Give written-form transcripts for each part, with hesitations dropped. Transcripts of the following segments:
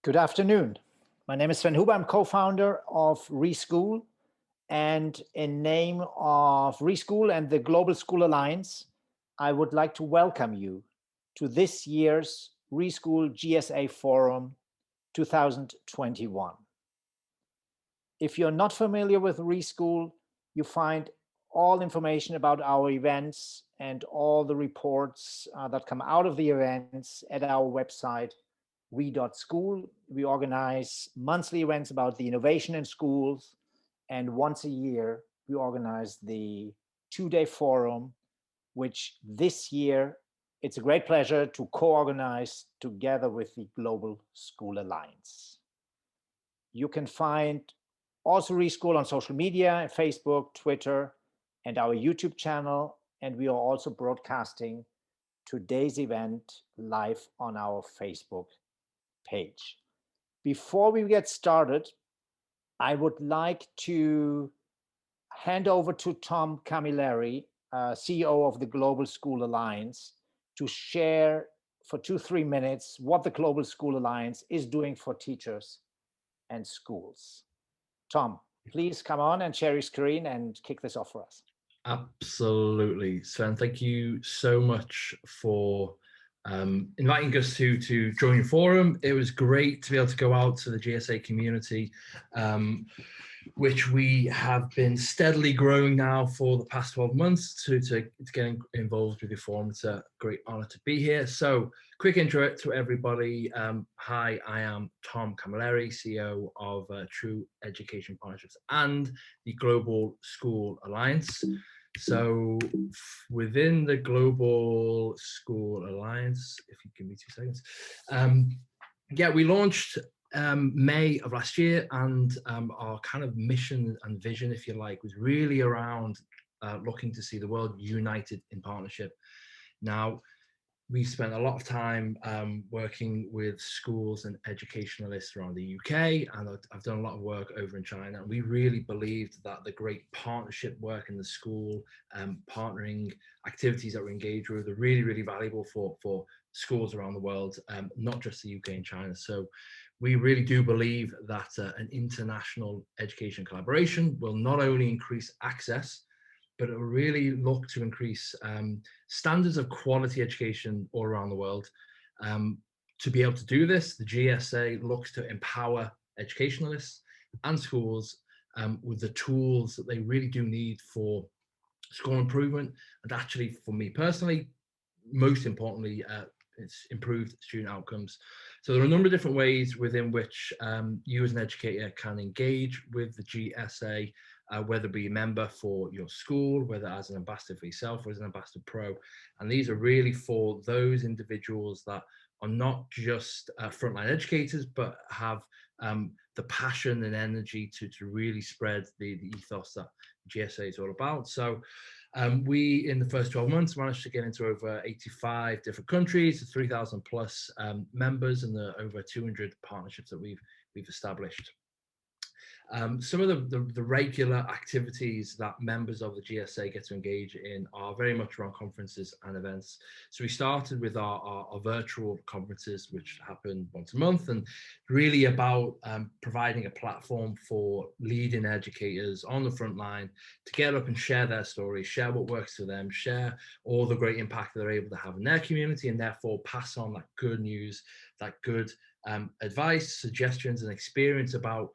Good afternoon. My name is Sven Hubert. I'm co-founder of Re.school, and in name of Re.school and the Global School Alliance, I would like to welcome you to this year's Re.school GSA Forum 2021. If you're not familiar with Re.school, you find all information about our events and all the reports that come out of the events at our website, Re.school. We organize monthly events about the innovation in schools, and once a year we organize the two-day forum, which this year it's a great pleasure to co-organize together with the Global School Alliance. You can find also Re.school on social media, Facebook, Twitter, and our YouTube channel, and we are also broadcasting today's event live on our Facebook page. Before we get started, I would like to hand over to Tom Camilleri, CEO of the Global School Alliance, to share for 2-3 minutes what the Global School Alliance is doing for teachers and schools. Tom, please come on and share your screen and kick this off for us. Absolutely, Sven. Thank you so much for inviting us to join your forum. It was great to be able to go out to the GSA community, which we have been steadily growing now for the past 12 months to get involved with your forum. It's a great honor to be here. So quick intro to everybody. Hi, I am Tom Camilleri, CEO of True Education Partnerships and the Global School Alliance. So within the Global School Alliance, if you give me 2 seconds, we launched May of last year, and our kind of mission and vision, if you like, was really around looking to see the world united in partnership. Now, we spent a lot of time working with schools and educationalists around the UK, and I've done a lot of work over in China. And we really believed that the great partnership work in the school, partnering activities that we engage with, are really, really valuable for schools around the world, not just the UK and China. So we really do believe that an international education collaboration will not only increase access, but it will really look to increase standards of quality education all around the world. To be able to do this, the GSA looks to empower educationalists and schools with the tools that they really do need for school improvement. And actually, for me personally, most importantly, it's improved student outcomes. So there are a number of different ways within which you as an educator can engage with the GSA, whether be a member for your school, whether as an ambassador for yourself or as an ambassador pro. And these are really for those individuals that are not just frontline educators, but have the passion and energy to really spread the ethos that GSA is all about. So we, in the first 12 months, managed to get into over 85 different countries, 3,000 plus members, and the over 200 partnerships that we've established. Some of the regular activities that members of the GSA get to engage in are very much around conferences and events. So we started with our virtual conferences, which happen once a month, and really about providing a platform for leading educators on the front line to get up and share their stories, share what works for them, share all the great impact that they're able to have in their community, and therefore pass on that good news, that good advice, suggestions, and experience about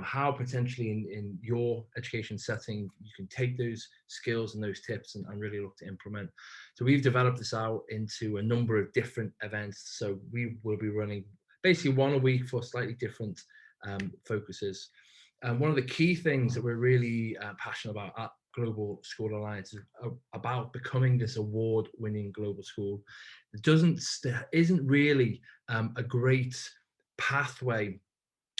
how potentially in your education setting you can take those skills and those tips and really look to implement. So we've developed this out into a number of different events. So we will be running basically one a week for slightly different focuses. One of the key things that we're really passionate about at Global School Alliance is about becoming this award-winning global school. There isn't really a great pathway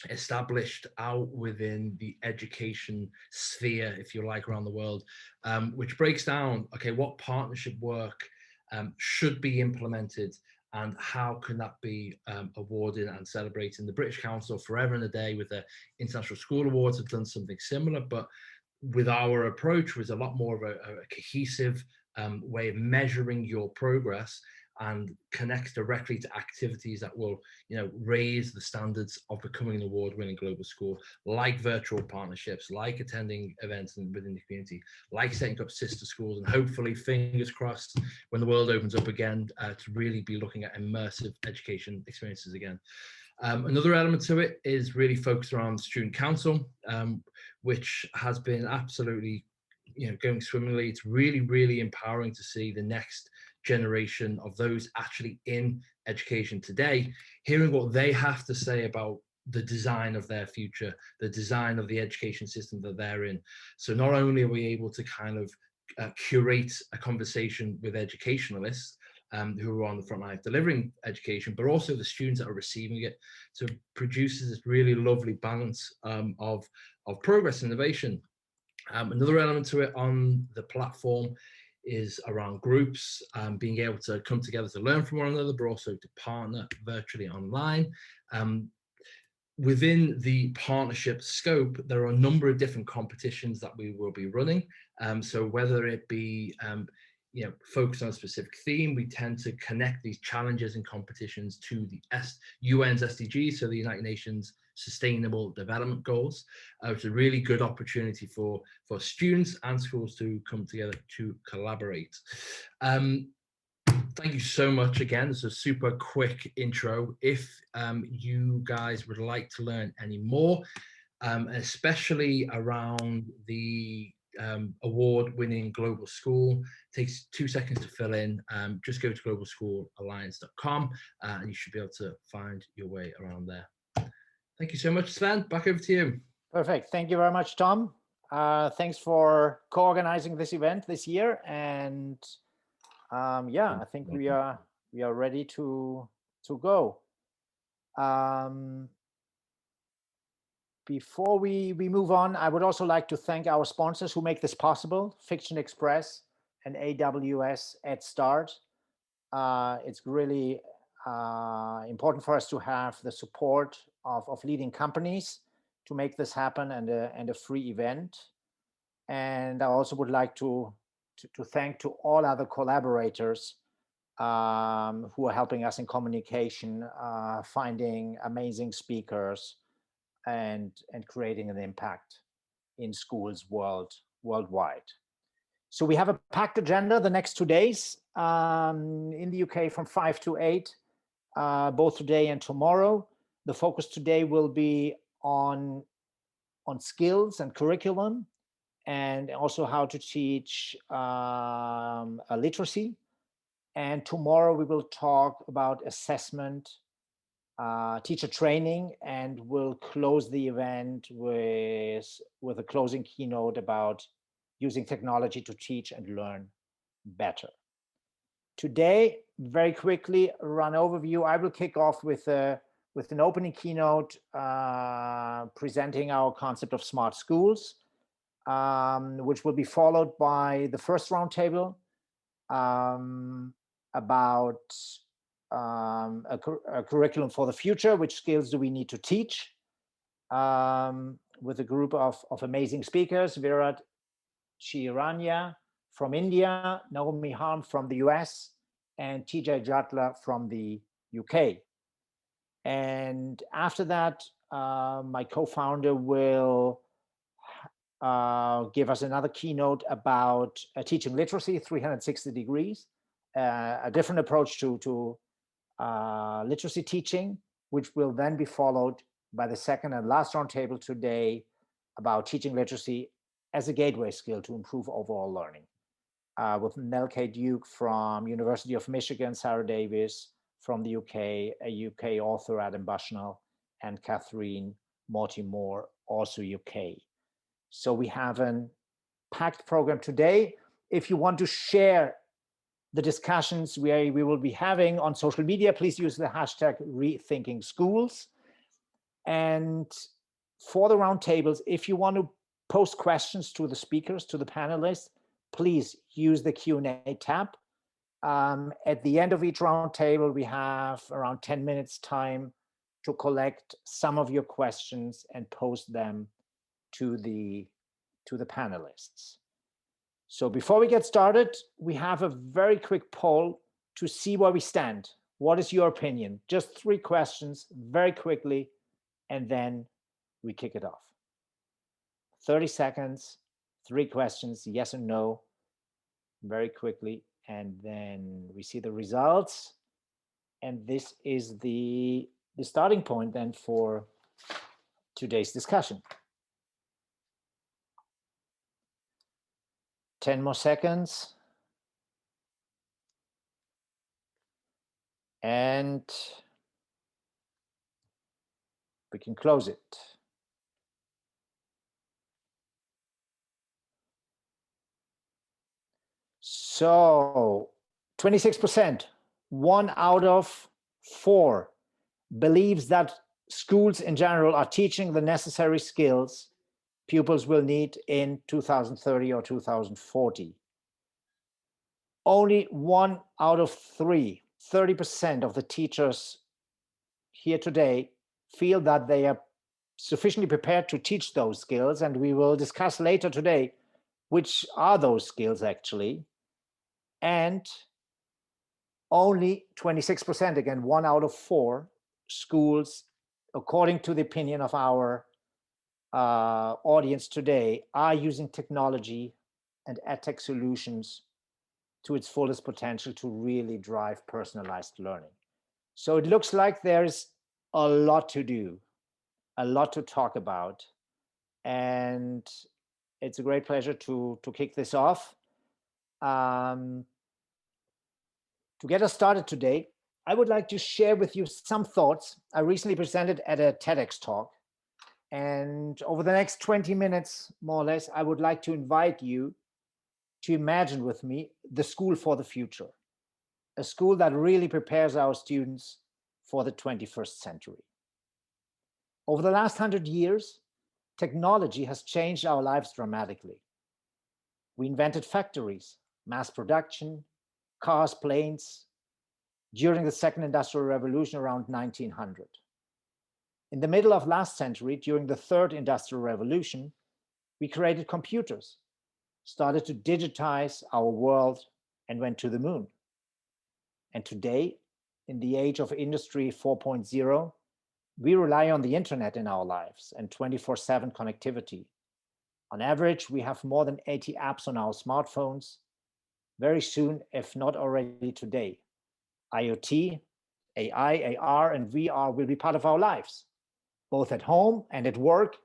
established out within the education sphere, if you like, around the world, which breaks down, okay, what partnership work should be implemented and how can that be awarded and celebrated. And the British Council forever and a day with the International School Awards have done something similar, but with our approach was a lot more of a cohesive way of measuring your progress and connects directly to activities that will, raise the standards of becoming an award-winning global school, like virtual partnerships, like attending events within the community, like setting up sister schools, and hopefully, fingers crossed, when the world opens up again, to really be looking at immersive education experiences again. Another element to it is really focused around student council, which has been absolutely, going swimmingly. It's really, really empowering to see the next generation of those actually in education today, hearing what they have to say about the design of their future, the design of the education system that they're in. So not only are we able to kind of curate a conversation with educationalists who are on the front line of delivering education, but also the students that are receiving it. So it produces this really lovely balance of progress and innovation. Another element to it on the platform is around groups, being able to come together to learn from one another, but also to partner virtually online. Within the partnership scope, there are a number of different competitions that we will be running. So whether it be focused on a specific theme, we tend to connect these challenges and competitions to the UN's SDGs, so the United Nations Sustainable Development Goals, which is a really good opportunity for students and schools to come together to collaborate. Thank you so much again. This is a super quick intro. If you guys would like to learn any more, especially around the award-winning global school, it takes 2 seconds to fill in. Just go to globalschoolalliance.com and you should be able to find your way around there. Thank you so much, Sven. Back over to you. Perfect. Thank you very much, Tom. Thanks for co-organizing this event this year. And yeah, I think we are ready to go. Before we move on, I would also like to thank our sponsors who make this possible: Fiction Express and AWS at Start. It's really important for us to have the support of leading companies to make this happen, and a free event. And I also would like to thank to all other collaborators who are helping us in communication, finding amazing speakers, and creating an impact in schools worldwide. So we have a packed agenda the next 2 days in the UK from 5 to 8, both today and tomorrow. The focus today will be on skills and curriculum, and also how to teach literacy. And tomorrow we will talk about assessment, teacher training, and we'll close the event with a closing keynote about using technology to teach and learn better. Today, very quickly, run overview. I will kick off with an opening keynote presenting our concept of smart schools, which will be followed by the first roundtable about a curriculum for the future. Which skills do we need to teach? With a group of amazing speakers: Virat Chirania from India, Naomi Harm from the US, and Juttler from the UK. And after that, my co-founder will give us another keynote about teaching literacy 360 degrees, a different approach to literacy teaching, which will then be followed by the second and last roundtable today about teaching literacy as a gateway skill to improve overall learning, with Nell K. Duke from University of Michigan, Sarah Davis from the UK, a UK author, Adam Bushnell, and Catherine Mortimer, also UK. So we have a packed program today. If you want to share the discussions we will be having on social media, please use the hashtag #RethinkingSchools. And for the roundtables, if you want to post questions to the speakers, to the panelists, please use the Q&A tab. At the end of each roundtable, we have around 10 minutes time to collect some of your questions and post them to the panelists. So before we get started, we have a very quick poll to see where we stand. What is your opinion? Just 3 questions very quickly, and then we kick it off. 30 seconds, 3 questions, yes or no, very quickly, and then we see the results. And this is the starting point then for today's discussion. 10 more seconds. And we can close it. So 26%, 1 out of 4 believes that schools in general are teaching the necessary skills pupils will need in 2030 or 2040. Only 1 out of 3, 30% of the teachers here today feel that they are sufficiently prepared to teach those skills, and we will discuss later today which are those skills actually. And only 26%, again, 1 out of 4 schools, according to the opinion of our audience today, are using technology and edtech solutions to its fullest potential to really drive personalized learning. So it looks like there's a lot to do, a lot to talk about, and it's a great pleasure to kick this off. To get us started today, I would like to share with you some thoughts I recently presented at a TEDx talk. And over the next 20 minutes, more or less, I would like to invite you to imagine with me the school for the future, a school that really prepares our students for the 21st century. Over the last 100 years, technology has changed our lives dramatically. We invented factories, mass production, cars, planes, during the second industrial revolution around 1900. In the middle of last century, during the third industrial revolution, we created computers, started to digitize our world, and went to the moon. And today, in the age of Industry 4.0, we rely on the internet in our lives and 24/7 connectivity. On average, we have more than 80 apps on our smartphones. Very soon, if not already today, IoT, AI, AR, and VR will be part of our lives, both at home and at work,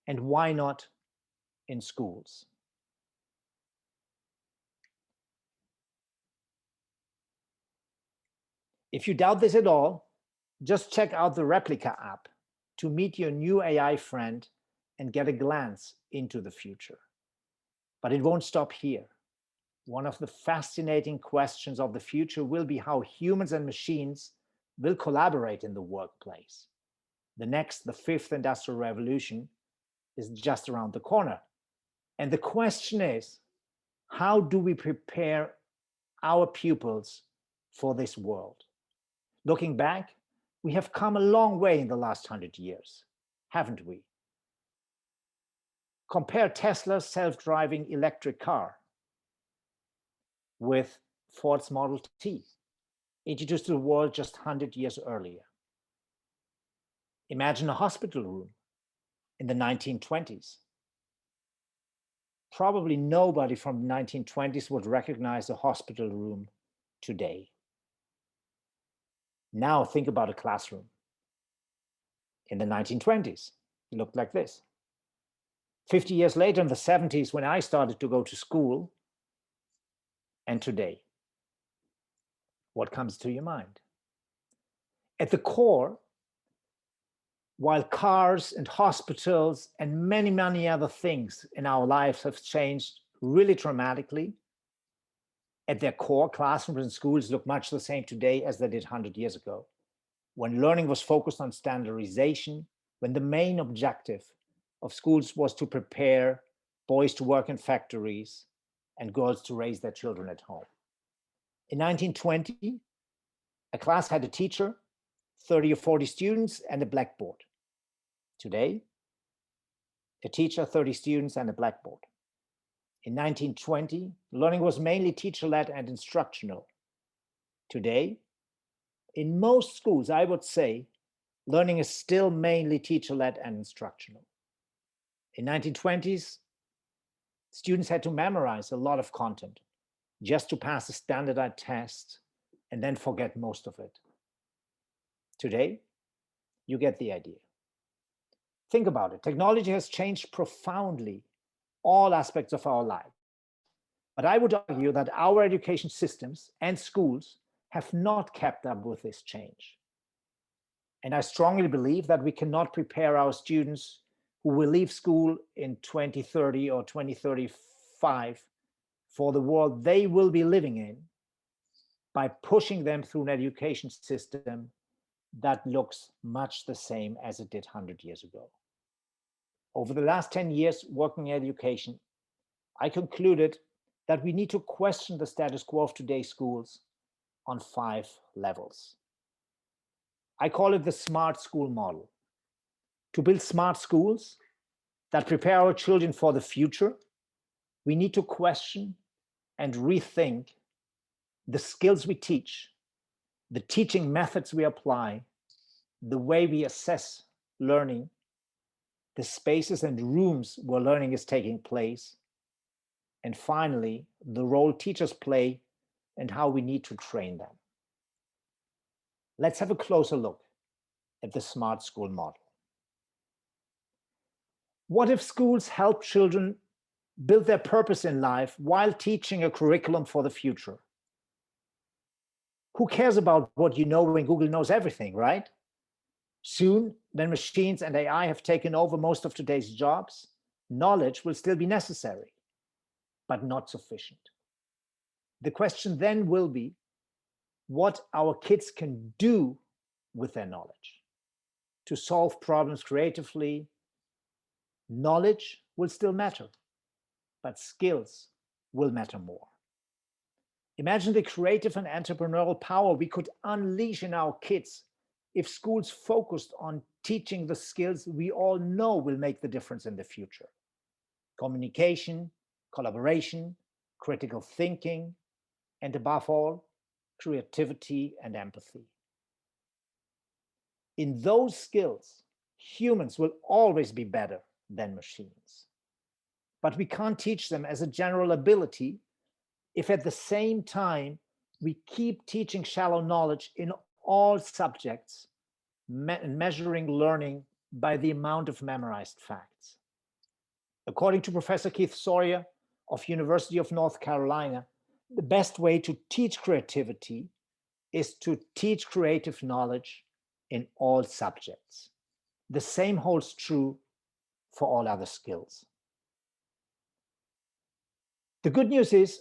and why not in schools? If you doubt this at all, just check out the Replica app to meet your new AI friend and get a glance into the future. But it won't stop here. One of the fascinating questions of the future will be how humans and machines will collaborate in the workplace. The fifth industrial revolution is just around the corner. And the question is, how do we prepare our pupils for this world? Looking back, we have come a long way in the last 100 years, haven't we? Compare Tesla's self-driving electric car with Ford's Model T, introduced to the world just 100 years earlier. Imagine a hospital room in the 1920s. Probably nobody from the 1920s would recognize a hospital room today. Now think about a classroom. In the 1920s, it looked like this. 50 years later, in the 70s, when I started to go to school, and today, what comes to your mind? At the core, while cars and hospitals and many, many other things in our lives have changed really dramatically, at their core, classrooms and schools look much the same today as they did 100 years ago, when learning was focused on standardization, when the main objective of schools was to prepare boys to work in factories and girls to raise their children at home. In 1920, a class had a teacher, 30 or 40 students, and a blackboard. Today, a teacher, 30 students, and a blackboard. In 1920, learning was mainly teacher-led and instructional. Today, in most schools, I would say, learning is still mainly teacher-led and instructional. In 1920s, students had to memorize a lot of content just to pass a standardized test and then forget most of it. Today, you get the idea. Think about it. Technology has changed profoundly all aspects of our life. But I would argue that our education systems and schools have not kept up with this change. And I strongly believe that we cannot prepare our students who will leave school in 2030 or 2035 for the world they will be living in by pushing them through an education system that looks much the same as it did 100 years ago. Over the last 10 years working in education, I concluded that we need to question the status quo of today's schools on 5 levels. I call it the smart school model. To build smart schools that prepare our children for the future, we need to question and rethink the skills we teach, the teaching methods we apply, the way we assess learning, the spaces and rooms where learning is taking place, and finally, the role teachers play and how we need to train them. Let's have a closer look at the smart school model. What if schools help children build their purpose in life while teaching a curriculum for the future? Who cares about what you know when Google knows everything, right? Soon, when machines and AI have taken over most of today's jobs, knowledge will still be necessary, but not sufficient. The question then will be what our kids can do with their knowledge. To solve problems creatively, knowledge will still matter, but skills will matter more. Imagine the creative and entrepreneurial power we could unleash in our kids if schools focused on teaching the skills we all know will make the difference in the future. Communication, collaboration, critical thinking, and above all, creativity and empathy. In those skills, humans will always be better than machines. But we can't teach them as a general ability if at the same time we keep teaching shallow knowledge in all subjects, measuring learning by the amount of memorized facts. According to Professor Keith Sawyer of University of North Carolina, the best way to teach creativity is to teach creative knowledge in all subjects. The same holds true for all other skills. The good news is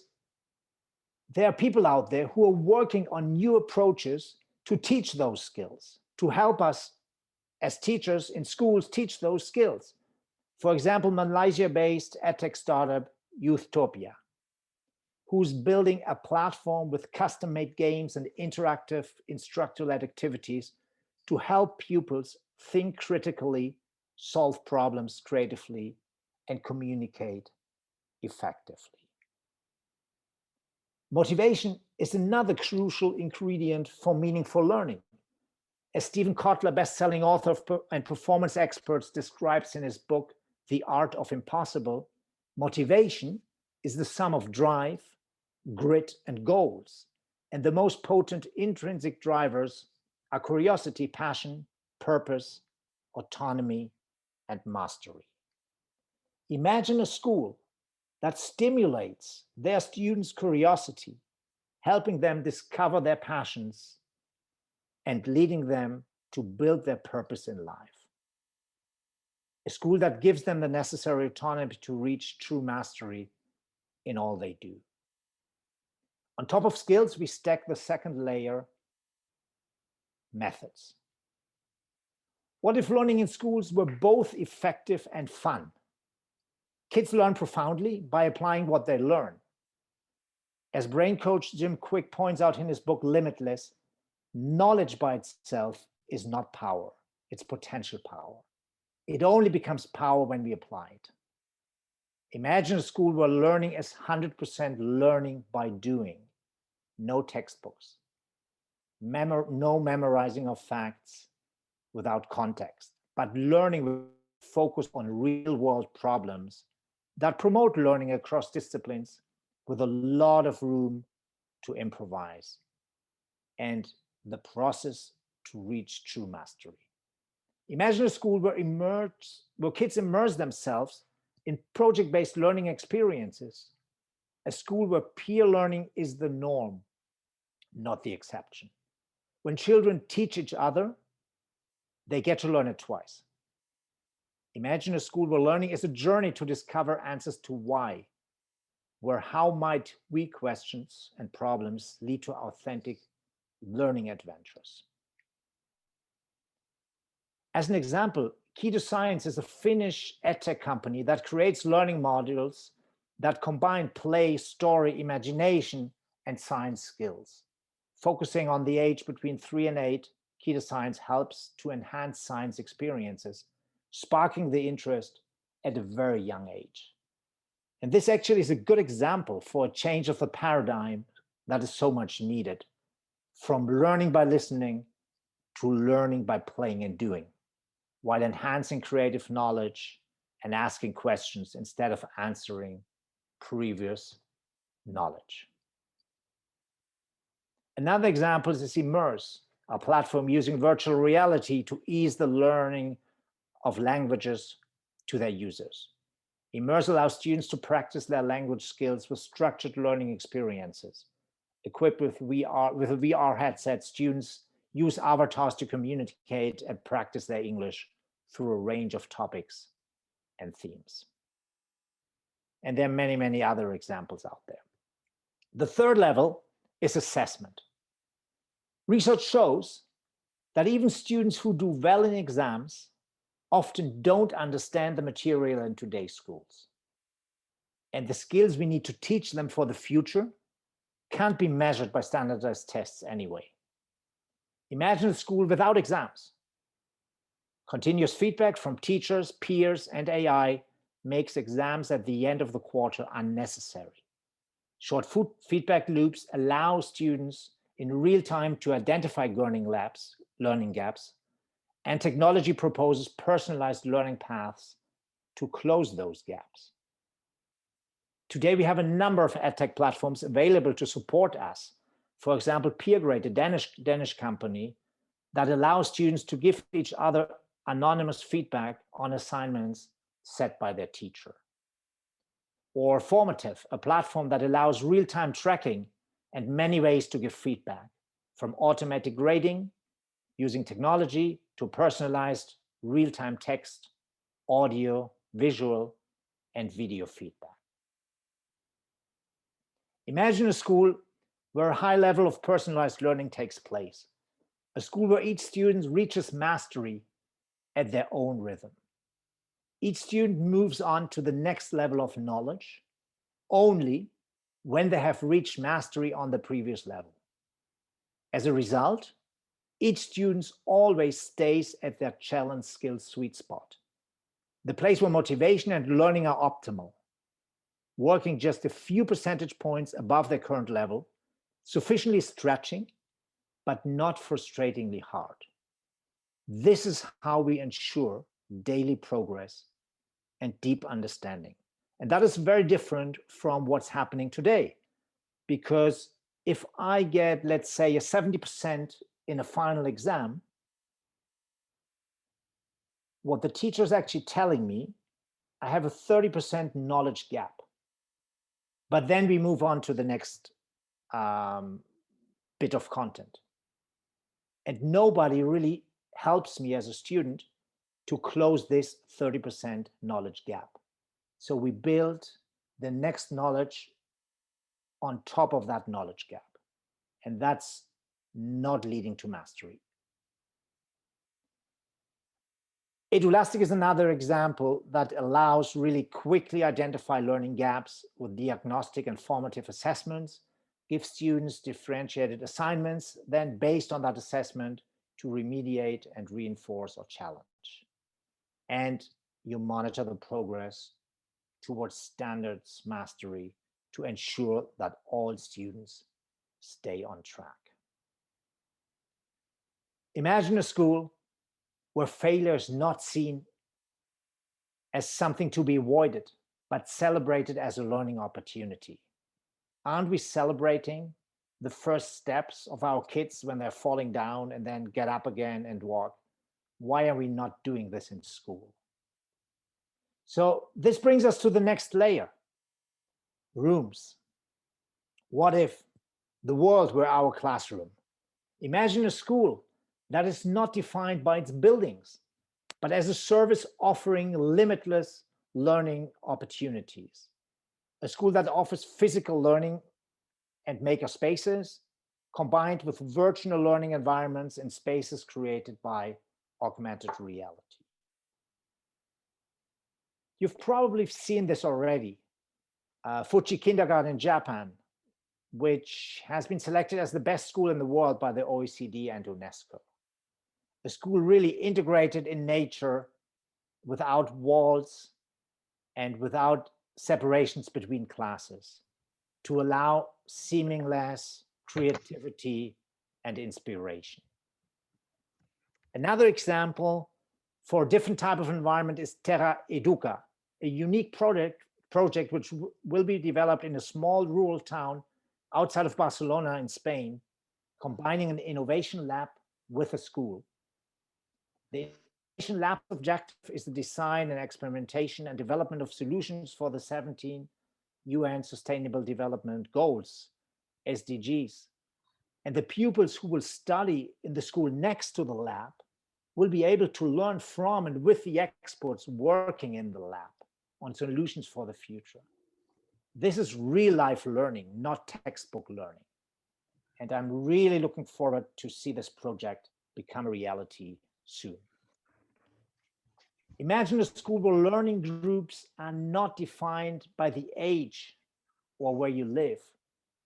there are people out there who are working on new approaches to teach those skills, to help us as teachers in schools teach those skills. For example, Malaysia-based edtech startup Youthtopia, who's building a platform with custom-made games and interactive instructor-led activities to help pupils think critically, solve problems creatively, and communicate effectively. Motivation is another crucial ingredient for meaningful learning. As Stephen Kotler, best-selling author and performance expert, describes in his book, The Art of Impossible, motivation is the sum of drive, grit, and goals. And the most potent intrinsic drivers are curiosity, passion, purpose, autonomy, and mastery. Imagine a school that stimulates their students' curiosity, helping them discover their passions and leading them to build their purpose in life. A school that gives them the necessary autonomy to reach true mastery in all they do. On top of skills, we stack the second layer, methods. What if learning in schools were both effective and fun? Kids learn profoundly by applying what they learn. As brain coach Jim Quick points out in his book, Limitless, knowledge by itself is not power, it's potential power. It only becomes power when we apply it. Imagine a school where learning is 100% learning by doing, no textbooks, no memorizing of facts without context, but learning with focus on real world problems that promote learning across disciplines with a lot of room to improvise and the process to reach true mastery. Imagine a school where kids immerse themselves in project-based learning experiences, a school where peer learning is the norm, not the exception. When children teach each other, they get to learn it twice. Imagine a school where learning is a journey to discover answers to why, where how might we questions and problems lead to authentic learning adventures. As an example, Keynote Science is a Finnish edtech company that creates learning modules that combine play, story, imagination, and science skills. Focusing on the age between 3 and 8, Keynote Science helps to enhance science experiences, sparking the interest at a very young age. And this actually is a good example for a change of the paradigm that is so much needed, from learning by listening to learning by playing and doing, while enhancing creative knowledge and asking questions instead of answering previous knowledge. Another example is Immerse, a platform using virtual reality to ease the learning of languages to their users. Immerse allows students to practice their language skills with structured learning experiences. Equipped with a VR headset, students use avatars to communicate and practice their English through a range of topics and themes. And there are many, many other examples out there. The third level is assessment. Research shows that even students who do well in exams often don't understand the material in today's schools. And the skills we need to teach them for the future can't be measured by standardized tests anyway. Imagine a school without exams. Continuous feedback from teachers, peers, and AI makes exams at the end of the quarter unnecessary. Short feedback loops allow students in real time to identify learning gaps, and technology proposes personalized learning paths to close those gaps. Today, we have a number of edtech platforms available to support us. For example, PeerGrade, a Danish company that allows students to give each other anonymous feedback on assignments set by their teacher. Or Formative, a platform that allows real-time tracking and many ways to give feedback, from automatic grading using technology to personalized real-time text, audio, visual, and video feedback. Imagine a school where a high level of personalized learning takes place, a school where each student reaches mastery at their own rhythm. Each student moves on to the next level of knowledge only when they have reached mastery on the previous level. As a result, each student always stays at their challenge skills sweet spot, the place where motivation and learning are optimal, working just a few percentage points above their current level, sufficiently stretching, but not frustratingly hard. This is how we ensure daily progress and deep understanding. And that is very different from what's happening today. Because if I get, let's say, a 70% in a final exam, what the teacher is actually telling me, I have a 30% knowledge gap. But then we move on to the next bit of content. And nobody really helps me as a student to close this 30% knowledge gap. So we build the next knowledge on top of that knowledge gap. And that's not leading to mastery. Edulastic is another example that allows really quickly identify learning gaps with diagnostic and formative assessments, give students differentiated assignments, then based on that assessment to remediate and reinforce or challenge. And you monitor the progress towards standards mastery to ensure that all students stay on track. Imagine a school where failure is not seen as something to be avoided, but celebrated as a learning opportunity. Aren't we celebrating the first steps of our kids when they're falling down and then get up again and walk? Why are we not doing this in school? So this brings us to the next layer, rooms. What if the world were our classroom? Imagine a school that is not defined by its buildings, but as a service offering limitless learning opportunities. A school that offers physical learning and maker spaces, combined with virtual learning environments and spaces created by augmented reality. You've probably seen this already. Fuji Kindergarten in Japan, which has been selected as the best school in the world by the OECD and UNESCO. A school really integrated in nature, without walls and without separations between classes, to allow seamless creativity and inspiration. Another example for a different type of environment is Terra Educa, a unique project which will be developed in a small rural town outside of Barcelona in Spain, combining an innovation lab with a school. The innovation lab's objective is the design and experimentation and development of solutions for the 17 UN Sustainable Development Goals, SDGs. And the pupils who will study in the school next to the lab will be able to learn from and with the experts working in the lab on solutions for the future. This is real life learning, not textbook learning. And I'm really looking forward to see this project become a reality soon. Imagine a school where learning groups are not defined by the age or where you live.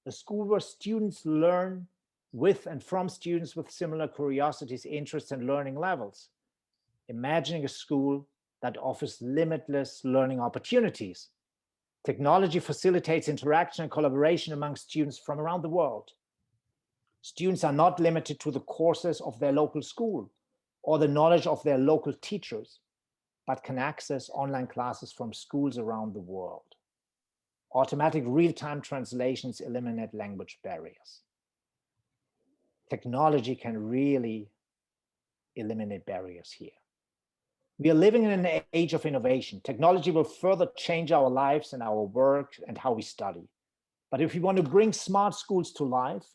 A school where students learn with and from students with similar curiosities, interests, and learning levels. Imagining a school that offers limitless learning opportunities. Technology facilitates interaction and collaboration among students from around the world. Students are not limited to the courses of their local school or the knowledge of their local teachers, but can access online classes from schools around the world. Automatic real-time translations eliminate language barriers. Technology can really eliminate barriers here. We are living in an age of innovation. Technology will further change our lives and our work and how we study. But if we want to bring smart schools to life,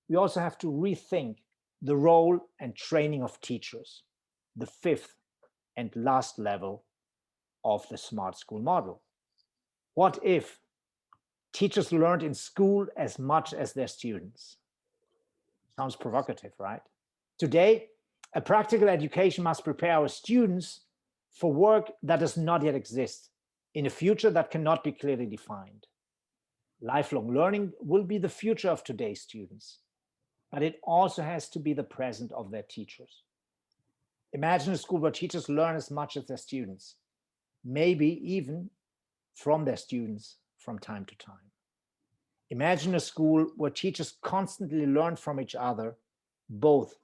we also have to rethink the role and training of teachers, the fifth and last level of the smart school model. What if teachers learned in school as much as their students? Sounds provocative, right? Today, a practical education must prepare our students for work that does not yet exist, in a future that cannot be clearly defined. Lifelong learning will be the future of today's students, but it also has to be the present of their teachers. Imagine a school where teachers learn as much as their students, maybe even from their students from time to time. Imagine a school where teachers constantly learn from each other, both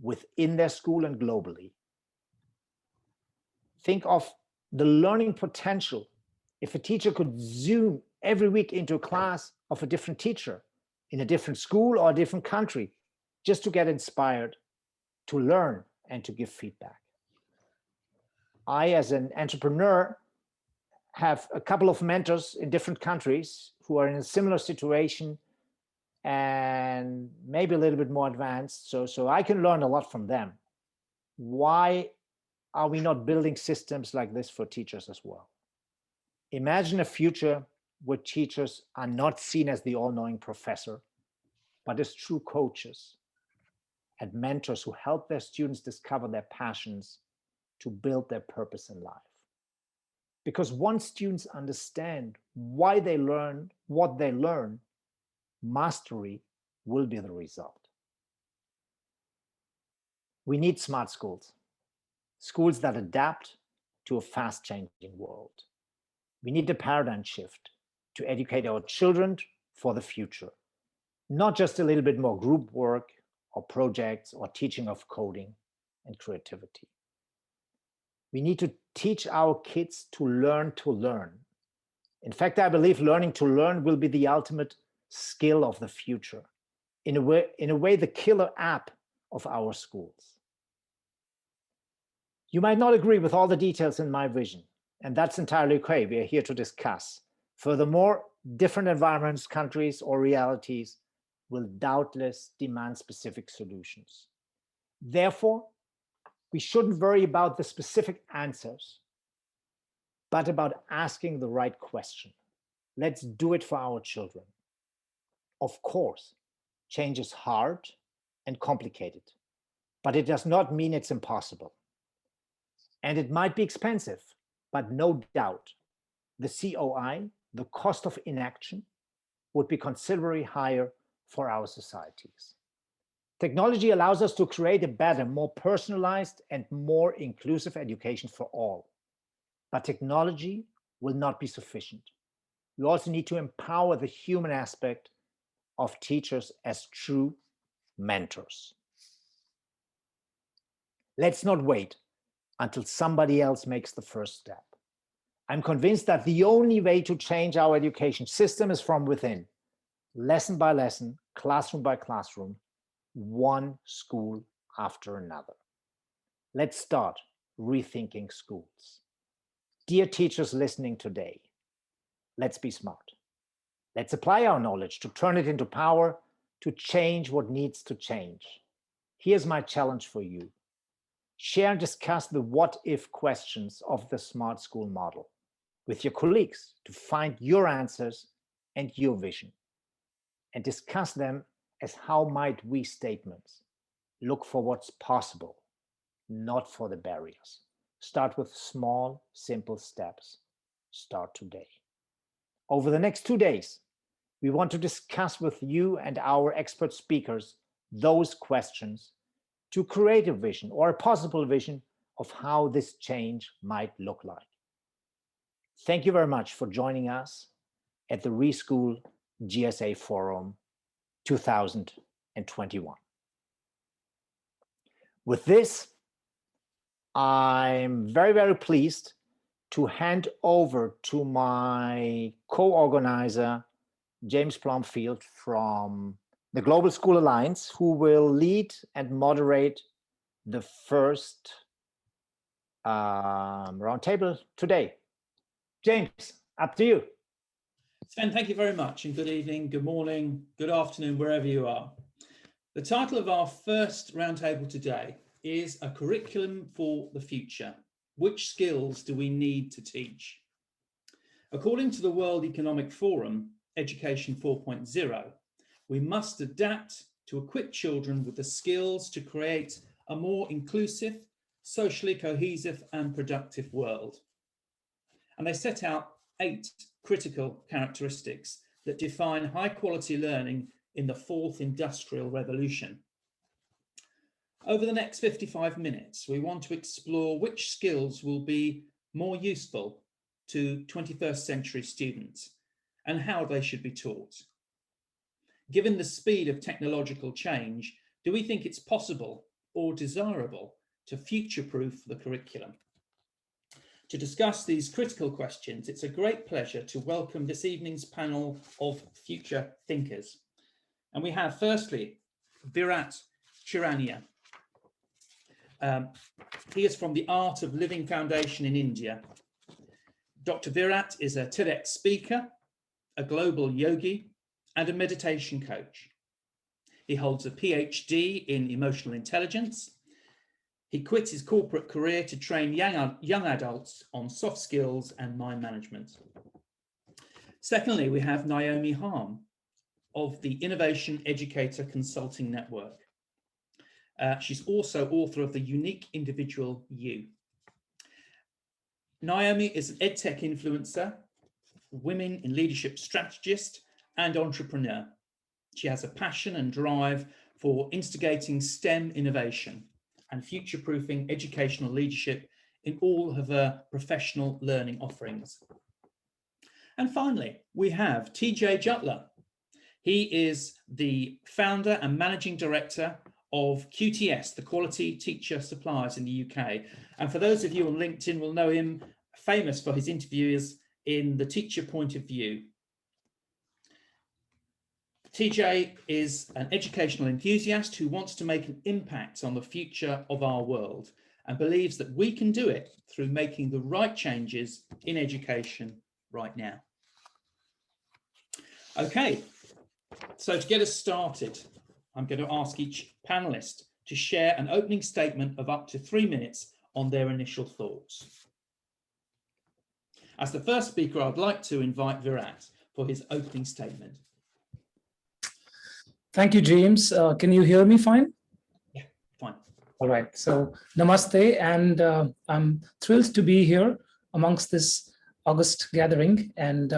within their school and globally. Think of the learning potential if a teacher could zoom every week into a class of a different teacher in a different school or a different country, just to get inspired, to learn, and to give feedback. I, as an entrepreneur, have a couple of mentors in different countries who are in a similar situation and maybe a little bit more advanced, so I can learn a lot from them. Why are we not building systems like this for teachers as well? Imagine a future where teachers are not seen as the all-knowing professor, but as true coaches and mentors who help their students discover their passions to build their purpose in life. Because once students understand why they learn what they learn, mastery will be the result. We need smart schools, schools that adapt to a fast-changing world. We need a paradigm shift to educate our children for the future, not just a little bit more group work or projects or teaching of coding and creativity. We need to teach our kids to learn to learn. In fact, I believe learning to learn will be the ultimate skill of the future. In a way, the killer app of our schools. You might not agree with all the details in my vision, and that's entirely okay. We are here to discuss. Furthermore, different environments, countries, or realities will doubtless demand specific solutions. Therefore, we shouldn't worry about the specific answers, but about asking the right question. Let's do it for our children. Of course, change is hard and complicated, but it does not mean it's impossible. And it might be expensive, but no doubt the COI, the cost of inaction, would be considerably higher for our societies. Technology allows us to create a better, more personalized and more inclusive education for all. But technology will not be sufficient. We also need to empower the human aspect of teachers as true mentors. Let's not wait until somebody else makes the first step. I'm convinced that the only way to change our education system is from within, lesson by lesson, classroom by classroom, one school after another. Let's start rethinking schools. Dear teachers listening today, let's be smart. Let's apply our knowledge to turn it into power to change what needs to change. Here's my challenge for you. Share and discuss the what-if questions of the smart school model with your colleagues to find your answers and your vision. And discuss them as how might we statements. Look for what's possible, not for the barriers. Start with small, simple steps. Start today. Over the next 2 days, we want to discuss with you and our expert speakers those questions to create a vision or a possible vision of how this change might look like. Thank you very much for joining us at the Re.school GSA Forum 2021. With this, I'm very, very pleased to hand over to my co-organizer, James Blomfield from the Global School Alliance, who will lead and moderate the first roundtable today. James, up to you. Sven, thank you very much, and good evening, good morning, good afternoon, wherever you are. The title of our first roundtable today is A Curriculum for the Future. Which skills do we need to teach? According to the World Economic Forum, Education 4.0, we must adapt to equip children with the skills to create a more inclusive, socially cohesive and productive world. And they set out 8 critical characteristics that define high quality learning in the 4th Industrial Revolution. Over the next 55 minutes, we want to explore which skills will be more useful to 21st century students and how they should be taught. Given the speed of technological change, do we think it's possible or desirable to future-proof the curriculum? To discuss these critical questions, it's a great pleasure to welcome this evening's panel of future thinkers. And we have firstly, Virat Chirania. He is from the Art of Living Foundation in India. Dr. Virat is a TEDx speaker, a global yogi, and a meditation coach. He holds a PhD in emotional intelligence. He quit his corporate career to train young adults on soft skills and mind management. Secondly, we have Naomi Harm of the Innovation Educator Consulting Network. She's also author of The Unique Individual You. Naomi is an EdTech influencer, women in leadership strategist, and entrepreneur. She has a passion and drive for instigating STEM innovation and future-proofing educational leadership in all of her professional learning offerings. And finally, we have TJ Juttler. He is the founder and managing director of QTS, the Quality Teacher Suppliers in the UK. And for those of you on LinkedIn will know him famous for his interviews in The Teacher Point of View. TJ is an educational enthusiast who wants to make an impact on the future of our world and believes that we can do it through making the right changes in education right now. Okay, so to get us started, I'm going to ask each panelist to share an opening statement of up to 3 minutes on their initial thoughts. As the first speaker, I'd like to invite Virat for his opening statement. Thank you, James. Can you hear me fine? Yeah, fine. All right. So namaste, and I'm thrilled to be here amongst this August gathering. And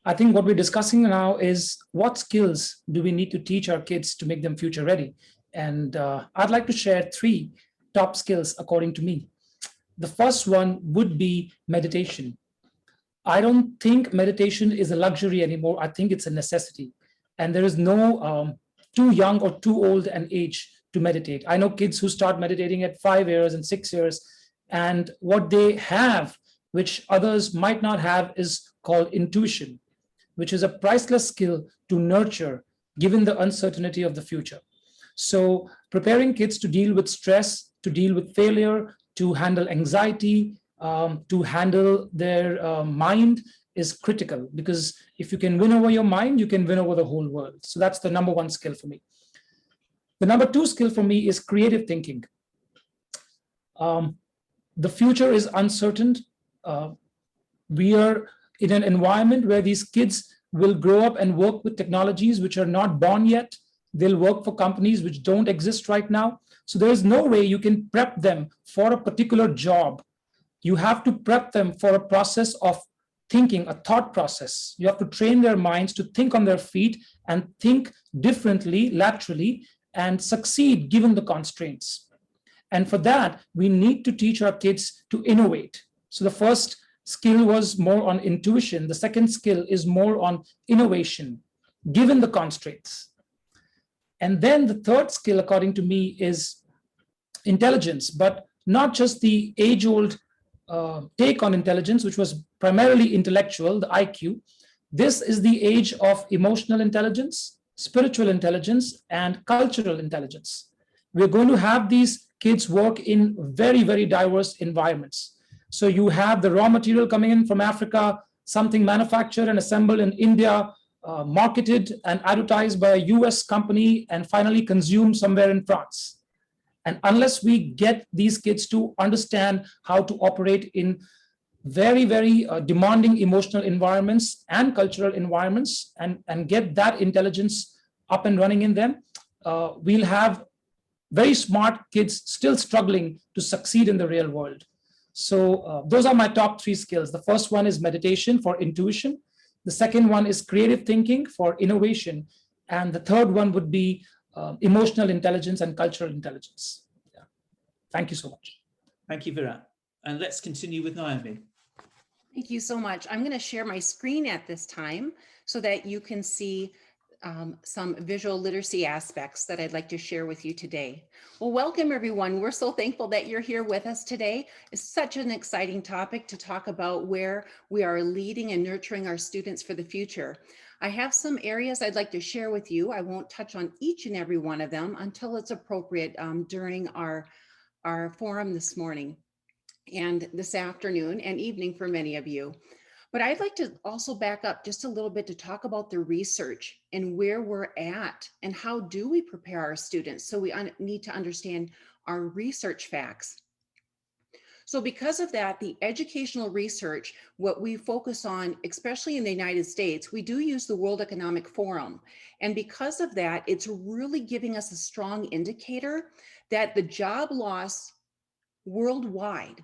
I think what we're discussing now is what skills do we need to teach our kids to make them future ready? And I'd like to share 3 top skills according to me. The first one would be meditation. I don't think meditation is a luxury anymore. I think it's a necessity. And there is no too young or too old an age to meditate. I know kids who start meditating at 5 years and 6 years, and what they have, which others might not have, is called intuition, which is a priceless skill to nurture given the uncertainty of the future. So preparing kids to deal with stress, to deal with failure, to handle anxiety, to handle their mind is critical, because if you can win over your mind, you can win over the whole world. So that's the number 1 skill for me. The number 2 skill for me is creative thinking. The future is uncertain. We are in an environment where these kids will grow up and work with technologies which are not born yet. They'll work for companies which don't exist right now. So there is no way you can prep them for a particular job. You have to prep them for a process of thinking, a thought process. You have to train their minds to think on their feet and think differently, laterally, and succeed given the constraints. And for that, we need to teach our kids to innovate. So the first skill was more on intuition. The second skill is more on innovation, given the constraints. And then the third skill, according to me, is intelligence, but not just the age-old take on intelligence, which was primarily intellectual, the IQ. This is the age of emotional intelligence, spiritual intelligence, and cultural intelligence. We're going to have these kids work in very, very diverse environments. So you have the raw material coming in from Africa, something manufactured and assembled in India, marketed and advertised by a US company, and finally consumed somewhere in France. And unless we get these kids to understand how to operate in very, very demanding emotional environments and cultural environments, and get that intelligence up and running in them, we'll have very smart kids still struggling to succeed in the real world. So those are my top 3 skills. The first one is meditation for intuition. The second one is creative thinking for innovation. And the third one would be emotional intelligence and cultural intelligence. Yeah. Thank you so much. Thank you, Virat. And let's continue with Naomi. Thank you so much. I'm going to share my screen at this time so that you can see some visual literacy aspects that I'd like to share with you today. Well, welcome everyone. We're so thankful that you're here with us today. It's such an exciting topic to talk about where we are leading and nurturing our students for the future. I have some areas I'd like to share with you. I won't touch on each and every one of them until it's appropriate during our forum this morning and this afternoon and evening for many of you. But I'd like to also back up just a little bit to talk about the research and where we're at and how do we prepare our students. So we need to understand our research facts. So because of that, the educational research, what we focus on, especially in the United States, we do use the World Economic Forum. And because of that, it's really giving us a strong indicator that the job loss worldwide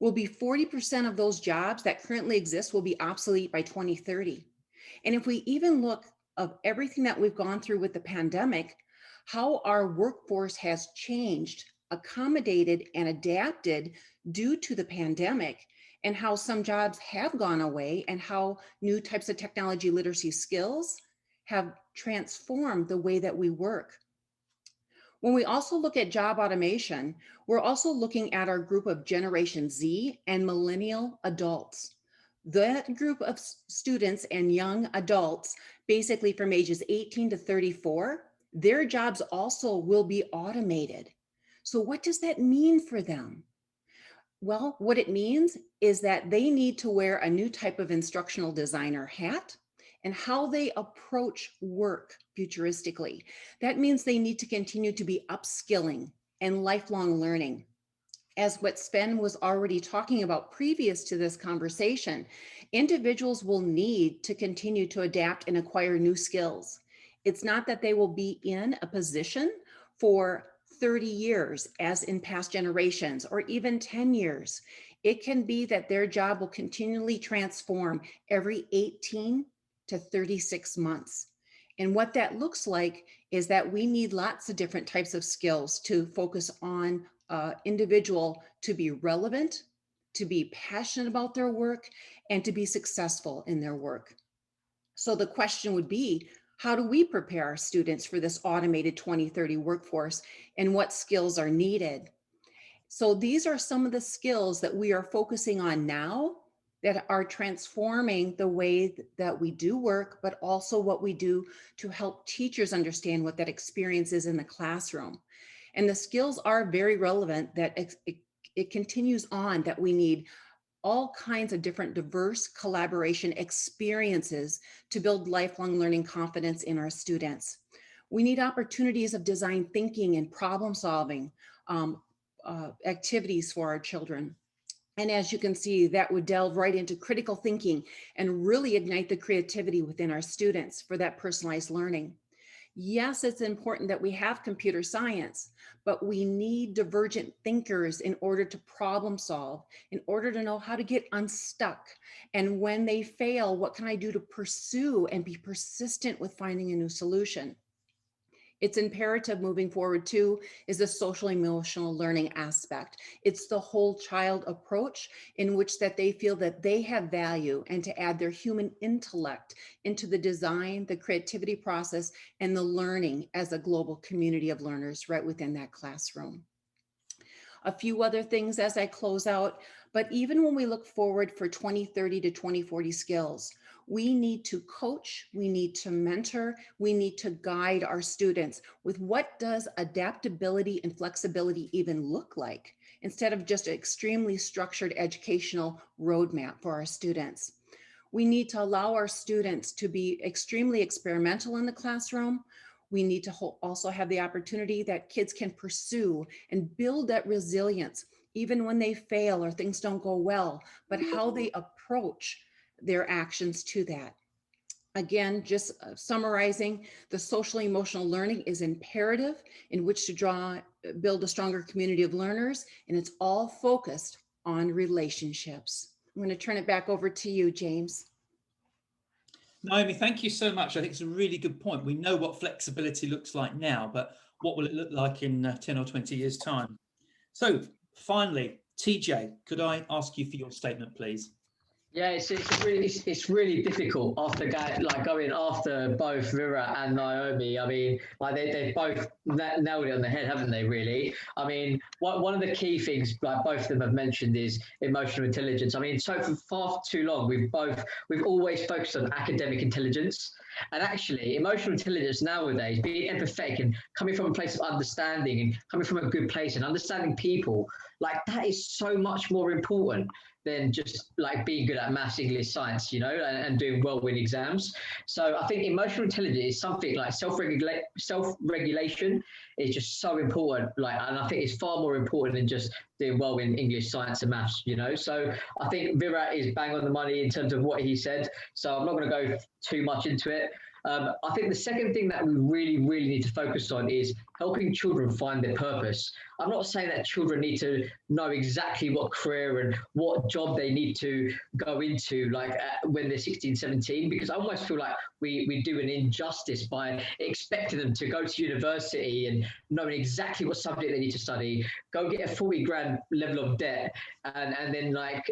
will be 40% of those jobs that currently exist will be obsolete by 2030. And if we even look of everything that we've gone through with the pandemic, how our workforce has changed, accommodated, and adapted due to the pandemic, and how some jobs have gone away, and how new types of technology literacy skills have transformed the way that we work. When we also look at job automation, we're also looking at our group of Generation Z and millennial adults. That group of students and young adults, basically from ages 18 to 34, their jobs also will be automated. So what does that mean for them? Well, what it means is that they need to wear a new type of instructional designer hat and how they approach work futuristically. That means they need to continue to be upskilling and lifelong learning. As what Sven was already talking about previous to this conversation, individuals will need to continue to adapt and acquire new skills. It's not that they will be in a position for 30 years as in past generations, or even 10 years. It can be that their job will continually transform every 18 to 36 months. And what that looks like is that we need lots of different types of skills to focus on individual to be relevant, to be passionate about their work, and to be successful in their work. So the question would be, how do we prepare our students for this automated 2030 workforce, and what skills are needed? So these are some of the skills that we are focusing on now that are transforming the way that we do work, but also what we do to help teachers understand what that experience is in the classroom. And the skills are very relevant, that it continues on, that we need all kinds of different diverse collaboration experiences to build lifelong learning confidence in our students. We need opportunities of design thinking and problem solving activities for our children. And as you can see, that would delve right into critical thinking and really ignite the creativity within our students for that personalized learning. Yes, it's important that we have computer science, but we need divergent thinkers in order to problem solve, in order to know how to get unstuck. And when they fail, what can I do to pursue and be persistent with finding a new solution? It's imperative moving forward too is the social emotional learning aspect. It's the whole child approach in which that they feel that they have value, and to add their human intellect into the design, the creativity process, and the learning as a global community of learners right within that classroom. A few other things as I close out, but even when we look forward for 2030 to 2040 skills, we need to coach, we need to mentor, we need to guide our students with what does adaptability and flexibility even look like, instead of just an extremely structured educational roadmap for our students. We need to allow our students to be extremely experimental in the classroom. We need to also have the opportunity that kids can pursue and build that resilience, even when they fail or things don't go well, but how they approach their actions to that. Again, just summarizing, the social emotional learning is imperative in which to build a stronger community of learners, and it's all focused on relationships. I'm going to turn it back over to you, James. Naomi, thank you so much. I think it's a really good point. We know what flexibility looks like now, but what will it look like in 10 or 20 years' time? So finally, TJ, could I ask you for your statement, please? Yeah, it's really difficult after going after both Virat and Naomi. I mean, like they both nailed it on the head, haven't they? Really. I mean, one of the key things like both of them have mentioned is emotional intelligence. I mean, so for far too long we've always focused on academic intelligence, and actually emotional intelligence nowadays, being empathetic and coming from a place of understanding and coming from a good place and understanding people, like that is so much more important than just like being good at maths, English, science, you know, and doing well in exams. So I think emotional intelligence is something like self-regulation is just so important. Like, and I think it's far more important than just doing well in English, science, and maths, you know. So I think Virat is bang on the money in terms of what he said. So I'm not going to go too much into it. I think the second thing that we really need to focus on is helping children find their purpose. I'm not saying that children need to know exactly what career and what job they need to go into like when they're 16, 17, because I almost feel like we do an injustice by expecting them to go to university and knowing exactly what subject they need to study, go get a 40 grand level of debt and then not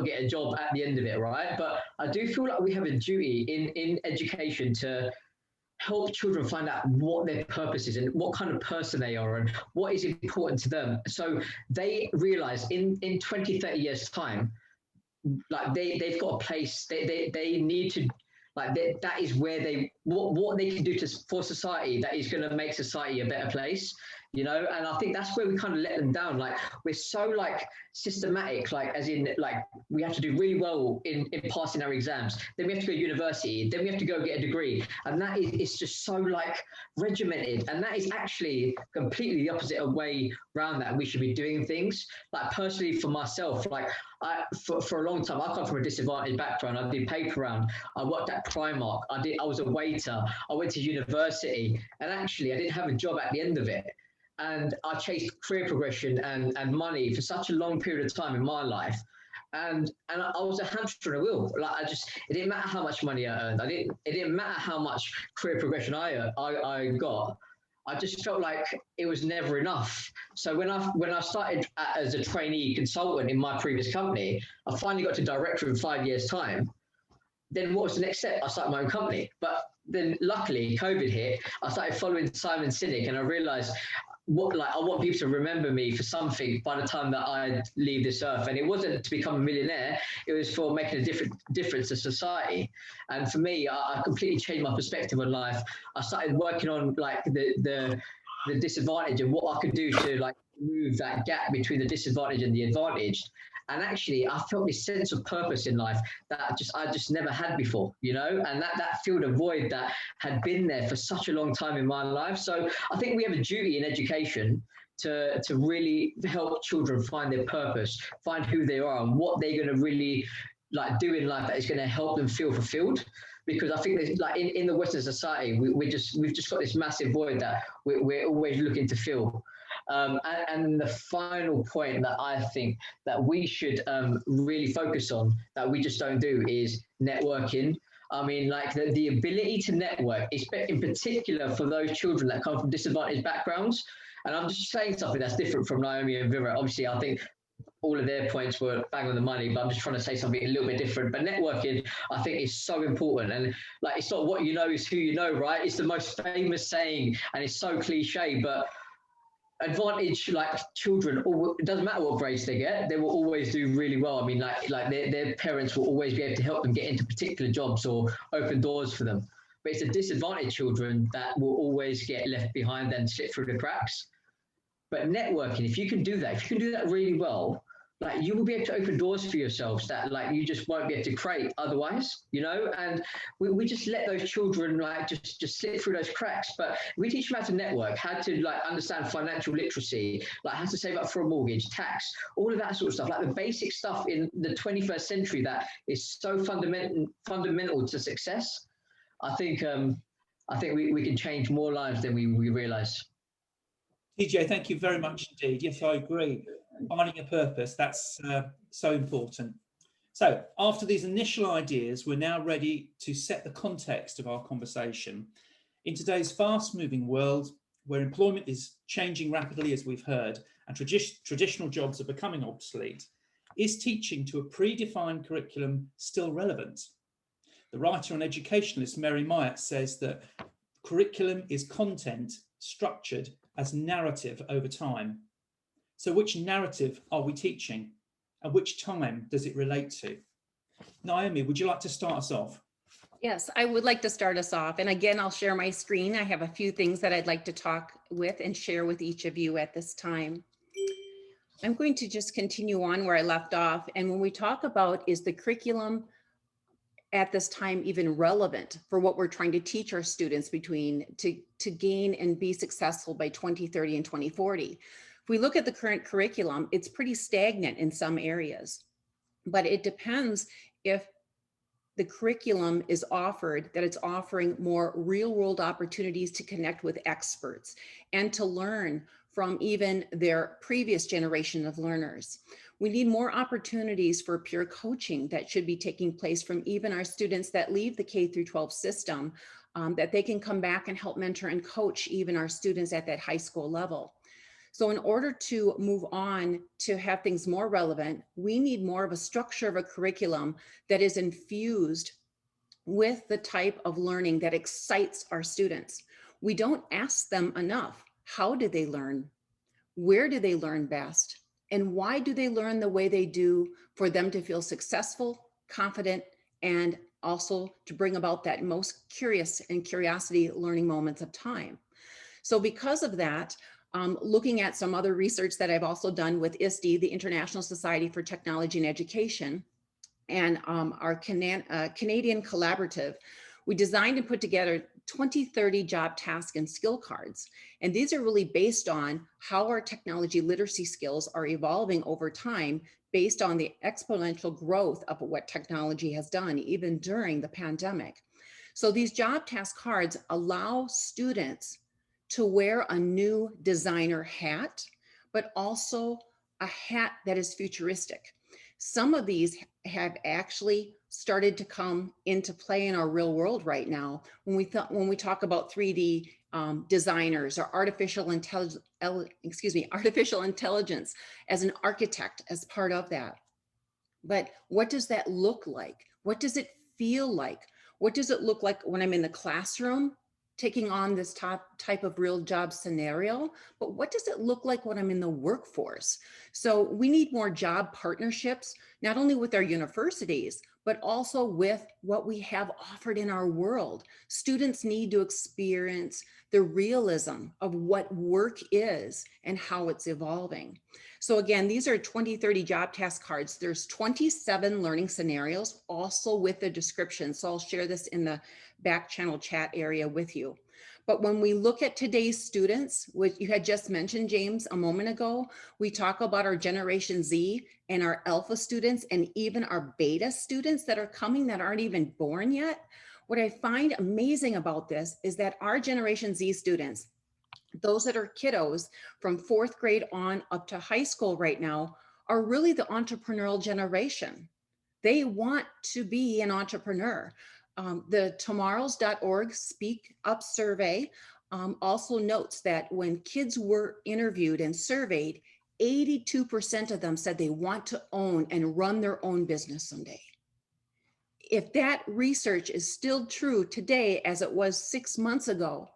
get a job at the end of it, right? But I do feel like we have a duty in education to help children find out what their purpose is and what kind of person they are and what is important to them. So they realize in 20, 30 years time, like they've got a place, they need to, like that is where what they can do for society that is going to make society a better place, you know. And I think that's where we kind of let them down. Like we're so like systematic, like as in like we have to do really well in passing our exams, then we have to go to university, then we have to go get a degree, and that is, it's just so like regimented, and that is actually completely the opposite of way around that we should be doing things. Like personally for myself, like for a long time, I come from a disadvantaged background. I did paper round, I worked at Primark, I was a waiter, I went to university, and actually I didn't have a job at the end of it. And I chased career progression and money for such a long period of time in my life. And I was a hamster on a wheel. Like it didn't matter how much money I earned. It didn't matter how much career progression I got. I just felt like it was never enough. So when I started as a trainee consultant in my previous company, I finally got to director in 5 years' time. Then what was the next step? I started my own company. But then luckily COVID hit. I started following Simon Sinek, and I realized I want people to remember me for something by the time that I leave this earth. And it wasn't to become a millionaire, it was for making a difference to society. And for me, I completely changed my perspective on life. I started working on like the disadvantage and what I could do to like remove that gap between the disadvantage and the advantage. And actually, I felt this sense of purpose in life that I just never had before, you know, and that filled a void that had been there for such a long time in my life. So I think we have a duty in education to really help children find their purpose, find who they are and what they're going to really like do in life that is going to help them feel fulfilled. Because I think like in the Western society, we've just got this massive void that we're always looking to fill. And the final point that I think that we should really focus on that we just don't do is networking. I mean, like the ability to network, in particular for those children that come from disadvantaged backgrounds. And I'm just saying something that's different from Naomi and Virat. Obviously, I think all of their points were bang on the money, but I'm just trying to say something a little bit different. But networking, I think, is so important. And like, it's not what you know, is who you know, right? It's the most famous saying, and it's so cliche, but advantage like children, it doesn't matter what grades they get, they will always do really well. I mean, like their parents will always be able to help them get into particular jobs or open doors for them. But it's the disadvantaged children that will always get left behind and slip through the cracks. But networking, if you can do that really well, like you will be able to open doors for yourselves that like you just won't be able to create otherwise, you know. And we just let those children like just slip through those cracks. But we teach them how to network, how to like understand financial literacy, like how to save up for a mortgage, tax, all of that sort of stuff, like the basic stuff in the 21st century that is so fundamental to success. I think we can change more lives than we realize. TJ, thank you very much indeed. Yes, I agree. Finding a purpose, that's so important. So after these initial ideas, we're now ready to set the context of our conversation. In today's fast-moving world, where employment is changing rapidly, as we've heard, and traditional jobs are becoming obsolete, is teaching to a predefined curriculum still relevant? The writer and educationalist Mary Myatt says that curriculum is content structured as narrative over time. So which narrative are we teaching, and which time does it relate to? Naomi, would you like to start us off? Yes, I would like to start us off. And again, I'll share my screen. I have a few things that I'd like to talk with and share with each of you at this time. I'm going to just continue on where I left off. And when we talk about, is the curriculum at this time even relevant for what we're trying to teach our students to gain and be successful by 2030 and 2040? If we look at the current curriculum, it's pretty stagnant in some areas, but it depends if the curriculum is offered, that it's offering more real world opportunities to connect with experts and to learn from even their previous generation of learners. We need more opportunities for peer coaching that should be taking place from even our students that leave the K through 12 system, that they can come back and help mentor and coach even our students at that high school level. So in order to move on to have things more relevant, we need more of a structure of a curriculum that is infused with the type of learning that excites our students. We don't ask them enough. How do they learn? Where do they learn best? And why do they learn the way they do for them to feel successful, confident, and also to bring about that most curious and curiosity learning moments of time? So because of that, looking at some other research that I've also done with ISTE, the International Society for Technology and Education, and our Canadian collaborative, we designed and put together 2030 job task and skill cards. And these are really based on how our technology literacy skills are evolving over time based on the exponential growth of what technology has done, even during the pandemic. So these job task cards allow students to wear a new designer hat, but also a hat that is futuristic. Some of these have actually started to come into play in our real world right now when we talk about 3D designers or artificial intelligence as an architect as part of that. But what does that look like? What does it feel like? What does it look like when I'm in the classroom taking on this type of real job scenario? But what does it look like when I'm in the workforce? So we need more job partnerships, not only with our universities, but also with what we have offered in our world. Students need to experience the realism of what work is and how it's evolving. So again, these are 2030 job task cards. There's 27 learning scenarios also with the description. So I'll share this in the back channel chat area with you. But when we look at today's students, which you had just mentioned, James, a moment ago, we talk about our Generation Z and our Alpha students and even our Beta students that are coming that aren't even born yet. What I find amazing about this is that our Generation Z students, those that are kiddos from 4th grade on up to high school right now, are really the entrepreneurial generation. They want to be an entrepreneur. The tomorrows.org Speak Up survey also notes that when kids were interviewed and surveyed, 82% of them said they want to own and run their own business someday. If that research is still true today as it was 6 months ago,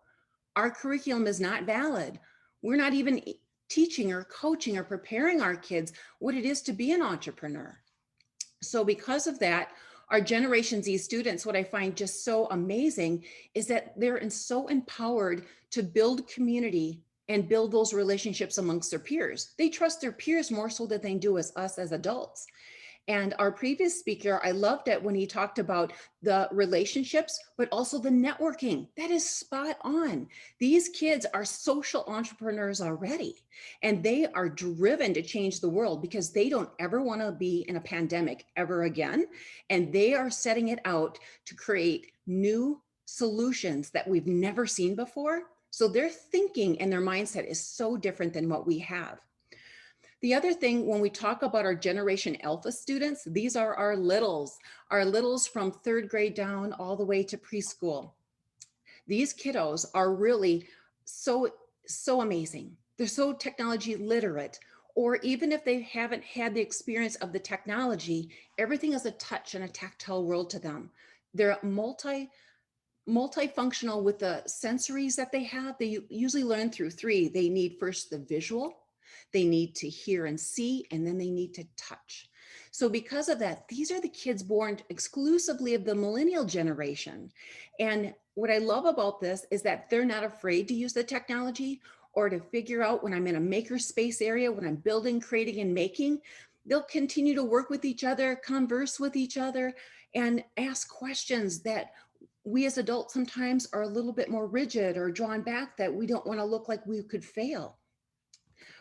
our curriculum is not valid. We're not even teaching or coaching or preparing our kids what it is to be an entrepreneur. So because of that, our Generation Z students, what I find just so amazing is that they're so empowered to build community and build those relationships amongst their peers. They trust their peers more so than they do as us as adults. And our previous speaker, I loved it when he talked about the relationships, but also the networking. That is spot on. These kids are social entrepreneurs already, and they are driven to change the world because they don't ever want to be in a pandemic ever again. And they are setting it out to create new solutions that we've never seen before. So their thinking and their mindset is so different than what we have. The other thing, when we talk about our Generation Alpha students, these are our littles from 3rd grade down all the way to preschool. These kiddos are really so amazing. They're so technology literate, or even if they haven't had the experience of the technology, everything is a touch and a tactile world to them. They're multifunctional with the sensories that they have. They usually learn through 3. They need first the visual, they need to hear and see, and then they need to touch. So because of that, these are the kids born exclusively of the millennial generation. And what I love about this is that they're not afraid to use the technology or to figure out when I'm in a maker space area, when I'm building, creating, and making, they'll continue to work with each other, converse with each other, and ask questions that we as adults sometimes are a little bit more rigid or drawn back, that we don't want to look like we could fail.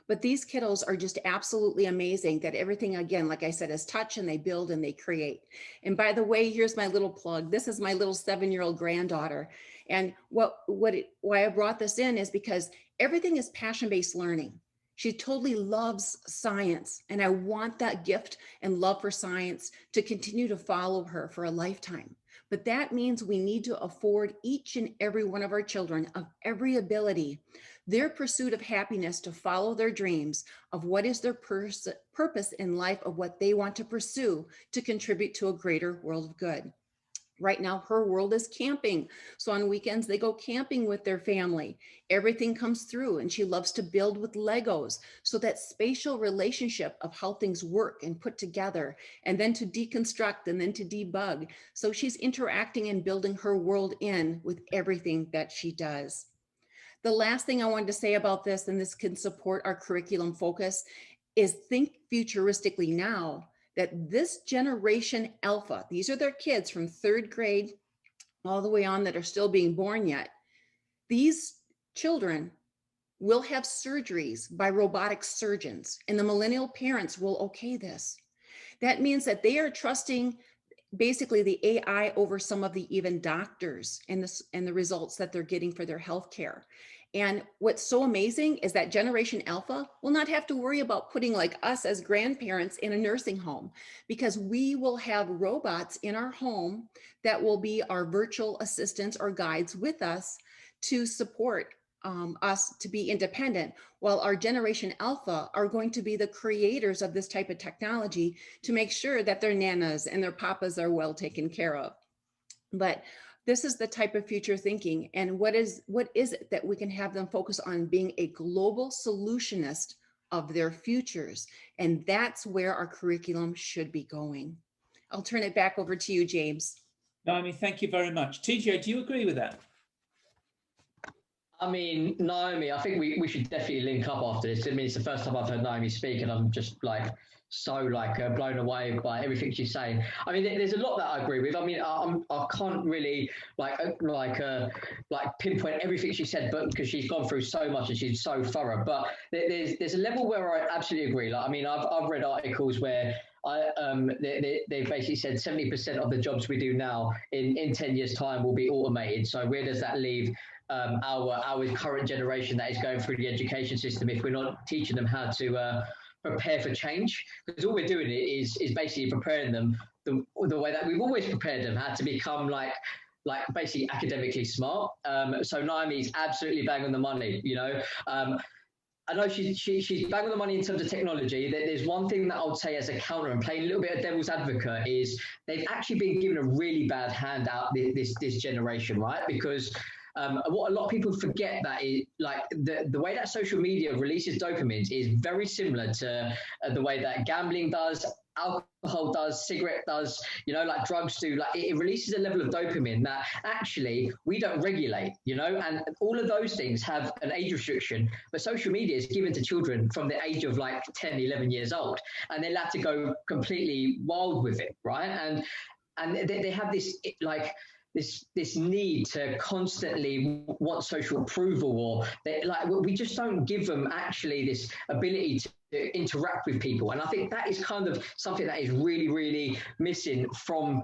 But these kiddos are just absolutely amazing, that everything, again, like I said, is touch, and they build and they create. And by the way, here's my little plug. This is my little 7-year-old granddaughter. And why I brought this in is because everything is passion-based learning. She totally loves science, and I want that gift and love for science to continue to follow her for a lifetime. But that means we need to afford each and every one of our children of every ability their pursuit of happiness, to follow their dreams of what is their purpose in life, of what they want to pursue to contribute to a greater world of good. Right now, her world is camping. So on weekends, they go camping with their family. Everything comes through, and she loves to build with Legos. So that spatial relationship of how things work and put together, and then to deconstruct and then to debug. So she's interacting and building her world in with everything that she does. The last thing I wanted to say about this, and this can support our curriculum focus, is think futuristically now, that this generation alpha, these are their kids from 3rd grade all the way on that are still being born yet. These children will have surgeries by robotic surgeons, and the millennial parents will okay this. That means that they are trusting basically the AI over some of the even doctors and the results that they're getting for their healthcare. And what's so amazing is that Generation Alpha will not have to worry about putting like us as grandparents in a nursing home, because we will have robots in our home that will be our virtual assistants or guides with us to support us to be independent, while our Generation Alpha are going to be the creators of this type of technology to make sure that their nanas and their papas are well taken care of. But this is the type of future thinking. And what is it that we can have them focus on? Being a global solutionist of their futures. And that's where our curriculum should be going. I'll turn it back over to you, James. Naomi, thank you very much. TJ, do you agree with that? I mean, Naomi, I think we should definitely link up after this. I mean, it's the first time I've heard Naomi speak, and I'm just so blown away by everything she's saying. I mean, there's a lot that I agree with. I mean, I can't really pinpoint everything she said, but because she's gone through so much and she's so thorough. But there's a level where I absolutely agree. Like, I mean, I've read articles where they basically said 70% of the jobs we do now in 10 years' time will be automated. So where does that leave our current generation that is going through the education system if we're not teaching them how to prepare for change? Because all we're doing is basically preparing them the way that we've always prepared them, how to become like basically academically smart. So Naomi's absolutely bang on the money, you know. I know she's bang on the money in terms of technology. There's one thing that I would say as a counter and playing a little bit of devil's advocate is they've actually been given a really bad hand out this generation, right? Because what a lot of people forget that is like the way that social media releases dopamines is very similar to the way that gambling does, alcohol does, cigarette does, you know, like drugs do. Like it releases a level of dopamine that actually we don't regulate, you know, and all of those things have an age restriction, but social media is given to children from the age of like 10, 11 years old, and they're allowed to go completely wild with it, right? And they have this this need to constantly want social approval, or we just don't give them actually this ability to interact with people. And I think that is kind of something that is really, really missing from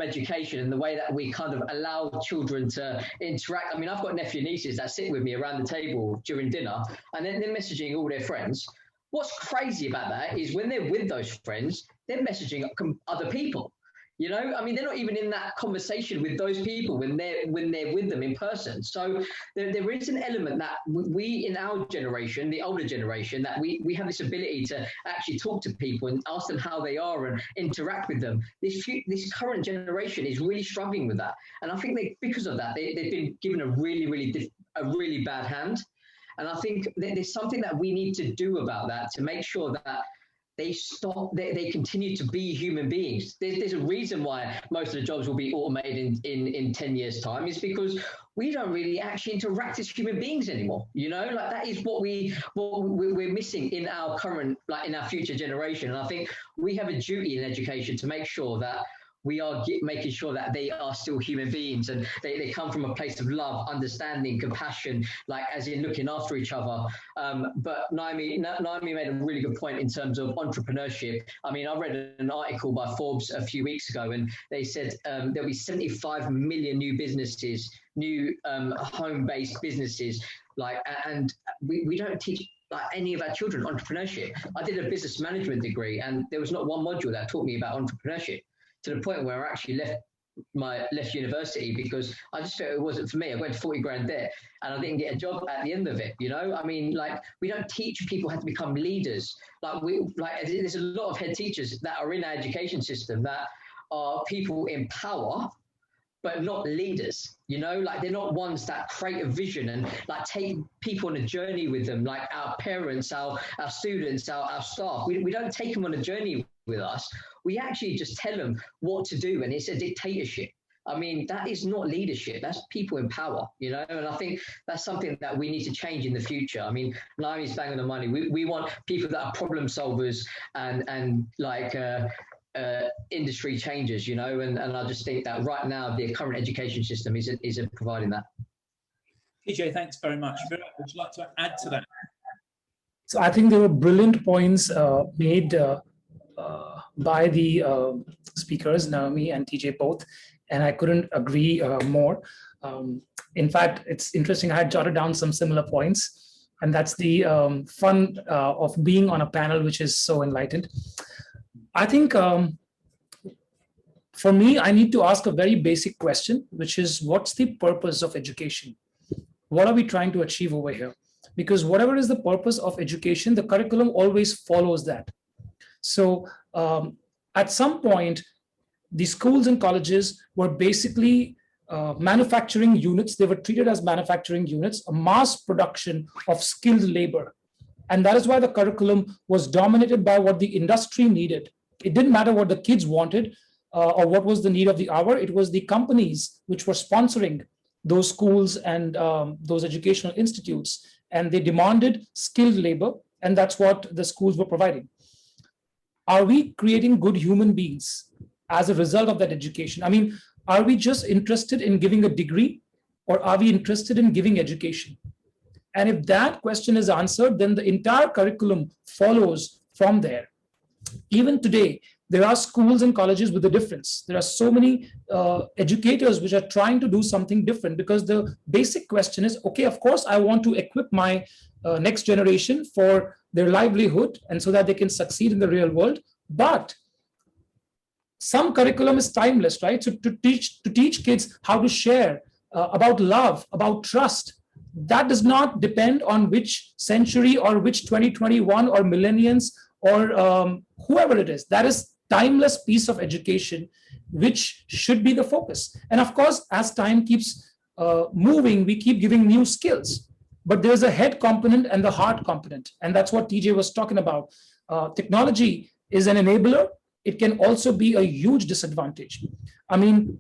education, and the way that we kind of allow children to interact. I mean, I've got nephew and nieces that sit with me around the table during dinner, and then they're messaging all their friends. What's crazy about that is when they're with those friends, they're messaging other people. You know, I mean, they're not even in that conversation with those people when they're with them in person. So there is an element that we in our generation, the older generation, that we have this ability to actually talk to people and ask them how they are and interact with them. This current generation is really struggling with that, and I think because of that they've been given a really bad hand. And I think there's something that we need to do about that to make sure that they continue to be human beings. There's a reason why most of the jobs will be automated in 10 years' time, is because we don't really actually interact as human beings anymore. You know, like that is what we're missing in our current, in our future generation. And I think we have a duty in education to make sure that we are making sure that they are still human beings, and they come from a place of love, understanding, compassion, as in looking after each other. But Naomi made a really good point in terms of entrepreneurship. I mean, I read an article by Forbes a few weeks ago, and they said there'll be 75 million new businesses, new home-based businesses, and we don't teach any of our children entrepreneurship. I did a business management degree, and there was not one module that taught me about entrepreneurship, to the point where I actually left university because I just felt it wasn't for me. I went 40 grand debt and I didn't get a job at the end of it. You know, I mean, we don't teach people how to become leaders. There's a lot of head teachers that are in our education system that are people in power, but not leaders, you know, like they're not ones that create a vision and like take people on a journey with them, like our parents, our students, our staff. We don't take them on a journey with us. We actually just tell them what to do, and it's a dictatorship. I mean, that is not leadership. That's people in power, you know, and I think that's something that we need to change in the future. I mean, Naomi's bang on the money. We want people that are problem solvers and like industry changers, you know, and I just think that right now the current education system isn't providing that. TJ, thanks very much. Virat, would you like to add to that? So I think there were brilliant points made by the speakers, Naomi and TJ both, and I couldn't agree more. In fact, it's interesting, I had jotted down some similar points, and that's the fun of being on a panel which is so enlightened. I think for me, I need to ask a very basic question, which is, what's the purpose of education? What are we trying to achieve over here? Because whatever is the purpose of education, the curriculum always follows that. So at some point, the schools and colleges were basically manufacturing units. They were treated as manufacturing units, a mass production of skilled labor. And that is why the curriculum was dominated by what the industry needed. It didn't matter what the kids wanted or what was the need of the hour. It was the companies which were sponsoring those schools and those educational institutes. And they demanded skilled labor, and that's what the schools were providing. Are we creating good human beings as a result of that education? I mean, are we just interested in giving a degree, or are we interested in giving education? And if that question is answered, then the entire curriculum follows from there. Even today, there are schools and colleges with a difference. There are so many educators which are trying to do something different, because the basic question is, okay, of course, I want to equip my next generation for their livelihood and so that they can succeed in the real world. But some curriculum is timeless, right? So to teach kids how to share, about love, about trust, that does not depend on which century or which 2021 or millennials or whoever it is. That is timeless piece of education, which should be the focus. And of course, as time keeps moving, we keep giving new skills. But there's a head component and the heart component. And that's what TJ was talking about. Technology is an enabler. It can also be a huge disadvantage. I mean,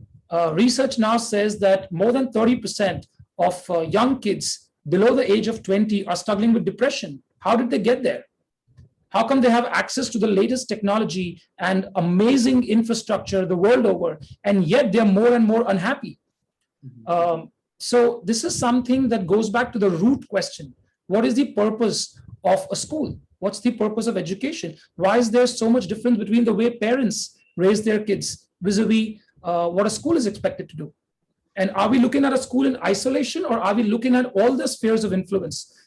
research now says that more than 30% of young kids below the age of 20 are struggling with depression. How did they get there? How come they have access to the latest technology and amazing infrastructure the world over, and yet they're more and more unhappy? So this is something that goes back to the root question. What is the purpose of a school? What's the purpose of education? Why is there so much difference between the way parents raise their kids vis-a-vis what a school is expected to do? And are we looking at a school in isolation, or are we looking at all the spheres of influence?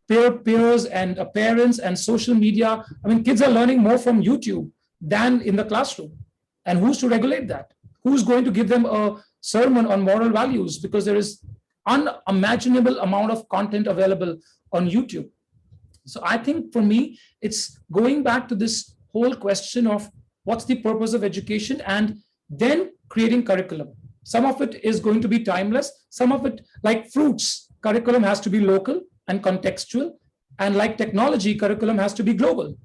Peers and parents and social media. I mean, kids are learning more from YouTube than in the classroom. And who's to regulate that? Who's going to give them a sermon on moral values? Because there is unimaginable amount of content available on YouTube. So I think for me, it's going back to this whole question of what's the purpose of education, and then creating curriculum. Some of it is going to be timeless. Some of it, like fruits, curriculum has to be local and contextual. And like technology, curriculum has to be global.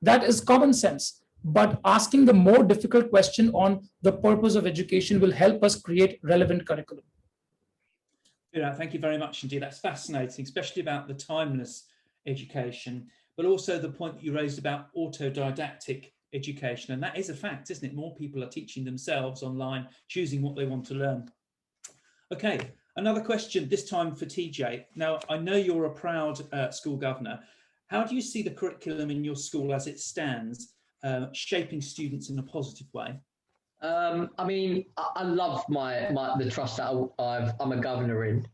That is common sense. But asking the more difficult question on the purpose of education will help us create relevant curriculum. Yeah, thank you very much indeed. That's fascinating, especially about the timeless education, but also the point that you raised about autodidactic education. And that is a fact, isn't it? More people are teaching themselves online, choosing what they want to learn. Okay, another question, this time for TJ. Now, I know you're a proud school governor. How do you see the curriculum in your school as it stands, shaping students in a positive way? I mean, I love the trust that I'm a governor in.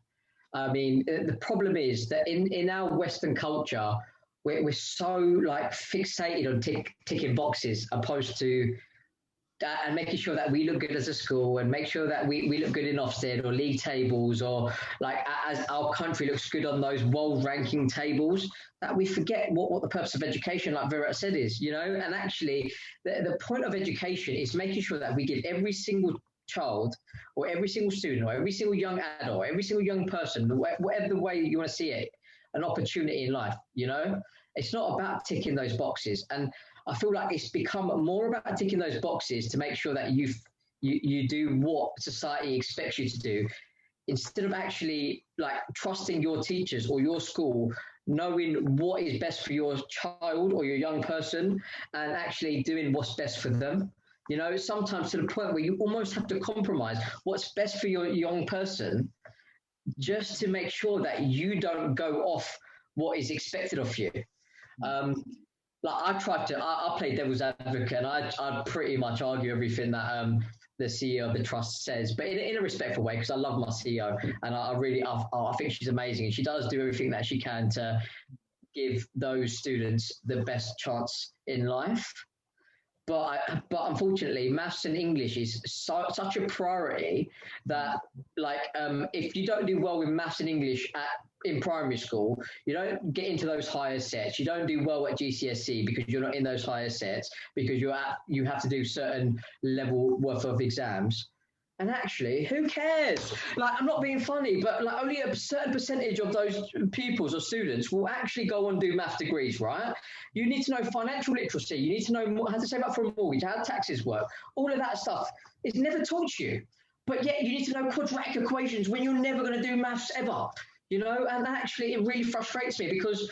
I mean, the problem is that in our Western culture, we're so like fixated on ticking boxes, opposed to and making sure that we look good as a school, and make sure that we look good in Ofsted or league tables, or like as our country looks good on those world ranking tables, that we forget what the purpose of education, like Virat said, is, you know. And actually the point of education is making sure that we give every single child or every single student or every single young adult, or every single young person, whatever the way you want to see it, an opportunity in life, you know? It's not about ticking those boxes. And I feel like it's become more about ticking those boxes to make sure that you do what society expects you to do, instead of actually like trusting your teachers or your school, knowing what is best for your child or your young person and actually doing what's best for them. You know, sometimes to the point where you almost have to compromise what's best for your young person just to make sure that you don't go off what is expected of you. Like I play devil's advocate, and I pretty much argue everything that the CEO of the trust says, but in a respectful way, because I love my CEO, and I think she's amazing, and she does do everything that she can to give those students the best chance in life. But unfortunately, maths and English is such a priority that, like, if you don't do well with maths and English in primary school, you don't get into those higher sets. You don't do well at GCSE because you're not in those higher sets, because you have to do certain level worth of exams. And actually, who cares? Like, I'm not being funny, but like only a certain percentage of those pupils or students will actually go on and do math degrees, right? You need to know financial literacy. You need to know how to save up for a mortgage, how taxes work. All of that stuff is never taught you. But yet you need to know quadratic equations when you're never going to do maths ever, you know? And actually, it really frustrates me because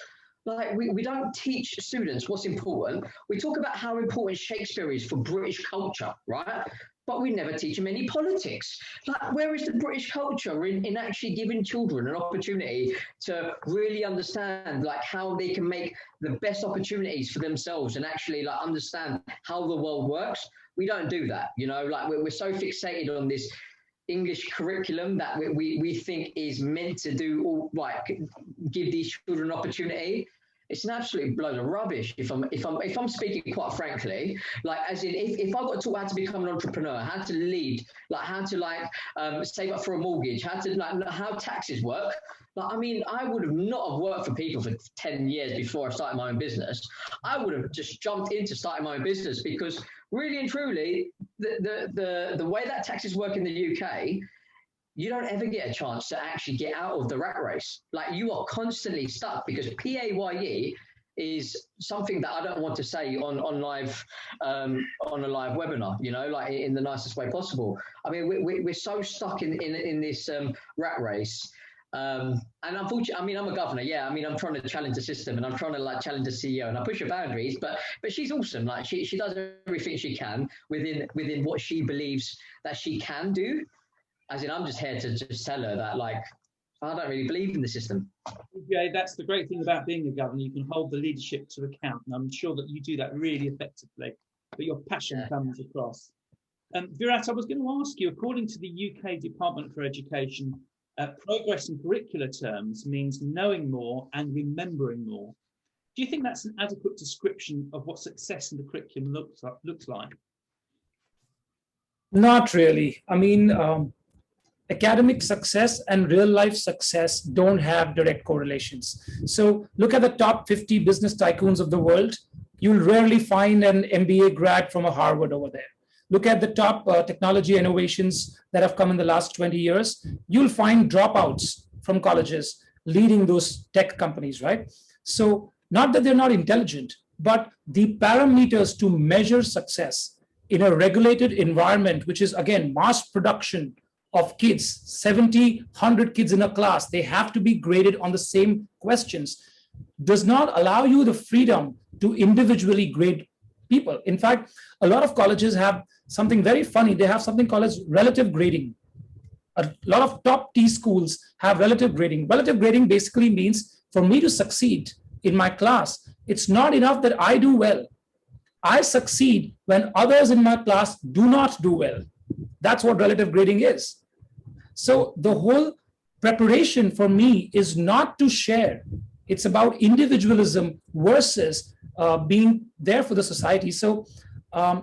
like we don't teach students what's important. We talk about how important Shakespeare is for British culture, right? But we never teach them any politics. Like, where is the British culture in actually giving children an opportunity to really understand like how they can make the best opportunities for themselves and actually like understand how the world works? We don't do that, you know, like we're so fixated on this English curriculum that we think is meant to do all, like give these children an opportunity. It's an absolute load of rubbish. If I'm speaking quite frankly, like as in if I got taught how to become an entrepreneur, how to lead, like how to save up for a mortgage, how taxes work. Like, I mean, I would have not have worked for people for 10 years before I started my own business. I would have just jumped into starting my own business because really and truly, the way that taxes work in the UK, you don't ever get a chance to actually get out of the rat race. Like, you are constantly stuck because PAYE is something that I don't want to say on a live webinar, you know, like in the nicest way possible. I mean, we're so stuck in this rat race. And unfortunately, I mean, I'm a governor. Yeah. I mean, I'm trying to challenge the system and I'm trying to like challenge the CEO and I push her boundaries, but she's awesome. Like she does everything she can within what she believes that she can do. As in, I'm just here to just tell her that, like, I don't really believe in the system. Yeah, that's the great thing about being a governor. You can hold the leadership to account, and I'm sure that you do that really effectively. But your passion comes across. Virat, I was going to ask you, according to the UK Department for Education, progress in curricular terms means knowing more and remembering more. Do you think that's an adequate description of what success in the curriculum looks like? Not really. I mean, academic success and real life success don't have direct correlations. So look at the top 50 business tycoons of the world. You'll rarely find an MBA grad from a Harvard over there. Look at the top technology innovations that have come in the last 20 years. You'll find dropouts from colleges leading those tech companies, right? So not that they're not intelligent, but the parameters to measure success in a regulated environment, which is again, mass production of kids, 70, 100 kids in a class, they have to be graded on the same questions, does not allow you the freedom to individually grade people. In fact, a lot of colleges have something very funny. They have something called as relative grading. A lot of top T schools have relative grading. Relative grading basically means for me to succeed in my class, it's not enough that I do well. I succeed when others in my class do not do well. That's what relative grading is. So the whole preparation for me is not to share. It's about individualism versus being there for the society. So I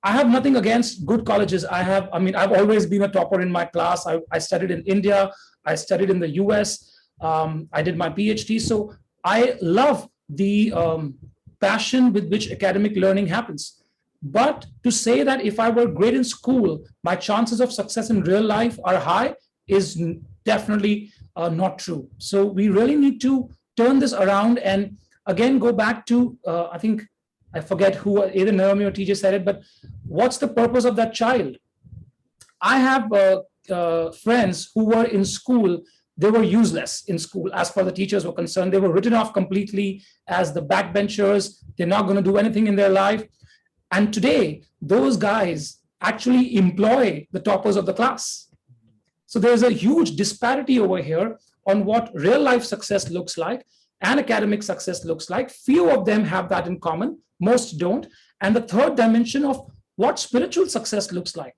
have nothing against good colleges. I've always been a topper in my class. I studied in India. I studied in the US. I did my PhD. So I love the passion with which academic learning happens. But to say that if I were great in school, my chances of success in real life are high is definitely not true. So we really need to turn this around and again go back to, I think, I forget who, either Naomi or TJ said it, but what's the purpose of that child? I have friends who were in school, they were useless in school as far as the teachers were concerned. They were written off completely as the backbenchers. They're not going to do anything in their life. And today, those guys actually employ the toppers of the class. So there's a huge disparity over here on what real life success looks like and academic success looks like. Few of them have that in common, most don't. And the third dimension of what spiritual success looks like.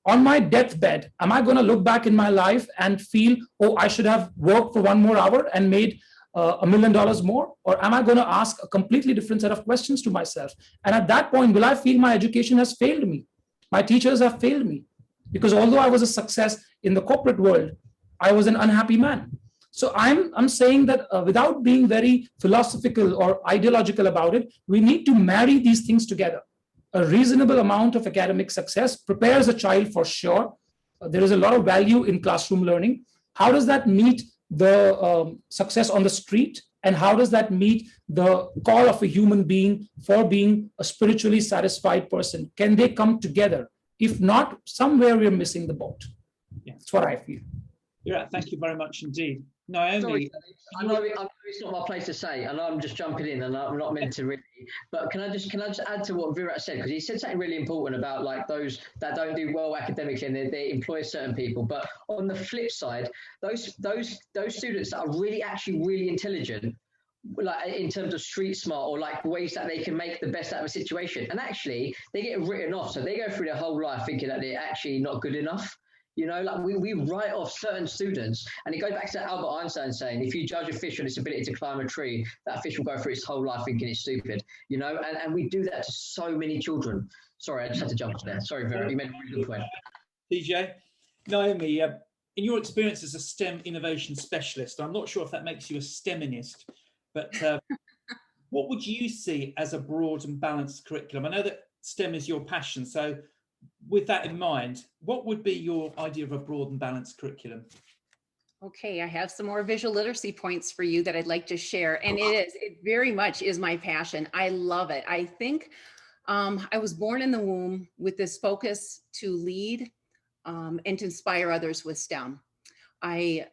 On my deathbed, am I going to look back in my life and feel, oh, I should have worked for 1 more hour and made $1 million more? Or am I going to ask a completely different set of questions to myself? And at that point, will I feel my education has failed me? My teachers have failed me? Because although I was a success in the corporate world, I was an unhappy man. So I'm saying that without being very philosophical or ideological about it, we need to marry these things together. A reasonable amount of academic success prepares a child for sure. There is a lot of value in classroom learning. How does that meet the success on the street? And how does that meet the call of a human being for being a spiritually satisfied person? Can they come together? If not, somewhere we're missing the boat. Yeah. That's what I feel. Yeah, thank you very much indeed. Naomi. Sorry, I know it's not my place to say, and I'm just jumping in, and I'm not meant to really. But can I just add to what Virat said, because he said something really important about like those that don't do well academically and they employ certain people. But on the flip side, those students that are really intelligent, like in terms of street smart or like ways that they can make the best out of a situation, and actually they get written off, so they go through their whole life thinking that they're actually not good enough. You know, like we write off certain students, and it goes back to Albert Einstein saying, if you judge a fish on its ability to climb a tree, that fish will go through its whole life thinking it's stupid, you know, and we do that to so many children. Sorry, I just had to jump there. Sorry, Vera, you made a really good point. TJ, Naomi, in your experience as a STEM innovation specialist, I'm not sure if that makes you a STEMinist, but what would you see as a broad and balanced curriculum? I know that STEM is your passion, so with that in mind, what would be your idea of a broad and balanced curriculum? Okay, I have some more visual literacy points for you that I'd like to share. And it very much is my passion. I love it. I think I was born in the womb with this focus to lead and to inspire others with STEM. I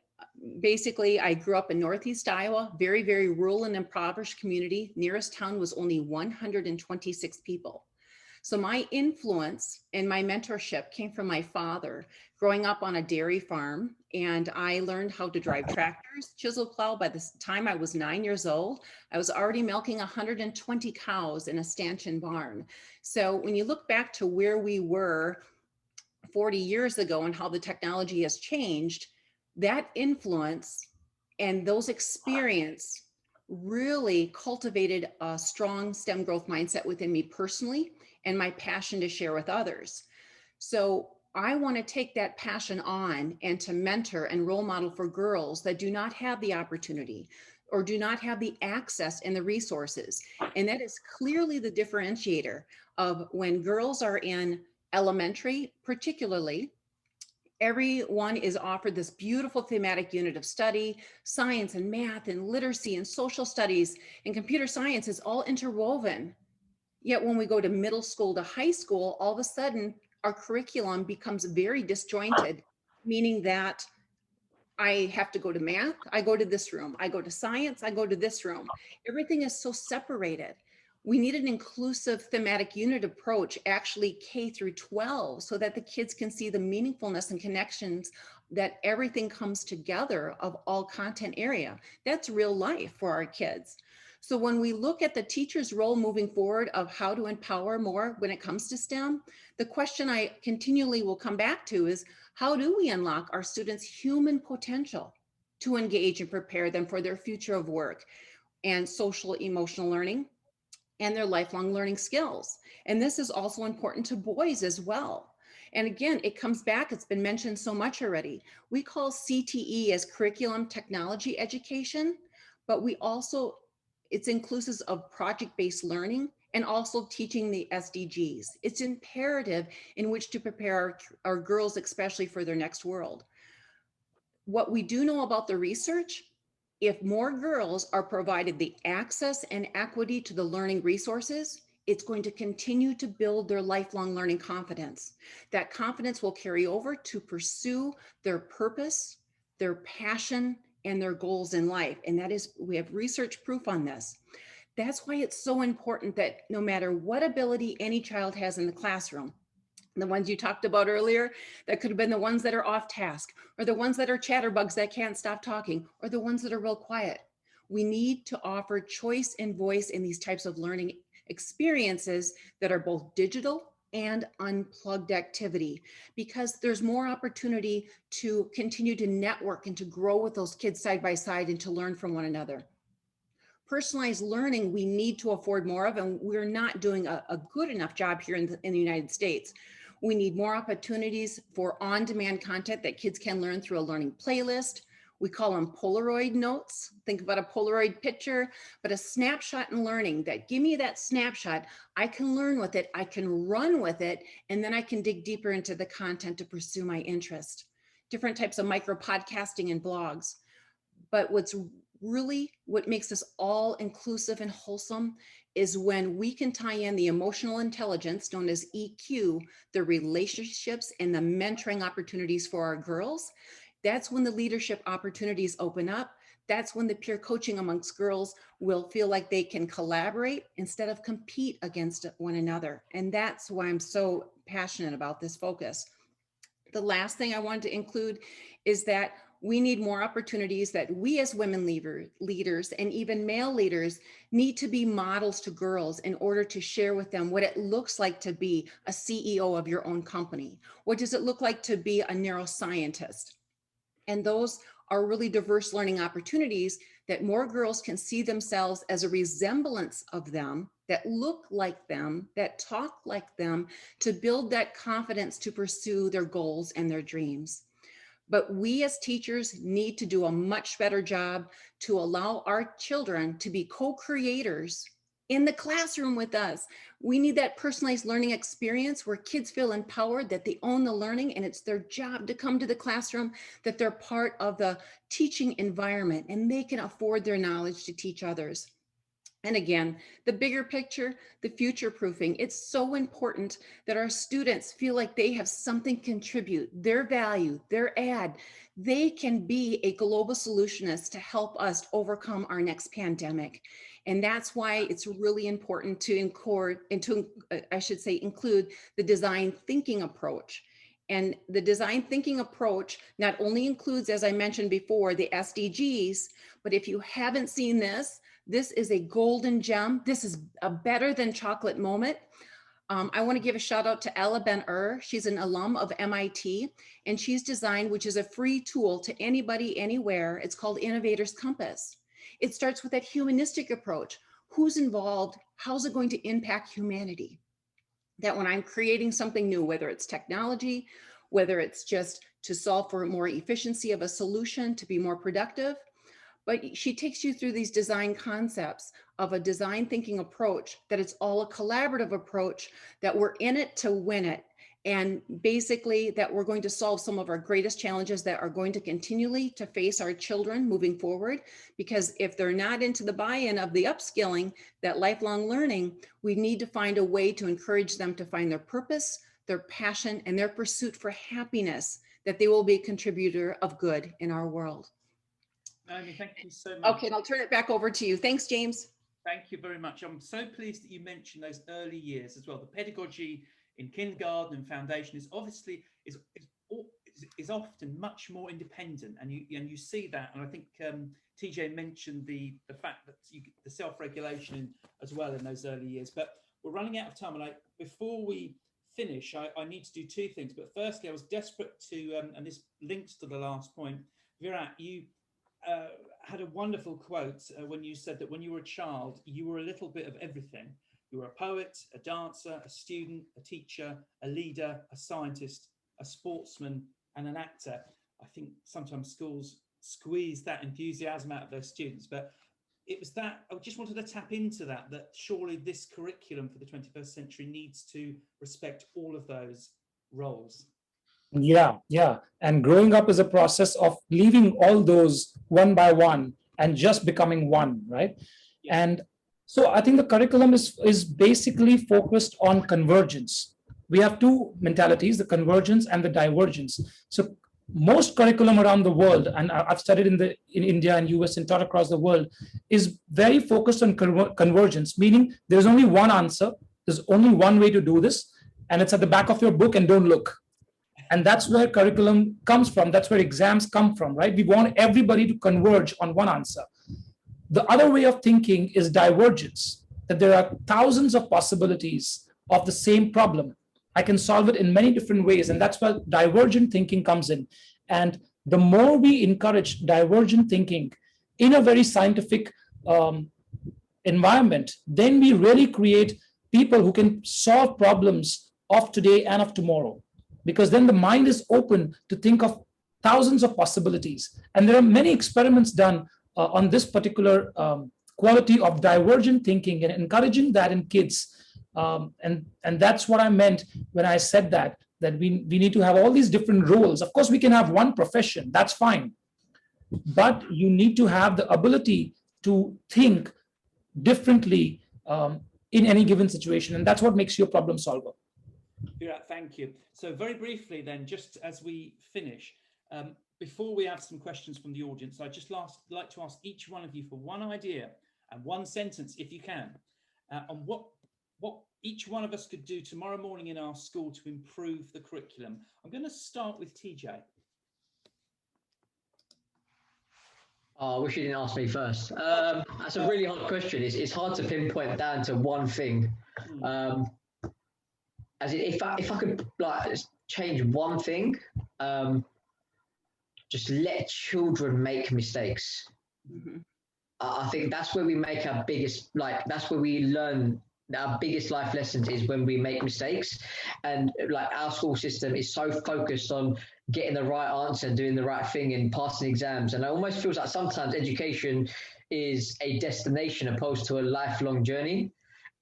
grew up in Northeast Iowa, very, very rural and impoverished community. Nearest town was only 126 people. So my influence and my mentorship came from my father growing up on a dairy farm. And I learned how to drive tractors, chisel plow. By the time I was 9 years old, I was already milking 120 cows in a stanchion barn. So when you look back to where we were 40 years ago and how the technology has changed, that influence and those experience really cultivated a strong STEM growth mindset within me personally, and my passion to share with others. So I want to take that passion on and to mentor and role model for girls that do not have the opportunity or do not have the access and the resources. And that is clearly the differentiator of when girls are in elementary, particularly, everyone is offered this beautiful thematic unit of study. Science and math and literacy and social studies and computer science is all interwoven. Yet when we go to middle school to high school, all of a sudden our curriculum becomes very disjointed, meaning that I have to go to math, I go to this room. I go to science, I go to this room. Everything is so separated. We need an inclusive thematic unit approach, actually K through 12, so that the kids can see the meaningfulness and connections, that everything comes together of all content area. That's real life for our kids. So when we look at the teacher's role moving forward of how to empower more when it comes to STEM, the question I continually will come back to is, how do we unlock our students' human potential to engage and prepare them for their future of work and social emotional learning and their lifelong learning skills? And this is also important to boys as well. And again, it comes back, it's been mentioned so much already. We call CTE as curriculum technology education, but we also, it's inclusive of project-based learning and also teaching the SDGs. It's imperative in which to prepare our girls, especially for their next world. What we do know about the research, if more girls are provided the access and equity to the learning resources, it's going to continue to build their lifelong learning confidence. That confidence will carry over to pursue their purpose, their passion, and their goals in life. And that is, we have research proof on this. That's why it's so important that no matter what ability any child has in the classroom, the ones you talked about earlier, that could have been the ones that are off task, or the ones that are chatterbugs that can't stop talking, or the ones that are real quiet. We need to offer choice and voice in these types of learning experiences that are both digital and unplugged activity, because there's more opportunity to continue to network and to grow with those kids side by side and to learn from one another. Personalized learning we need to afford more of, and we're not doing a good enough job here in the United States. We need more opportunities for on-demand content that kids can learn through a learning playlist. We call them Polaroid notes. Think about a Polaroid picture, but a snapshot in learning, that give me that snapshot. I can learn with it, I can run with it, and then I can dig deeper into the content to pursue my interest. Different types of micro podcasting and blogs. But what makes this all inclusive and wholesome is when we can tie in the emotional intelligence known as EQ, the relationships and the mentoring opportunities for our girls. That's when the leadership opportunities open up. That's when the peer coaching amongst girls will feel like they can collaborate instead of compete against one another. And that's why I'm so passionate about this focus. The last thing I wanted to include is that we need more opportunities that we as women leaders and even male leaders need to be models to girls in order to share with them what it looks like to be a CEO of your own company. What does it look like to be a neuroscientist? And those are really diverse learning opportunities that more girls can see themselves as a resemblance of them, that look like them, that talk like them, to build that confidence to pursue their goals and their dreams. But we as teachers need to do a much better job to allow our children to be co-creators in the classroom with us. We need that personalized learning experience where kids feel empowered, that they own the learning and it's their job to come to the classroom, that they're part of the teaching environment and they can afford their knowledge to teach others. And again, the bigger picture, the future proofing, it's so important that our students feel like they have something to contribute, their value, their add. They can be a global solutionist to help us overcome our next pandemic. And that's why it's really important to include the design thinking approach. And the design thinking approach not only includes, as I mentioned before, the SDGs, but if you haven't seen this is a golden gem. This is a better than chocolate moment. I want to give a shout out to Ella Ben-Ur. She's an alum of MIT, and she's designed, which is a free tool to anybody, anywhere. It's called Innovators Compass. It starts with that humanistic approach. Who's involved? How's it going to impact humanity? That when I'm creating something new, whether it's technology, whether it's just to solve for more efficiency of a solution, to be more productive, but she takes you through these design concepts of a design thinking approach, that it's all a collaborative approach, that we're in it to win it. And basically that we're going to solve some of our greatest challenges that are going to continually to face our children moving forward. Because if they're not into the buy-in of the upskilling, that lifelong learning, we need to find a way to encourage them to find their purpose, their passion, and their pursuit for happiness, that they will be a contributor of good in our world. Naomi, thank you so much. Okay, and I'll turn it back over to you. Thanks, James. Thank you very much. I'm so pleased that you mentioned those early years as well. The pedagogy in kindergarten and foundation is obviously is often much more independent, and you see that. And I think TJ mentioned the fact that the self-regulation as well in those early years. But we're running out of time, and before we finish, I need to do two things. But firstly, I was desperate to, and this links to the last point, Virat, you had a wonderful quote when you said that when you were a child, you were a little bit of everything. You were a poet, a dancer, a student, a teacher, a leader, a scientist, a sportsman, and an actor. I think sometimes schools squeeze that enthusiasm out of their students, but it was that I just wanted to tap into that surely this curriculum for the 21st century needs to respect all of those roles. Yeah. And growing up is a process of leaving all those one by one and just becoming one, right? Yeah. And so I think the curriculum is basically focused on convergence. We have two mentalities, the convergence and the divergence. So most curriculum around the world, and I've studied in India and US and taught across the world, is very focused on convergence, meaning there's only one answer, there's only one way to do this, and it's at the back of your book and don't look. And that's where curriculum comes from. That's where exams come from, right? We want everybody to converge on one answer. The other way of thinking is divergence, that there are thousands of possibilities of the same problem. I can solve it in many different ways. And that's where divergent thinking comes in. And the more we encourage divergent thinking in a very scientific environment, then we really create people who can solve problems of today and of tomorrow. Because then the mind is open to think of thousands of possibilities. And there are many experiments done on this particular quality of divergent thinking and encouraging that in kids. And that's what I meant when I said that we need to have all these different roles. Of course, we can have one profession, that's fine. But you need to have the ability to think differently in any given situation. And that's what makes you a problem solver. Virat, thank you. So very briefly then, just as we finish, before we have some questions from the audience, I'd just like to ask each one of you for one idea and one sentence, if you can, on what each one of us could do tomorrow morning in our school to improve the curriculum. I'm going to start with TJ. Oh, I wish you didn't ask me first. That's a really hard question. It's hard to pinpoint down to one thing. As if I could like change one thing, just let children make mistakes. Mm-hmm. I think that's where we make our biggest, that's where we learn our biggest life lessons, is when we make mistakes. And like our school system is so focused on getting the right answer, doing the right thing and passing exams. And it almost feels like sometimes education is a destination opposed to a lifelong journey.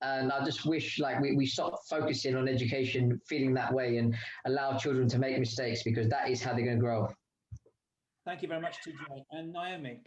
And I just wish we stop focusing on education feeling that way and allow children to make mistakes, because that is how they're going to grow. Thank you very much, TJ. And Naomi?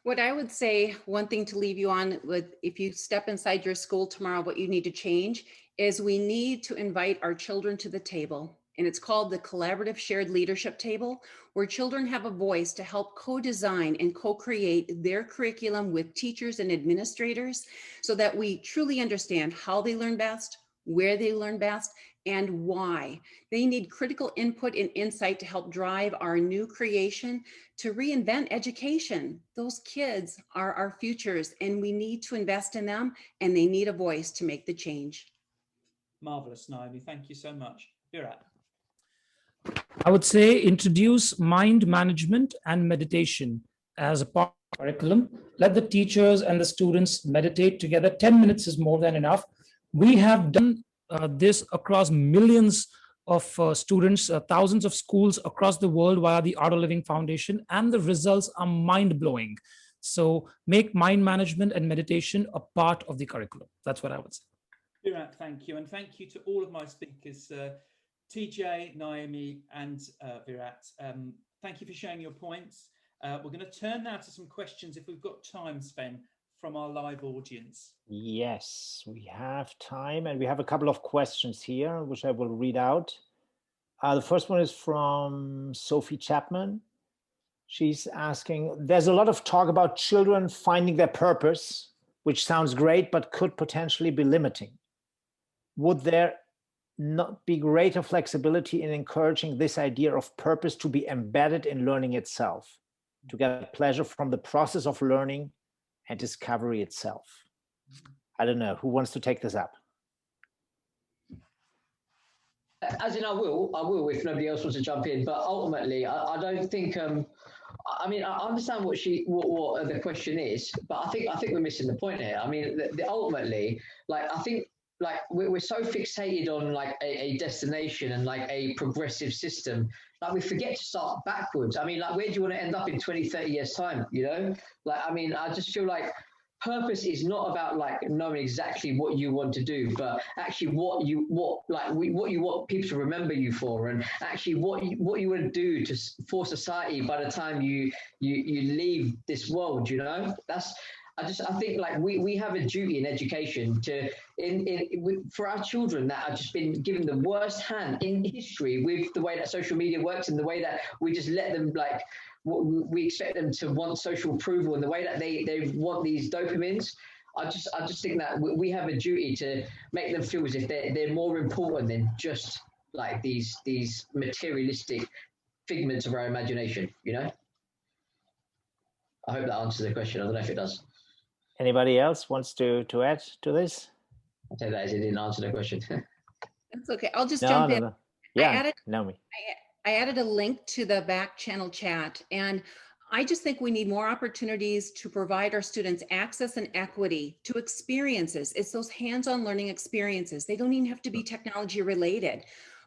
What I would say, one thing to leave you on with, if you step inside your school tomorrow, what you need to change is we need to invite our children to the table. And it's called the Collaborative Shared Leadership Table, where children have a voice to help co-design and co-create their curriculum with teachers and administrators, so that we truly understand how they learn best, where they learn best, and why. They need critical input and insight to help drive our new creation, to reinvent education. Those kids are our futures, and we need to invest in them, and they need a voice to make the change. Marvelous, Naomi. Thank you so much. Virat? I would say introduce mind management and meditation as a part of the curriculum. Let the teachers and the students meditate together. 10 minutes is more than enough. We have done this across millions of students, thousands of schools across the world via the Art of Living Foundation, and the results are mind-blowing. So make mind management and meditation a part of the curriculum. That's what I would say. Virat, thank you. And thank you to all of my speakers, TJ, Naomi, and Virat. Thank you for sharing your points. We're going to turn now to some questions, if we've got time, Sven, from our live audience. Yes, we have time, and we have a couple of questions here, which I will read out. The first one is from Sophie Chapman. She's asking, there's a lot of talk about children finding their purpose, which sounds great, but could potentially be limiting. Would there not be greater flexibility in encouraging this idea of purpose to be embedded in learning itself, to get pleasure from the process of learning and discovery itself? I don't know, who wants to take this up? As in, I will if nobody else wants to jump in. But ultimately, I don't think. I mean, I understand what the question is, but I think we're missing the point here. I mean, ultimately, I think like we're so fixated on like a destination and like a progressive system, like we forget to start backwards. I mean, like, where do you want to end up in 20, 30 years time, you know? Like, I mean, I just feel like purpose is not about like knowing exactly what you want to do, but actually what you want people to remember you for, and actually what you want to do for society by the time you leave this world, you know? I think like we have a duty in education to for our children that have just been given the worst hand in history with the way that social media works and the way that we just let them, like, we expect them to want social approval and the way that they want these dopamines. I just think that we have a duty to make them feel as if they're more important than just like these materialistic figments of our imagination, you know? I hope that answers the question. I don't know if it does. Anybody else wants to add to this? I'll take that as it didn't answer the question. That's okay. I'll just jump in. No. Yeah, Naomi. I added a link to the back channel chat, and I just think we need more opportunities to provide our students access and equity to experiences. It's those hands-on learning experiences. They don't even have to be technology related,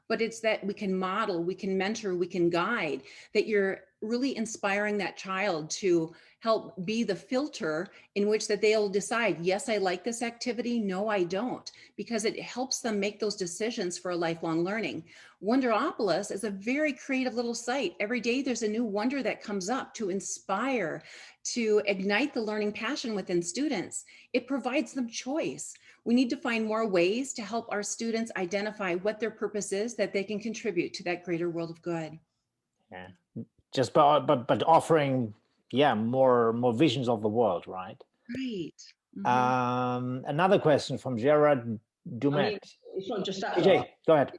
but it's that we can model, we can mentor, we can guide, that you're really inspiring that child to help be the filter in which that they'll decide, yes, I like this activity, no, I don't, because it helps them make those decisions for a lifelong learning. Wonderopolis is a very creative little site. Every day there's a new wonder that comes up to inspire, to ignite the learning passion within students. It provides them choice. We need to find more ways to help our students identify what their purpose is, that they can contribute to that greater world of good. Yeah, just but offering, yeah, more visions of the world, right? Right. Mm-hmm. Another question from Gerard Dumet. I mean, it's not just that. AJ, go ahead.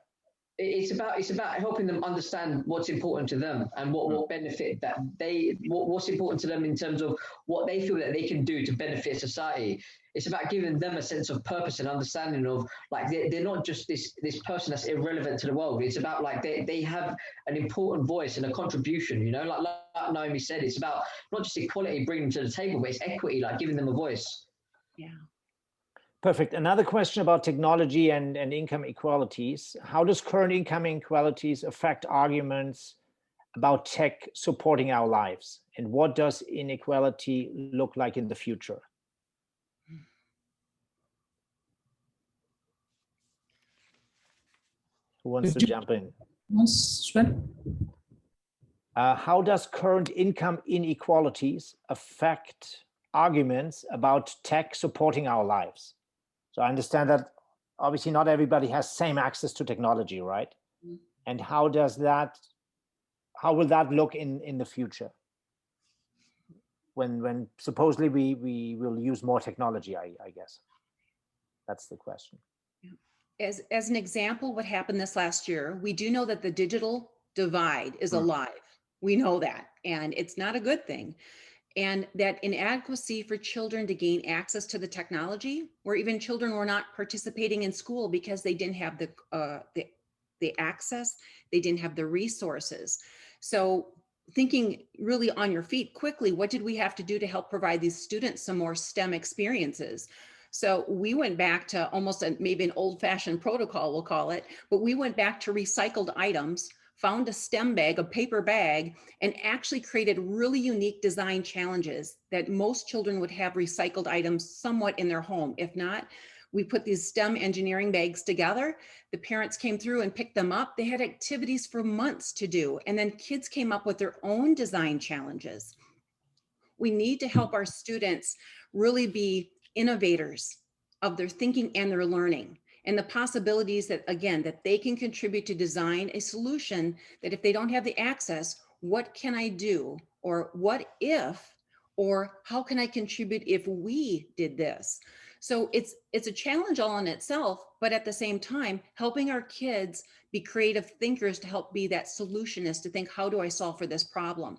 It's about helping them understand what's important to them and what benefit that what's important to them in terms of what they feel that they can do to benefit society. It's about giving them a sense of purpose and understanding of, like, they're not just this person that's irrelevant to the world. It's about, like, they have an important voice and a contribution, you know, like Naomi said, it's about not just equality bringing them to the table, but it's equity, like giving them a voice. Yeah. Perfect. Another question about technology and income inequalities. How does current income inequalities affect arguments about tech supporting our lives? And what does inequality look like in the future? Who wants to jump in? Sven? How does current income inequalities affect arguments about tech supporting our lives? So I understand that obviously not everybody has same access to technology, right? Mm-hmm. And how will that look in the future? When supposedly we will use more technology, I guess. That's the question. As an example, what happened this last year, we do know that the digital divide is alive. We know that, and it's not a good thing. And that inadequacy for children to gain access to the technology, where even children were not participating in school because they didn't have the access, they didn't have the resources. So thinking really on your feet quickly, what did we have to do to help provide these students some more STEM experiences? So we went back to almost maybe an old-fashioned protocol, we'll call it, but we went back to recycled items, found a STEM bag, a paper bag, and actually created really unique design challenges that most children would have recycled items somewhat in their home. If not, we put these STEM engineering bags together. The parents came through and picked them up. They had activities for months to do, and then kids came up with their own design challenges. We need to help our students really be innovators of their thinking and their learning, and the possibilities that, again, that they can contribute to design a solution that if they don't have the access, what can I do? Or what if, or how can I contribute if we did this? So it's a challenge all in itself, but at the same time, helping our kids be creative thinkers to help be that solutionist, to think, how do I solve for this problem?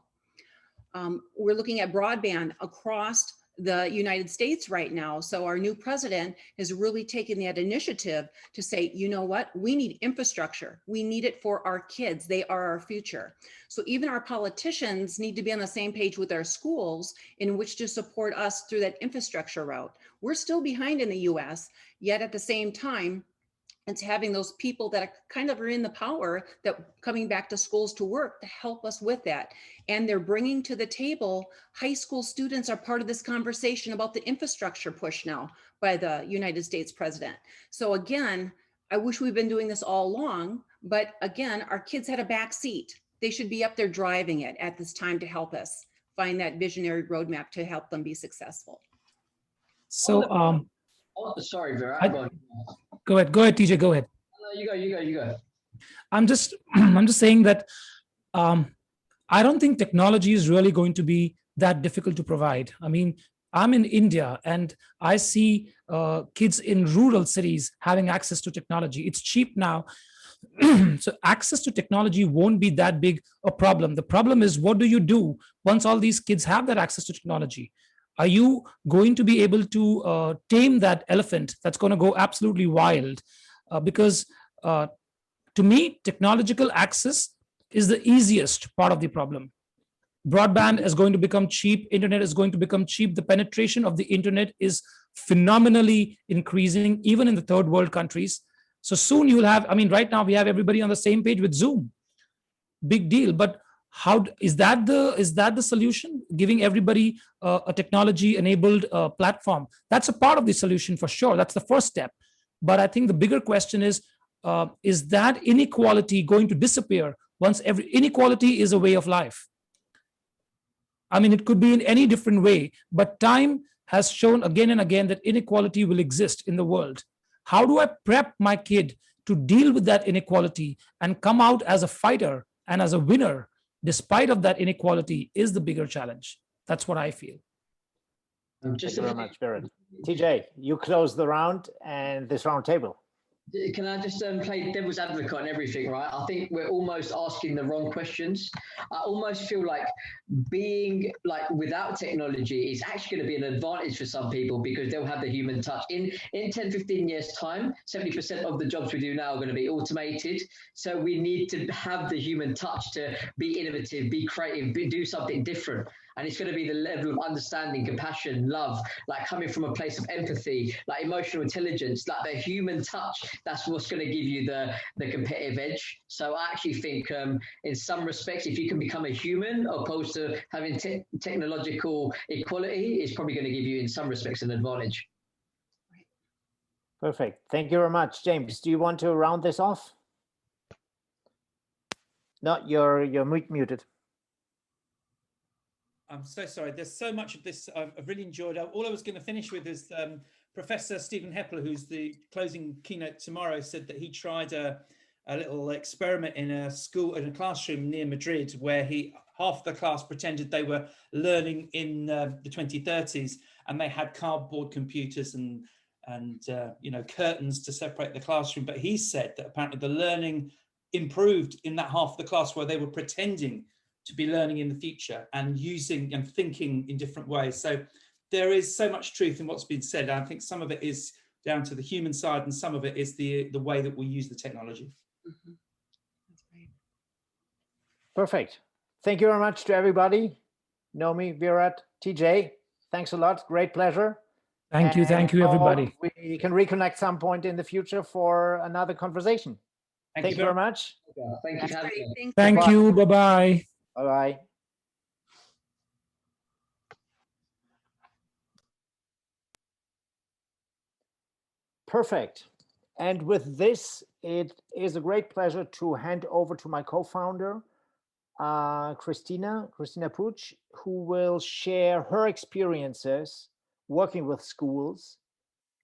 We're looking at broadband across the United States right now. So our new president has really taken that initiative to say, you know what, we need infrastructure. We need it for our kids. They are our future. So even our politicians need to be on the same page with our schools in which to support us through that infrastructure route. We're still behind in the US, yet at the same time, it's having those people that are kind of are in the power that coming back to schools to work to help us with that. And they're bringing to the table, high school students are part of this conversation about the infrastructure push now by the United States president. So again, I wish we've been doing this all along, but again, our kids had a back seat. They should be up there driving it at this time to help us find that visionary roadmap to help them be successful. So, sorry, Virat. Go ahead, TJ, go ahead. No, you go. I'm just saying that I don't think technology is really going to be that difficult to provide. I mean, I'm in India and I see kids in rural cities having access to technology. It's cheap now. So access to technology won't be that big a problem. The problem is, what do you do once all these kids have that access to technology? Are you going to be able to tame that elephant that's going to go absolutely wild? Because to me, technological access is the easiest part of the problem. Broadband is going to become cheap. Internet is going to become cheap. The penetration of the internet is phenomenally increasing, even in the third world countries. So soon you will have, I mean, right now we have everybody on the same page with Zoom. Big deal. But how is that the solution? Giving everybody a technology-enabled platform. That's a part of the solution for sure. That's the first step. But I think the bigger question is that inequality going to disappear once inequality is a way of life? I mean, it could be in any different way, but time has shown again and again that inequality will exist in the world. How do I prep my kid to deal with that inequality and come out as a fighter and as a winner despite of that inequality is the bigger challenge. That's what I feel. Thank you very much, Virat. TJ, you close the round and this round table. Can I just play devil's advocate on everything, right? I think we're almost asking the wrong questions. I almost feel like being like without technology is actually going to be an advantage for some people because they'll have the human touch. In 10, 15 years time, 70% of the jobs we do now are going to be automated. So we need to have the human touch to be innovative, be creative, do something different. And it's going to be the level of understanding, compassion, love, like coming from a place of empathy, like emotional intelligence, like the human touch. That's what's going to give you the competitive edge. So I actually think in some respects, if you can become a human opposed to having technological equality, it's probably going to give you in some respects an advantage. Perfect. Thank you very much. James, do you want to round this off? No, you're muted. I'm so sorry. There's so much of this I've really enjoyed. All I was going to finish with is Professor Sven Hepler, who's the closing keynote tomorrow, said that he tried a little experiment in a school, in a classroom near Madrid, where half the class pretended they were learning in the 2030s, and they had cardboard computers and curtains to separate the classroom. But he said that apparently the learning improved in that half of the class where they were pretending to be learning in the future and using and thinking in different ways. So there is so much truth in what's been said. I think some of it is down to the human side and some of it is the way that we use the technology. Mm-hmm. That's right. Perfect. Thank you very much to everybody. Naomi, Virat, TJ, thanks a lot. Great pleasure. Thank you, everybody. We can reconnect some point in the future for another conversation. Thank you very much. Thank you. Thank you. Bye-bye. Bye-bye. Perfect. And with this, it is a great pleasure to hand over to my co-founder, Cristina Puig, who will share her experiences working with schools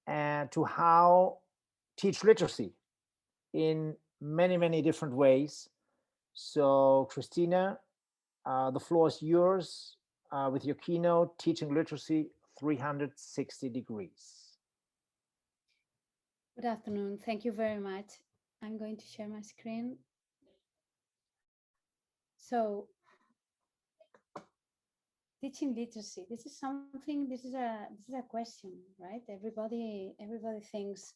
and to how teach literacy in many, many different ways. So Cristina, the floor is yours with your keynote, Teaching Literacy 360 Degrees. Good afternoon. Thank you very much. I'm going to share my screen. So teaching literacy. This is something. This is a question, right? Everybody thinks.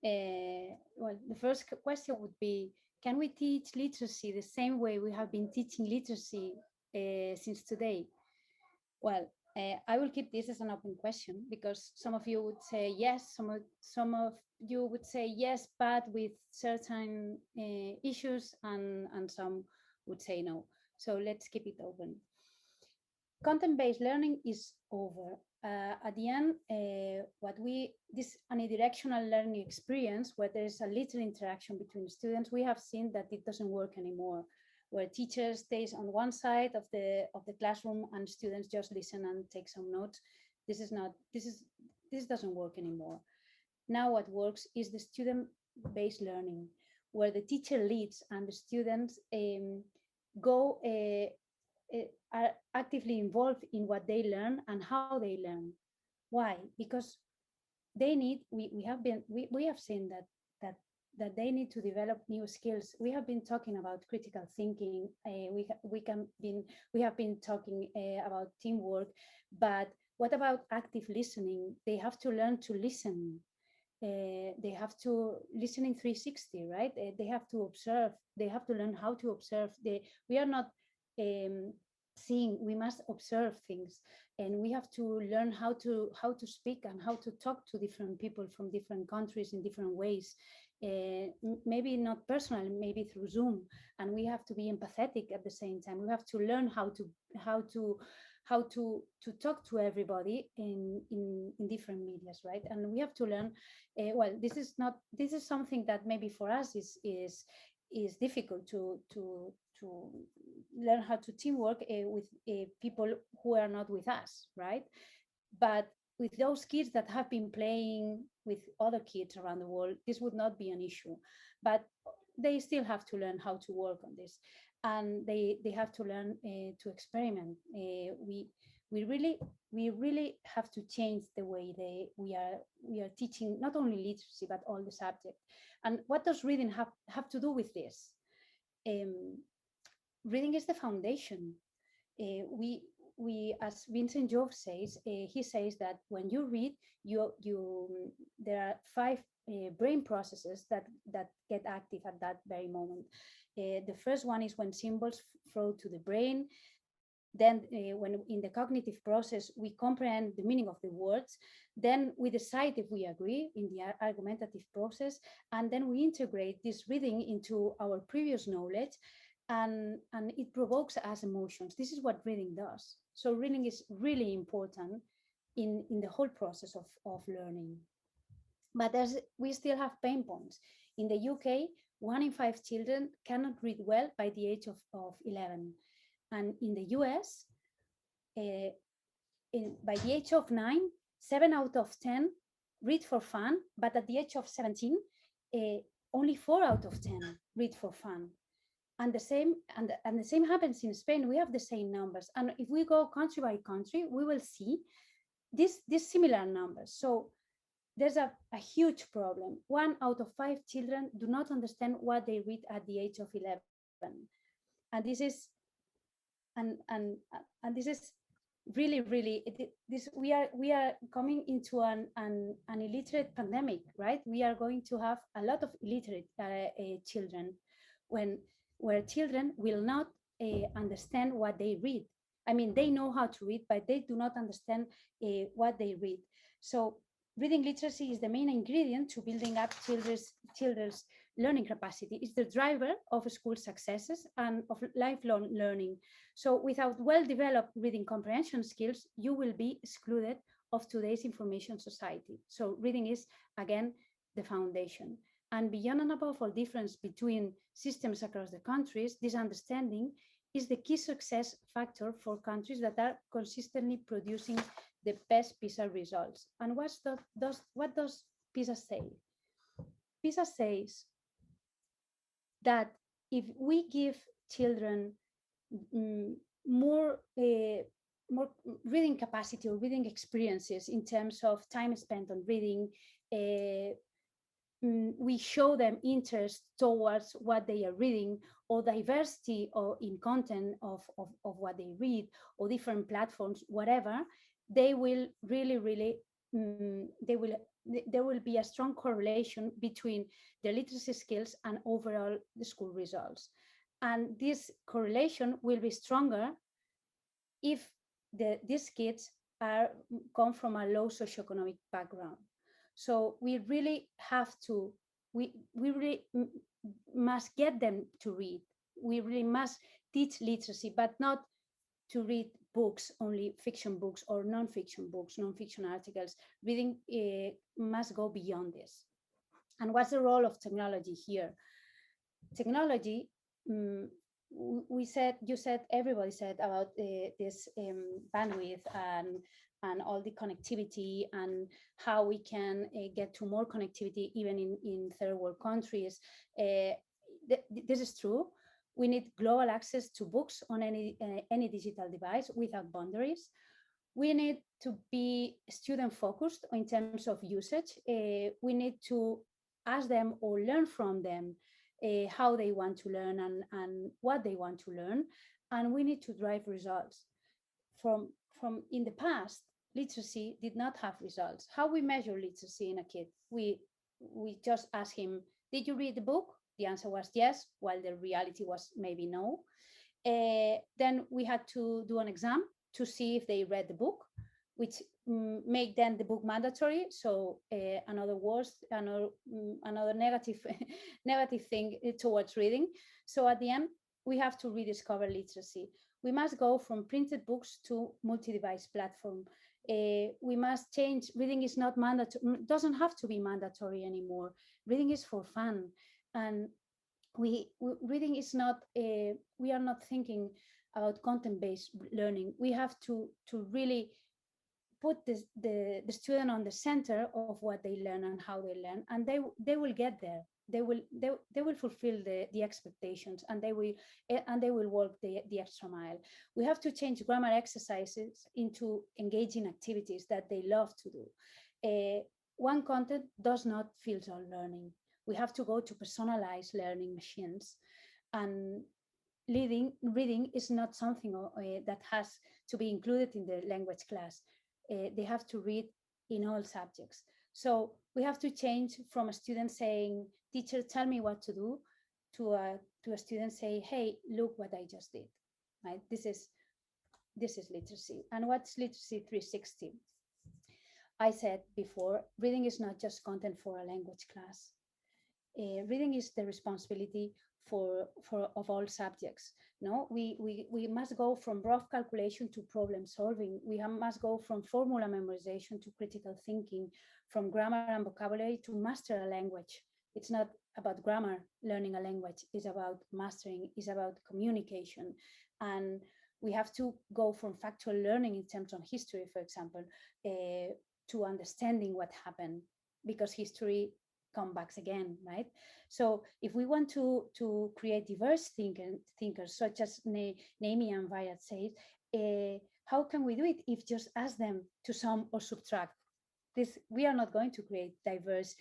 Well, the first question would be: can we teach literacy the same way we have been teaching literacy since today? Well, I will keep this as an open question because some of you would say yes, some of you would say yes, but with certain issues, and some would say no. So let's keep it open. Content-based learning is over. At the end, this unidirectional learning experience, where there's a little interaction between students, we have seen that it doesn't work anymore, where teacher stays on one side of the classroom and students just listen and take some notes. This doesn't work anymore. Now what works is the student-based learning, where the teacher leads and the students are actively involved in what they learn and how they learn. Why? Because they need. We have seen that they need to develop new skills. We have been talking about critical thinking. We have been talking about teamwork, but what about active listening? They have to learn to listen. They have to listen in 360, right? They have to observe. They have to learn how to observe. We are not seeing. We must observe things, and we have to learn how to speak and how to talk to different people from different countries in different ways. Maybe not personally, maybe through Zoom, and we have to be empathetic at the same time. We have to learn how to talk to everybody in different medias, right? And we have to learn. Well, this is something that maybe for us is difficult to learn how to teamwork with people who are not with us, right? But with those kids that have been playing with other kids around the world, this would not be an issue. But they still have to learn how to work on this, and they have to learn to experiment. We really have to change the way we are teaching not only literacy but all the subjects. And what does reading have to do with this? Reading is the foundation. We as Vincent Job says, he says that when you read, there are 5 brain processes that get active at that very moment. The first one is when symbols flow to the brain. Then when in the cognitive process, we comprehend the meaning of the words. Then we decide if we agree in the argumentative process. And then we integrate this reading into our previous knowledge, and it provokes us emotions. This is what reading does. So reading is really important in the whole process of learning. But we still have pain points. In the UK, 1 in 5 children cannot read well by the age of 11. And in the US, by the age of 9, 7 out of 10 read for fun, but at the age of 17, only 4 out of 10 read for fun. And the same happens in Spain. We have the same numbers. And if we go country by country, we will see these similar numbers. So there's a huge problem. 1 out of 5 children do not understand what they read at the age of 11. And this is this is really we are coming into an illiterate pandemic, right? We are going to have a lot of illiterate children where children will not understand what they read. I mean, they know how to read, but they do not understand what they read. So reading literacy is the main ingredient to building up children's learning capacity. It's the driver of school successes and of lifelong learning. So without well-developed reading comprehension skills, you will be excluded of today's information society. So reading is, again, the foundation. And beyond and above all difference between systems across the countries, this understanding is the key success factor for countries that are consistently producing the best PISA results. And what does PISA say? PISA says that if we give children more reading capacity or reading experiences in terms of time spent on reading, we show them interest towards what they are reading, or diversity or in content of what they read, or different platforms, whatever, they will really there will be a strong correlation between their literacy skills and overall the school results. And this correlation will be stronger if these kids come from a low socioeconomic background. So we really have to, we really must get them to read. We really must teach literacy, but not to read books, only fiction books or non-fiction books, non-fiction articles. Reading must go beyond this. And what's the role of technology here? Technology, everybody said about this bandwidth and all the connectivity, and how we can get to more connectivity even in third world countries. This is true. We need global access to books on any digital device without boundaries. We need to be student focused in terms of usage. We need to ask them or learn from them how they want to learn and what they want to learn. And we need to drive results. From in the past, literacy did not have results. How we measure literacy in a kid? We just ask him, did you read the book? The answer was yes, while the reality was maybe no. Then we had to do an exam to see if they read the book, which make then the book mandatory. So another negative negative thing towards reading. So at the end, we have to rediscover literacy. We must go from printed books to multi-device platform. We must change. Reading is not mandatory. Doesn't have to be mandatory anymore. Reading is for fun, and reading is not. We are not thinking about content-based learning. We have to really put the student on the center of what they learn and how they learn, and they will get there. They will fulfill the expectations, and they will work the extra mile. We have to change grammar exercises into engaging activities that they love to do. One content does not filter learning. We have to go to personalized learning machines, and reading is not something that has to be included in the language class. They have to read in all subjects. So we have to change from a student saying, teacher, tell me what to do, to a student say, hey, look what I just did. Right? This is literacy. And what's literacy 360? I said before, reading is not just content for a language class. Reading is the responsibility of all subjects. No, we must go from rough calculation to problem solving. We must go from formula memorization to critical thinking, from grammar and vocabulary to master a language. It's not about grammar, learning a language. It's about mastering, it's about communication. And we have to go from factual learning in terms of history, for example, to understanding what happened, because history come back again, right? So if we want to create diverse thinkers, such as Naomi and Virat said, how can we do it if just ask them to sum or subtract? We are not going to create diverse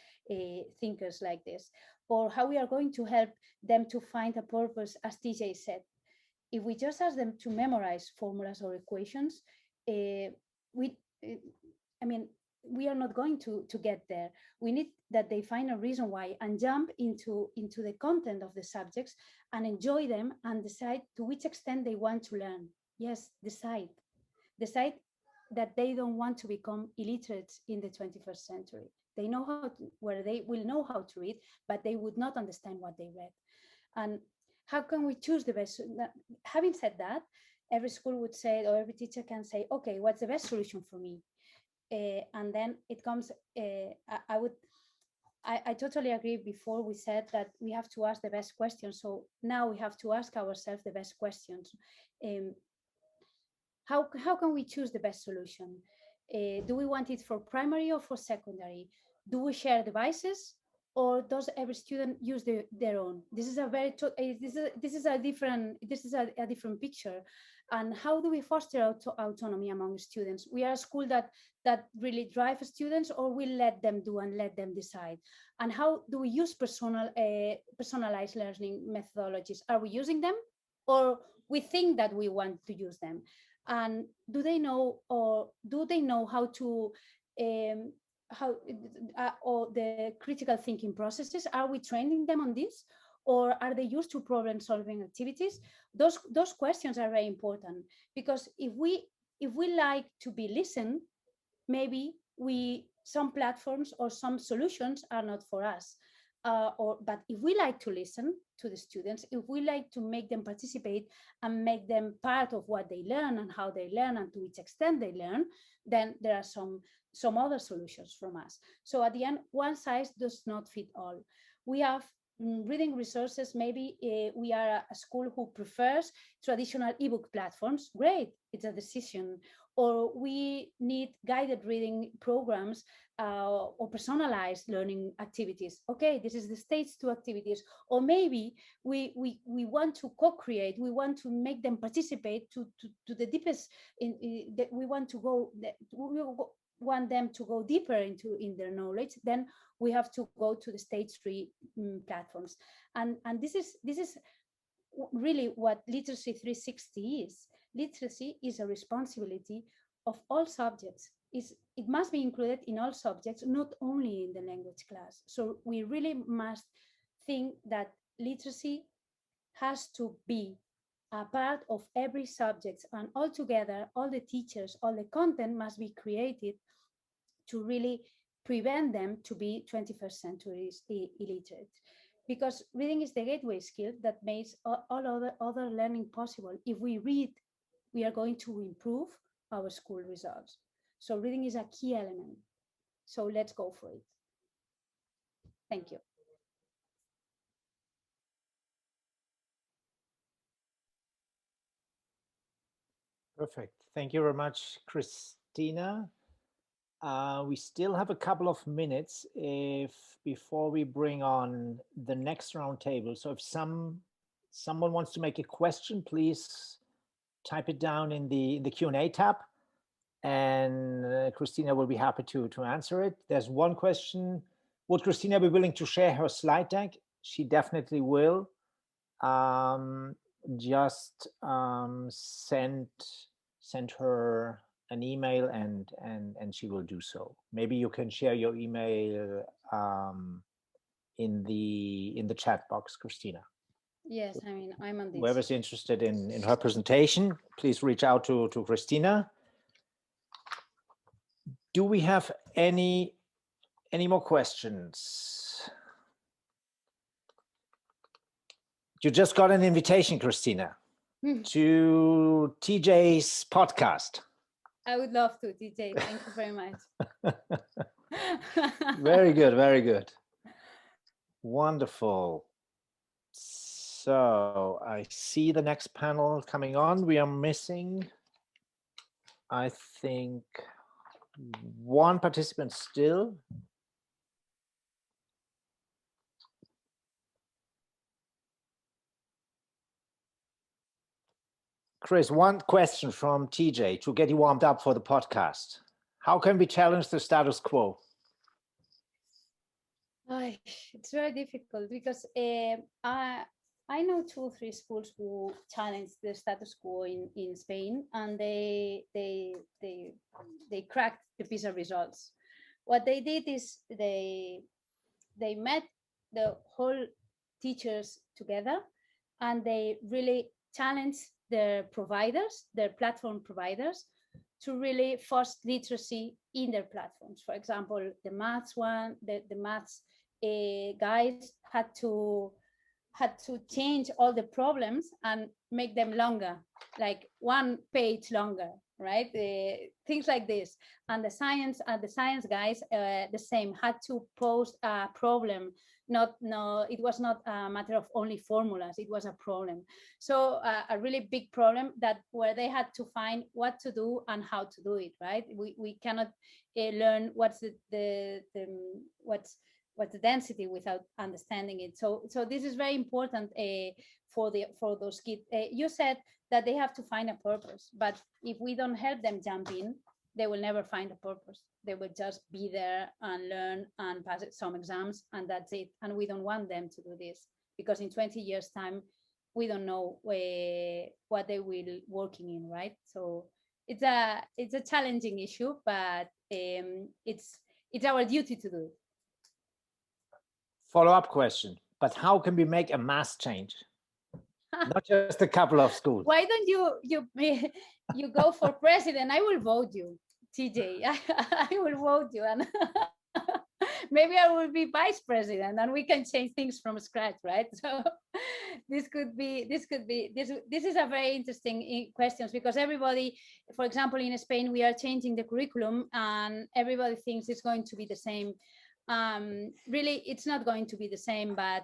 thinkers like this. Or how we are going to help them to find a purpose, as TJ said. If we just ask them to memorize formulas or equations, we are not going to get there. We need that they find a reason why and jump into the content of the subjects and enjoy them and decide to which extent they want to learn. Yes, decide that they don't want to become illiterate in the 21st century. They know they will know how to read, but they would not understand what they read. And how can we choose the best? Having said that, every school would say, or every teacher can say, okay, what's the best solution for me? And then it comes, I totally agree. Before we said that we have to ask the best questions. So now we have to ask ourselves the best questions. How can we choose the best solution? Do we want it for primary or for secondary? Do we share devices or does every student use their own? This is a very this is a different picture. And how do we foster autonomy among students? We are a school that really drives students, or we let them do and let them decide? And how do we use personalized learning methodologies? Are we using them, or we think that we want to use them? And do they know how to or the critical thinking processes? Are we training them on this, or are they used to problem solving activities? Those questions are very important, because if we like to be listened, maybe some platforms or some solutions are not for us. But if we like to listen to the students, if we like to make them participate and make them part of what they learn and how they learn and to which extent they learn, then there are some other solutions from us. So at the end, one size does not fit all. We have reading resources. Maybe we are a school who prefers traditional ebook platforms. Great, it's a decision. Or we need guided reading programs or personalized learning activities. Okay, this is the stage 2 activities. Or maybe we want to co-create. We want to make them participate to the deepest. We want them to go deeper in their knowledge. Then we have to go to the stage 3 platforms. And this is really what Literacy 360 is. Literacy is a responsibility of all subjects. It must be included in all subjects, not only in the language class. So we really must think that literacy has to be a part of every subject, and altogether, all the teachers, all the content must be created to really prevent them to be 21st century illiterate. Because reading is the gateway skill that makes all other learning possible. If we read, we are going to improve our school results. So reading is a key element. So let's go for it. Thank you. Perfect. Thank you very much, Cristina. We still have a couple of minutes before we bring on the next roundtable. So if someone wants to make a question, please type it down in the Q&A tab, and Cristina will be happy to answer it. There's one question. Would Cristina be willing to share her slide deck? She definitely will. Just send her an email and she will do so. Maybe you can share your email in the chat box, Cristina. Yes, I mean, I'm on this. Whoever's interested in her presentation, please reach out to Cristina. Do we have any more questions? You just got an invitation, Cristina, to TJ's podcast. I would love to, TJ. Thank you very much. Very good, very good. Wonderful. So I see the next panel coming on. We are missing, I think, one participant still. Chris, one question from TJ to get you warmed up for the podcast. How can we challenge the status quo? It's very difficult because I know 2 or 3 schools who challenged the status quo in Spain, and they cracked the PISA results. What they did is they met the whole teachers together, and they really challenged their providers, their platform providers, to really foster literacy in their platforms. For example, the maths one, the maths guys had to change all the problems and make them longer, like 1 page longer, right? Things like this. And the science guys, the same, had to post a problem. It was not a matter of only formulas, it was a problem. So a really big problem where they had to find what to do and how to do it, right? We cannot learn what's what's the density without understanding it. So this is very important for those kids. You said that they have to find a purpose, but if we don't help them jump in, they will never find a purpose. They will just be there and learn and pass some exams, and that's it. And we don't want them to do this, because in 20 years time, we don't know what they will working in, right? So it's a challenging issue, but it's our duty to do it. Follow-up question, but how can we make a mass change? Not just a couple of schools. Why don't you go for president? I will vote you, TJ. I will vote you, and maybe I will be vice president, and we can change things from scratch, right? So this is a very interesting question, because everybody, for example, in Spain, we are changing the curriculum, and everybody thinks it's going to be the same. Really, it's not going to be the same, but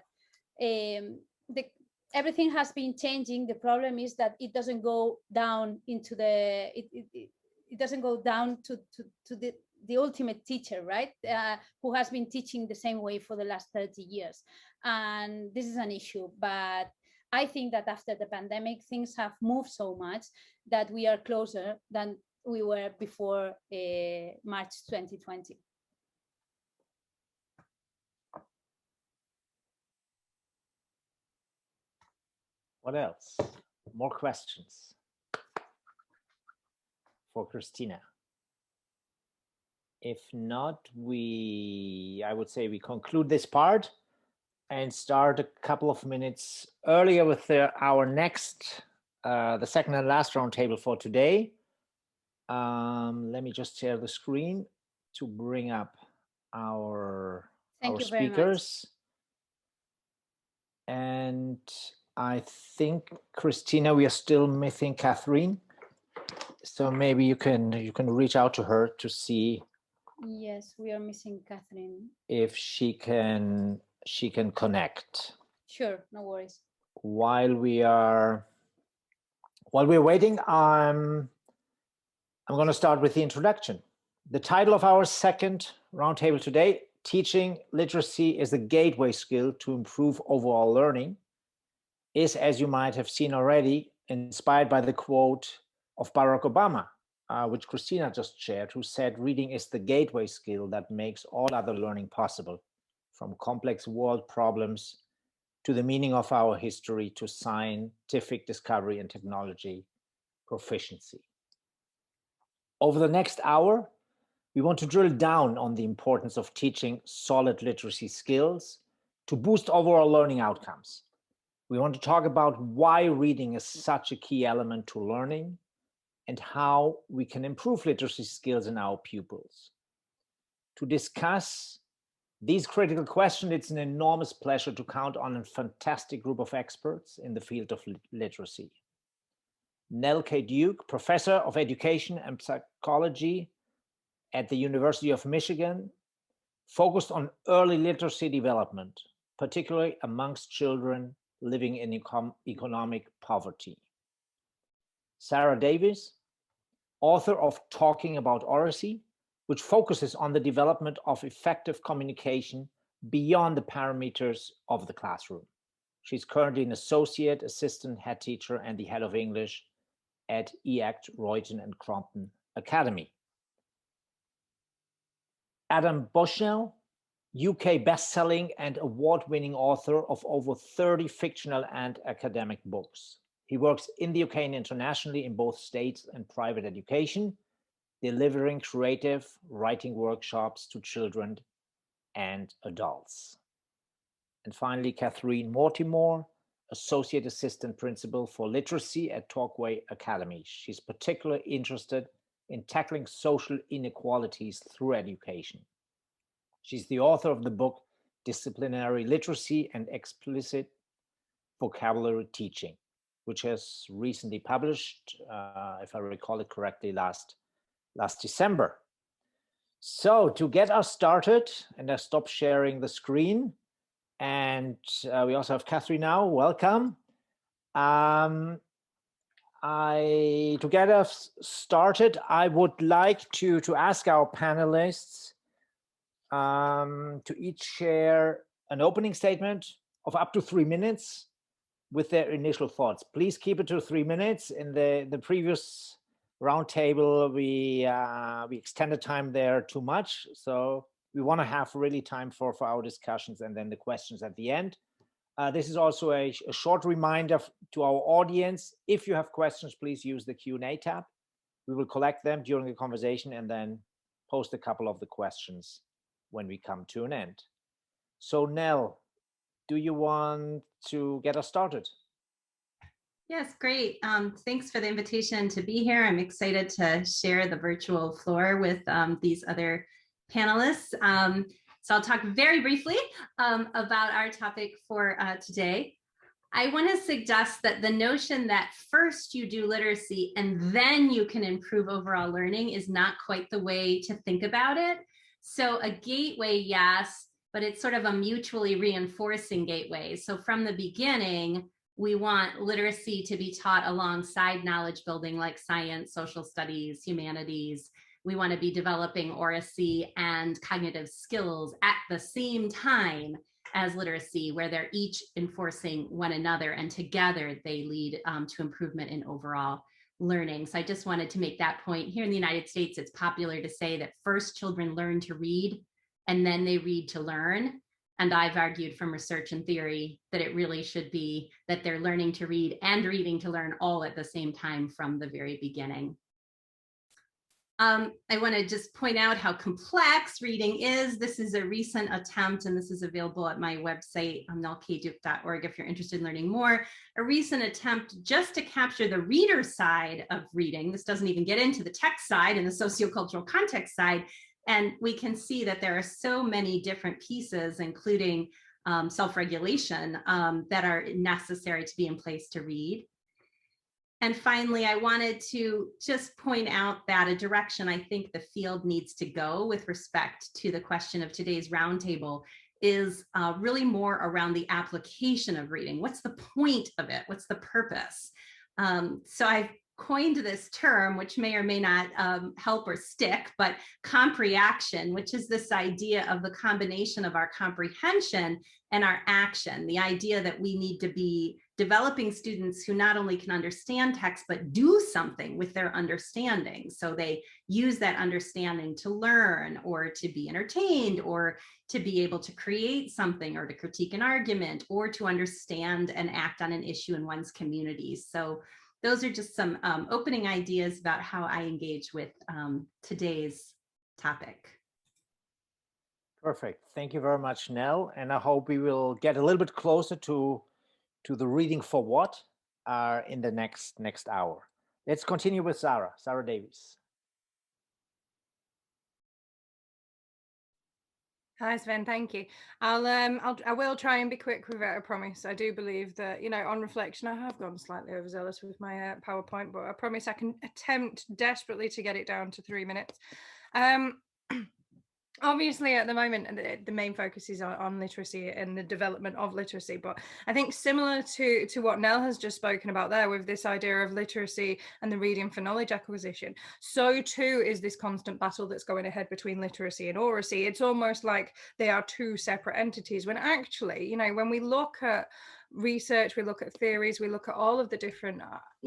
everything has been changing. The problem is that it doesn't go down into it doesn't go down to the ultimate teacher, right? Who has been teaching the same way for the last 30 years. And this is an issue, but I think that after the pandemic, things have moved so much that we are closer than we were before March 2020. What else? More questions for Cristina? If not, I would say we conclude this part and start a couple of minutes earlier with our next, the second and last roundtable for today. Let me just share the screen to bring up our speakers. And I think, Cristina, we are still missing Catherine. So maybe you can reach out to her to see. Yes, we are missing Catherine. If she can connect. Sure, no worries. While we're waiting, I'm going to start with the introduction. The title of our second roundtable today: Teaching Literacy is a Gateway Skill to Improve Overall Learning, is, as you might have seen already, inspired by the quote of Barack Obama, which Cristina just shared, who said, "Reading is the gateway skill that makes all other learning possible, from complex world problems to the meaning of our history to scientific discovery and technology proficiency." Over the next hour, we want to drill down on the importance of teaching solid literacy skills to boost overall learning outcomes. We want to talk about why reading is such a key element to learning and how we can improve literacy skills in our pupils. To discuss these critical questions, it's an enormous pleasure to count on a fantastic group of experts in the field of literacy. Nell K. Duke, Professor of Education and Psychology at the University of Michigan, focused on early literacy development, particularly amongst children living in economic poverty. Sarah Davis, author of Talking About Oracy, which focuses on the development of effective communication beyond the parameters of the classroom. She's currently an associate assistant head teacher and the head of English at EACT Royton and Crompton Academy. Adam Bushnell, UK best-selling and award-winning author of over 30 fictional and academic books. He works in the UK and internationally in both state and private education, delivering creative writing workshops to children and adults. And finally, Catherine Mortimer, Associate Assistant Principal for Literacy at Torquay Academy. She's particularly interested in tackling social inequalities through education. She's the author of the book Disciplinary Literacy and Explicit Vocabulary Teaching, which has recently published, if I recall it correctly, last December. So to get us started, and I stop sharing the screen, and we also have Catherine now. Welcome. To get us started, I would like to ask our panelists to each share an opening statement of up to 3 minutes with their initial thoughts. Please keep it to 3 minutes. In the previous roundtable, we extended time there too much. So we want to have really time for our discussions and then the questions at the end. This is also a short reminder to our audience. If you have questions, please use the Q&A tab. We will collect them during the conversation and then post a couple of the questions when we come to an end. So Nell, do you want to get us started? Yes, great. Thanks for the invitation to be here. I'm excited to share the virtual floor with these other panelists. So I'll talk very briefly about our topic for today. I want to suggest that the notion that first you do literacy and then you can improve overall learning is not quite the way to think about it. So a gateway, yes, but it's sort of a mutually reinforcing gateway. So from the beginning, we want literacy to be taught alongside knowledge building like science, social studies, humanities. We want to be developing oracy and cognitive skills at the same time as literacy, where they're each enforcing one another, and together they lead to improvement in overall learning. So I just wanted to make that point. Here in the United States, it's popular to say that first children learn to read and then they read to learn. And I've argued from research and theory that it really should be that they're learning to read and reading to learn all at the same time from the very beginning. I want to just point out how complex reading is. This is a recent attempt, and this is available at my website, nlkduke.org, if you're interested in learning more. A recent attempt just to capture the reader side of reading. This doesn't even get into the text side and the sociocultural context side. And we can see that there are so many different pieces, including self-regulation, that are necessary to be in place to read. And finally, I wanted to just point out that a direction I think the field needs to go with respect to the question of today's roundtable is really more around the application of reading. What's the point of it? What's the purpose? So I've coined this term, which may or may not help or stick, but compreaction, which is this idea of the combination of our comprehension and our action, the idea that we need to be developing students who not only can understand text, but do something with their understanding. So they use that understanding to learn or to be entertained or to be able to create something or to critique an argument or to understand and act on an issue in one's community. So those are just some opening ideas about how I engage with today's topic. Perfect. Thank you very much, Nell. And I hope we will get a little bit closer to the reading for what in the next hour. Let's continue with Sarah Davies. Hi, Sven. Thank you. I will try and be quick with it, I promise. I do believe that, you know, on reflection, I have gone slightly overzealous with my PowerPoint, but I promise I can attempt desperately to get it down to 3 minutes. Obviously, at the moment, the main focus is on literacy and the development of literacy. But I think similar to what Nell has just spoken about there with this idea of literacy and the reading for knowledge acquisition, so too is this constant battle that's going ahead between literacy and oracy. It's almost like they are two separate entities, when actually, you know, when we look at research, we look at theories, we look at all of the different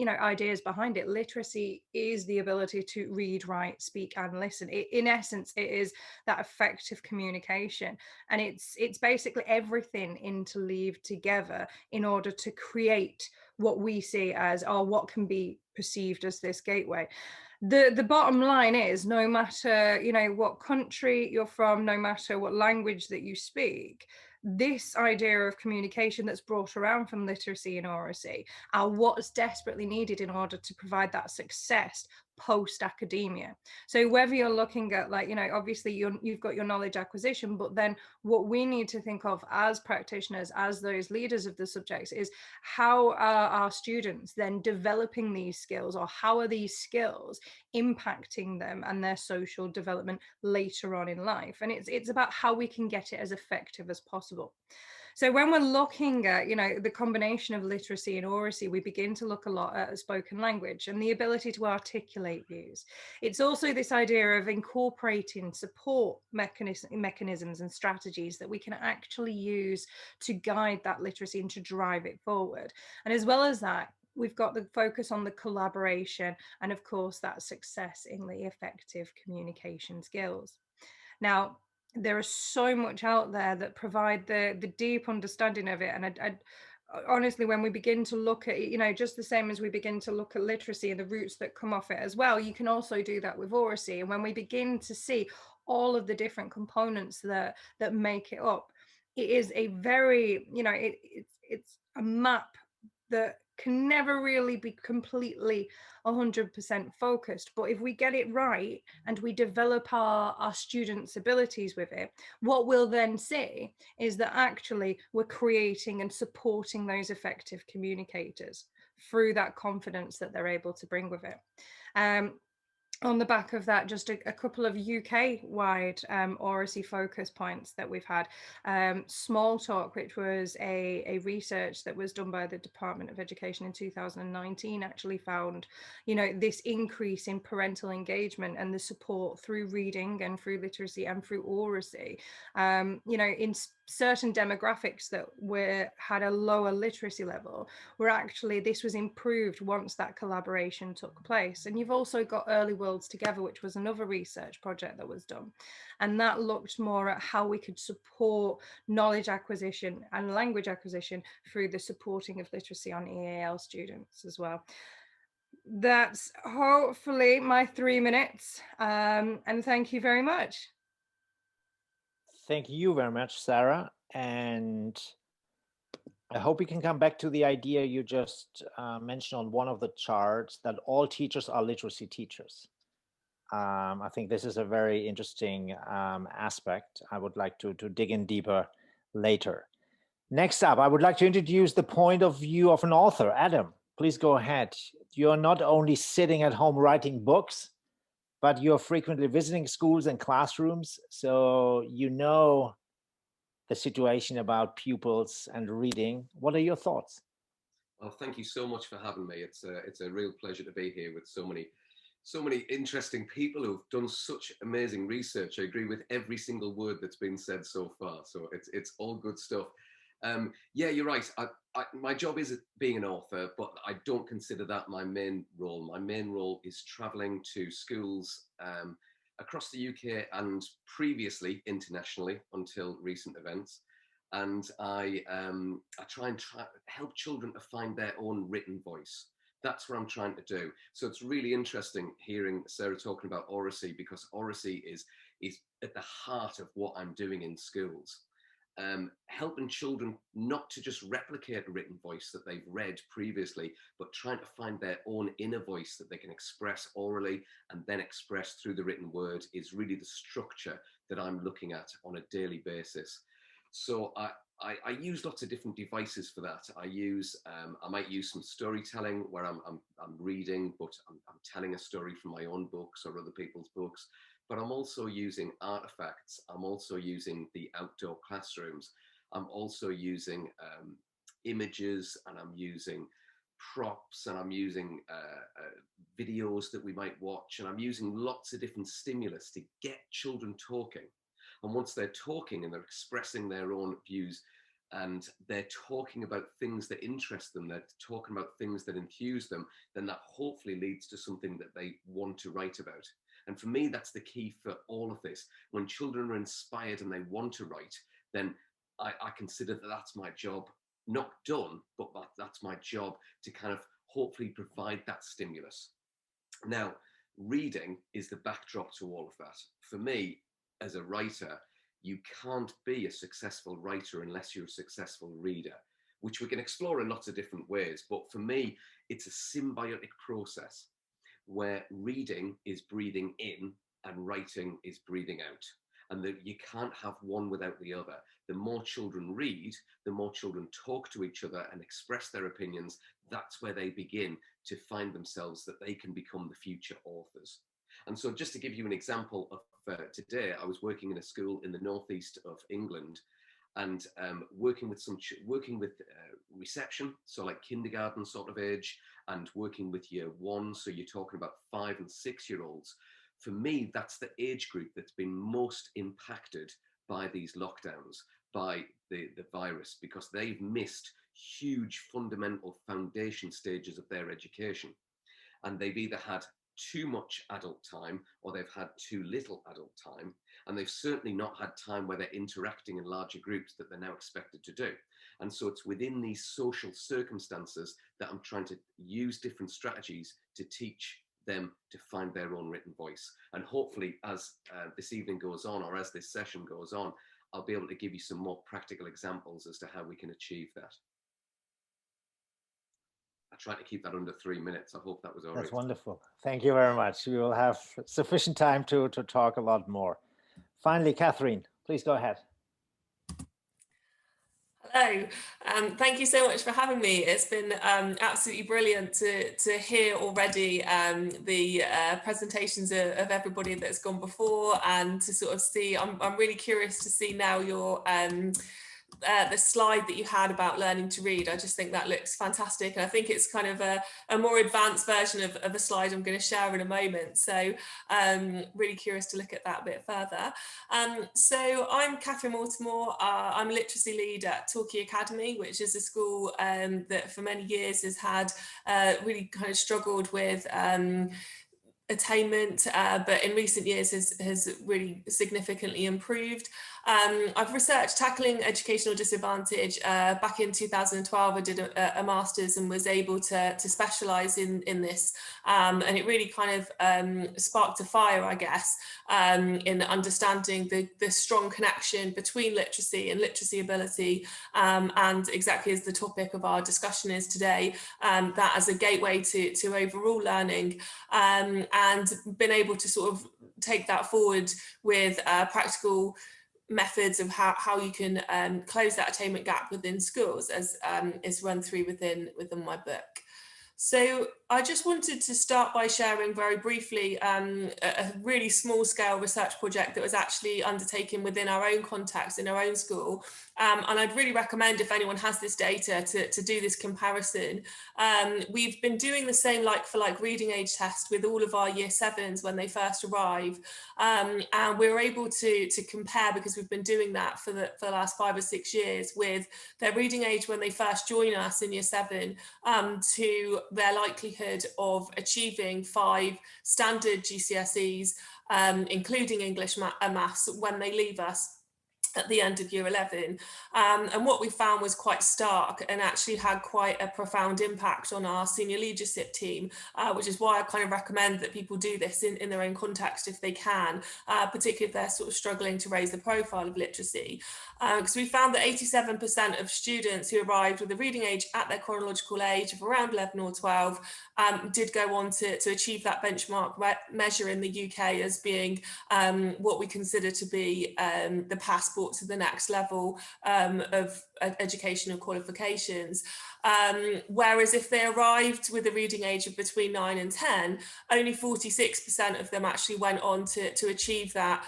ideas behind it. Literacy is the ability to read, write, speak and listen. In essence, it is that effective communication, and it's basically everything interleaved together in order to create what we see as, or what can be perceived as, this gateway. The bottom line is, no matter, you know, what country you're from, no matter what language that you speak, this idea of communication that's brought around from literacy and oracy are what's desperately needed in order to provide that success post academia. So whether you're looking at, like, you know, obviously you've got your knowledge acquisition, but then what we need to think of as practitioners, as those leaders of the subjects, is how are our students then developing these skills, or how are these skills impacting them and their social development later on in life. And it's about how we can get it as effective as possible. So when we're looking at, the combination of literacy and oracy, we begin to look a lot at spoken language and the ability to articulate views. It's also this idea of incorporating support mechanisms and strategies that we can actually use to guide that literacy and to drive it forward. And as well as that, we've got the focus on the collaboration and, of course, that success in the effective communication skills. Now, there is so much out there that provide the deep understanding of it. And I honestly, when we begin to look at it, just the same as we begin to look at literacy and the roots that come off it as well, you can also do that with oracy. And when we begin to see all of the different components that make it up, it is a very, it's a map that can never really be completely 100% focused. But if we get it right and we develop our students' abilities with it, what we'll then see is that actually we're creating and supporting those effective communicators through that confidence that they're able to bring with it. On the back of that, just a couple of UK-wide oracy focus points that we've had. Small Talk, which was a research that was done by the Department of Education in 2019, actually found, this increase in parental engagement and the support through reading and through literacy and through oracy, in certain demographics that had a lower literacy level, where actually this was improved once that collaboration took place. And you've also got Early Worlds Together, which was another research project that was done, and that looked more at how we could support knowledge acquisition and language acquisition through the supporting of literacy on EAL students as well. That's hopefully my 3 minutes, and thank you very much. Thank you very much, Sarah. And I hope we can come back to the idea you just mentioned on one of the charts, that all teachers are literacy teachers. I think this is a very interesting aspect. I would like to dig in deeper later. Next up, I would like to introduce the point of view of an author. Adam, please go ahead. You're not only sitting at home writing books, but you're frequently visiting schools and classrooms, so you know the situation about pupils and reading. What are your thoughts? Well, thank you so much for having me. It's a real pleasure to be here with so many interesting people who've done such amazing research. I agree with every single word that's been said so far. So it's all good stuff. Yeah, you're right. My job is being an author, but I don't consider that my main role. My main role is traveling to schools across the UK and previously internationally until recent events. And I try and help children to find their own written voice. That's what I'm trying to do. So it's really interesting hearing Sarah talking about oracy, because oracy is at the heart of what I'm doing in schools. Helping children not to just replicate a written voice that they've read previously, but trying to find their own inner voice that they can express orally and then express through the written word is really the structure that I'm looking at on a daily basis. So I use lots of different devices for that. I might use some storytelling where I'm reading, but I'm telling a story from my own books or other people's books. But I'm also using artifacts. I'm also using the outdoor classrooms. I'm also using images, and I'm using props, and I'm using videos that we might watch, and I'm using lots of different stimulus to get children talking. And once they're talking and they're expressing their own views, and they're talking about things that interest them, they're talking about things that enthuse them, then that hopefully leads to something that they want to write about. And for me, that's the key for all of this. When children are inspired and they want to write, then I consider that that's my job, not done, but that's my job to kind of hopefully provide that stimulus. Now, reading is the backdrop to all of that. For me, as a writer, you can't be a successful writer unless you're a successful reader, which we can explore in lots of different ways. But for me, it's a symbiotic process where reading is breathing in and writing is breathing out. And that you can't have one without the other. The more children read, the more children talk to each other and express their opinions. That's where they begin to find themselves that they can become the future authors. And so just to give you an example of today, I was working in a school in the northeast of England, and working with reception, so like kindergarten sort of age, and working with year 1, so you're talking about 5 and 6-year-olds. For me, that's the age group that's been most impacted by these lockdowns, by the virus, because they've missed huge fundamental foundation stages of their education. And they've either had too much adult time or they've had too little adult time. And they've certainly not had time where they're interacting in larger groups that they're now expected to do. And so it's within these social circumstances that I'm trying to use different strategies to teach them to find their own written voice. And hopefully as this evening goes on, or as this session goes on, I'll be able to give you some more practical examples as to how we can achieve that. I tried to keep that under 3 minutes. I hope that was all right. That's wonderful. Thank you very much. We will have sufficient time to talk a lot more. Finally, Catherine, please go ahead. Hello, thank you so much for having me. It's been absolutely brilliant to hear already the presentations of everybody that's gone before, and to sort of see, I'm really curious to see now your the slide that you had about learning to read. I just think that looks fantastic, and I think it's kind of a more advanced version of a slide I'm going to share in a moment, so really curious to look at that a bit further. So I'm Catherine Mortimore. I'm a literacy lead at Torquay Academy, which is a school that for many years has had really kind of struggled with attainment, but in recent years has really significantly improved. I've researched tackling educational disadvantage. Back in 2012, I did a master's and was able to specialise in this, and it really kind of sparked a fire, I guess, in understanding the strong connection between literacy and literacy ability, and exactly as the topic of our discussion is today, that as a gateway to overall learning, and been able to sort of take that forward with practical methods of how you can close that attainment gap within schools, as is run through within my book. So I just wanted to start by sharing very briefly a really small scale research project that was actually undertaken within our own context in our own school. And I'd really recommend, if anyone has this data, to do this comparison. We've been doing the same like for like reading age test with all of our year 7s when they first arrive. And we were able to compare, because we've been doing that for the last 5 or 6 years, with their reading age when they first join us in year 7 to their likelihood of achieving 5 standard GCSEs, including English and Maths, when they leave us at the end of year 11. And what we found was quite stark, and actually had quite a profound impact on our senior leadership team, which is why I kind of recommend that people do this in their own context if they can, particularly if they're sort of struggling to raise the profile of literacy. Because we found that 87% of students who arrived with a reading age at their chronological age of around 11 or 12 did go on to achieve that benchmark measure in the UK as being what we consider to be the passport to the next level of educational qualifications. Whereas if they arrived with a reading age of between 9 and 10, only 46% of them actually went on to achieve that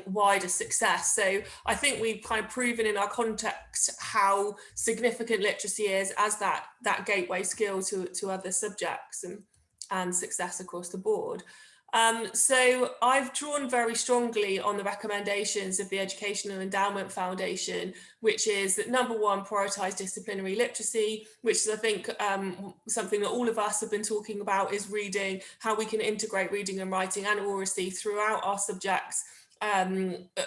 wider success. So I think we've kind of proven in our context how significant literacy is as that gateway skill to other subjects and success across the board. So I've drawn very strongly on the recommendations of the Educational Endowment Foundation, which is that number 1, prioritise disciplinary literacy, which is, I think, something that all of us have been talking about, is reading, how we can integrate reading and writing and oracy throughout our subjects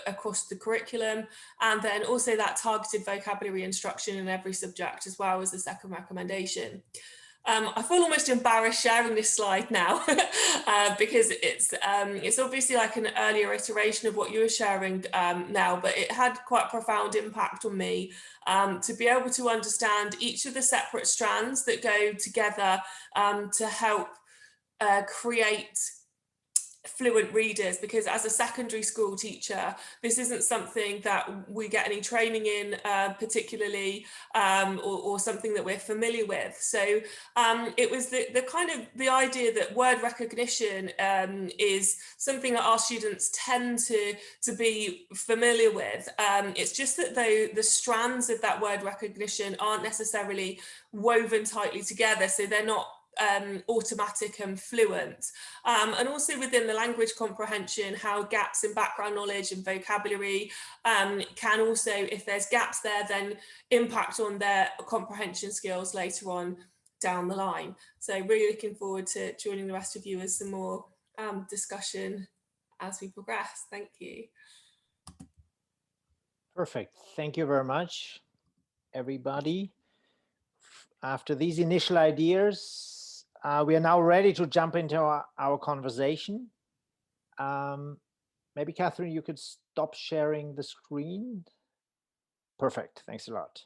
across the curriculum, and then also that targeted vocabulary instruction in every subject as well as the second recommendation. I feel almost embarrassed sharing this slide now because it's obviously like an earlier iteration of what you were sharing now, but it had quite a profound impact on me to be able to understand each of the separate strands that go together to help create fluent readers, because as a secondary school teacher, this isn't something that we get any training in particularly, or something that we're familiar with. So it was the kind of the idea that word recognition is something that our students tend to be familiar with. It's just that the strands of that word recognition aren't necessarily woven tightly together, so they're not automatic and fluent. And also within the language comprehension, how gaps in background knowledge and vocabulary can also, if there's gaps there, then impact on their comprehension skills later on down the line. So really looking forward to joining the rest of you as some more discussion as we progress. Thank you. Perfect. Thank you very much, everybody. After these initial ideas, we are now ready to jump into our conversation. Maybe Catherine, you could stop sharing the screen. Perfect. Thanks a lot.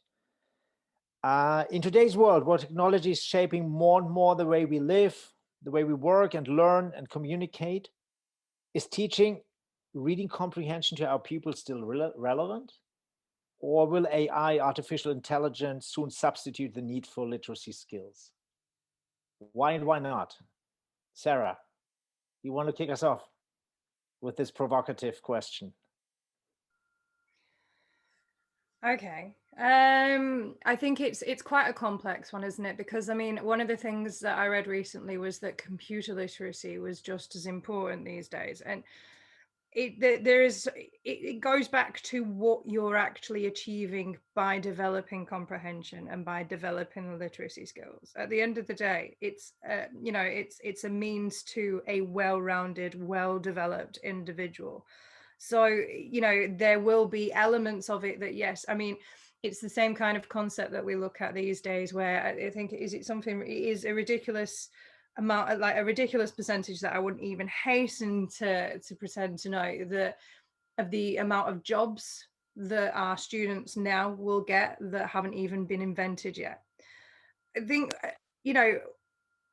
In today's world, where technology is shaping more and more the way we live, the way we work and learn and communicate, is teaching reading comprehension to our pupils still relevant? Or will AI, artificial intelligence, soon substitute the need for literacy skills? Why and why not? Sarah, you want to kick us off with this provocative question? Okay. I think it's quite a complex one, isn't it? Because I mean, one of the things that I read recently was that computer literacy was just as important these days, and it goes back to what you're actually achieving by developing comprehension and by developing the literacy skills. At the end of the day, it's it's a means to a well-rounded, well-developed individual. So there will be elements of it that, yes, I mean, it's the same kind of concept that we look at these days, where I think it is a ridiculous amount, like a ridiculous percentage that I wouldn't even hasten to pretend to know, that of the amount of jobs that our students now will get that haven't even been invented yet. I think,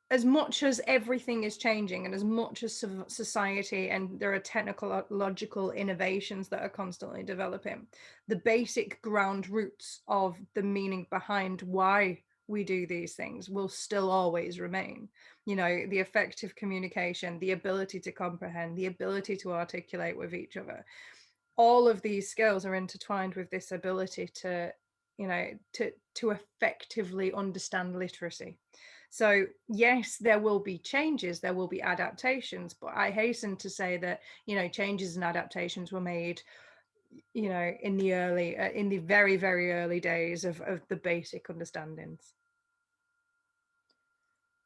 as much as everything is changing, and as much as society and there are technological innovations that are constantly developing, the basic ground roots of the meaning behind why we do these things will still always remain. The effective communication, the ability to comprehend, the ability to articulate with each other. All of these skills are intertwined with this ability to effectively understand literacy. So yes, there will be changes, there will be adaptations, but I hasten to say that, changes and adaptations were made, in the very, very early days of the basic understandings.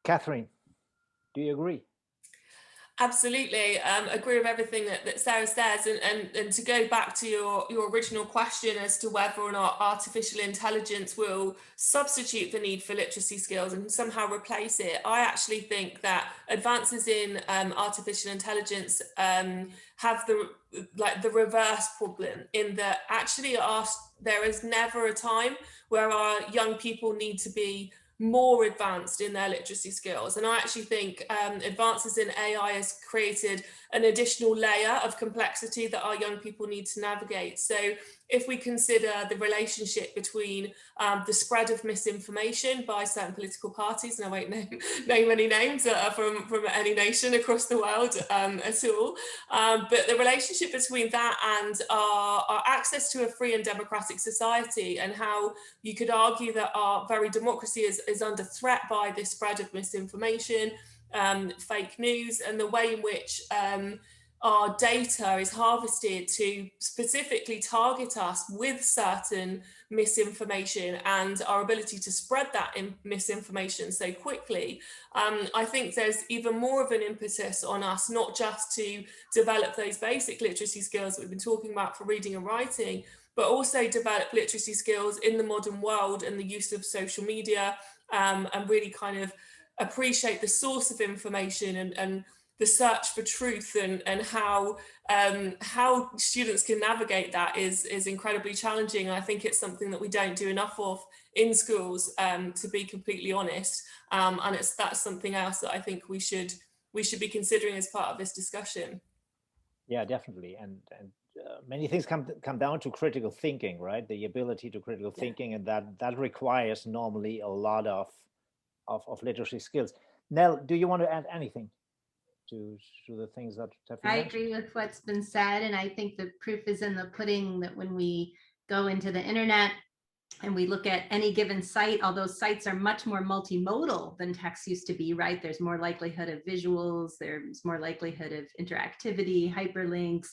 Catherine, do you agree? Absolutely, agree with everything that Sarah says, and to go back to your original question as to whether or not artificial intelligence will substitute the need for literacy skills and somehow replace it, I actually think that advances in artificial intelligence have the reverse problem, in that actually there is never a time where our young people need to be more advanced in their literacy skills. And I actually think advances in AI has created an additional layer of complexity that our young people need to navigate. So if we consider the relationship between the spread of misinformation by certain political parties, and I won't name any names from any nation across the world at all, but the relationship between that and our access to a free and democratic society, and how you could argue that our very democracy is under threat by this spread of misinformation, fake news, and the way in which our data is harvested to specifically target us with certain misinformation, and our ability to spread that misinformation so quickly. I think there's even more of an impetus on us, not just to develop those basic literacy skills that we've been talking about for reading and writing, but also develop literacy skills in the modern world and the use of social media, and really kind of appreciate the source of information and the search for truth, and how students can navigate that is incredibly challenging. I think it's something that we don't do enough of in schools, to be completely honest. And that's something else that I think we should we should be considering as part of this discussion. Yeah, definitely. And many things come down to critical thinking, right? The ability to critical thinking, and that requires normally a lot of literacy skills. Nell, do you want to add anything to the things that have been mentioned? I agree with what's been said, and I think the proof is in the pudding, that when we go into the internet and we look at any given site, although sites are much more multimodal than text used to be, right? There's more likelihood of visuals, there's more likelihood of interactivity, hyperlinks,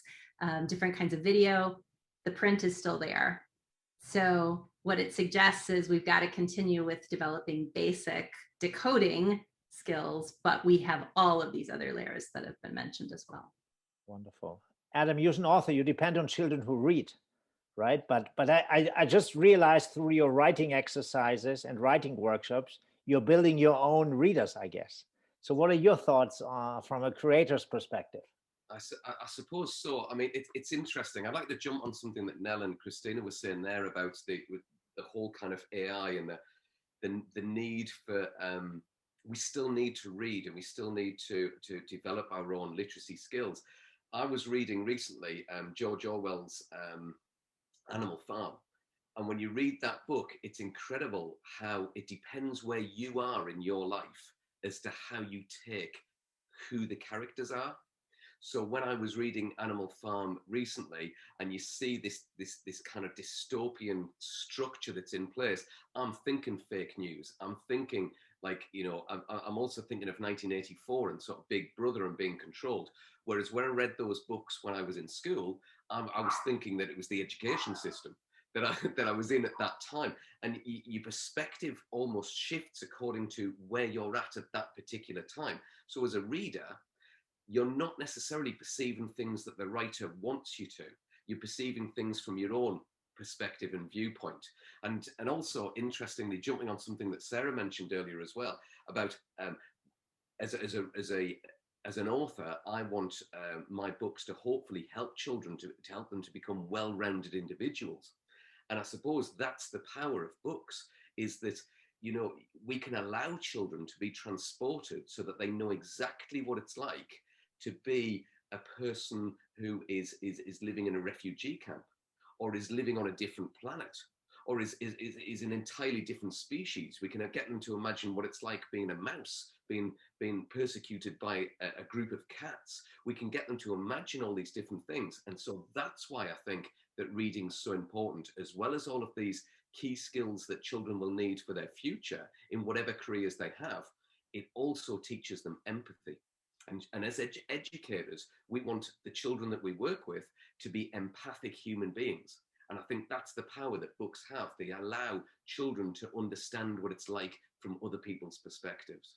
different kinds of video. The print is still there. So what it suggests is we've got to continue with developing basic decoding skills, but we have all of these other layers that have been mentioned as well. Wonderful. Adam, you're an author, you depend on children who read, right? But I just realized through your writing exercises and writing workshops, you're building your own readers, I guess. So what are your thoughts from a creator's perspective? I suppose so. I mean, it's interesting. I'd like to jump on something that Nell and Cristina were saying there about the whole kind of AI and the need for, we still need to read, and we still need to develop our own literacy skills. I was reading recently George Orwell's Animal Farm. And when you read that book, it's incredible how it depends where you are in your life as to how you take who the characters are. So when I was reading Animal Farm recently, and you see this kind of dystopian structure that's in place, I'm thinking fake news. I'm thinking, like, you know, I'm also thinking of 1984 and sort of Big Brother and being controlled. Whereas when I read those books when I was in school, I was thinking that it was the education system that I was in at that time. And your perspective almost shifts according to where you're at that particular time. So as a reader, you're not necessarily perceiving things that the writer wants you to. You're perceiving things from your own perspective and viewpoint. And also, interestingly, jumping on something that Sarah mentioned earlier as well, about as an author, I want my books to hopefully help children, to help them to become well-rounded individuals. And I suppose that's the power of books, is that, you know, we can allow children to be transported so that they know exactly what it's like to be a person who is living in a refugee camp, or is living on a different planet, or is an entirely different species. We can get them to imagine what it's like being a mouse, being persecuted by a group of cats. We can get them to imagine all these different things. And so that's why I think that reading's so important, as well as all of these key skills that children will need for their future in whatever careers they have. It also teaches them empathy. And as educators, we want the children that we work with to be empathic human beings. And I think that's the power that books have. They allow children to understand what it's like from other people's perspectives.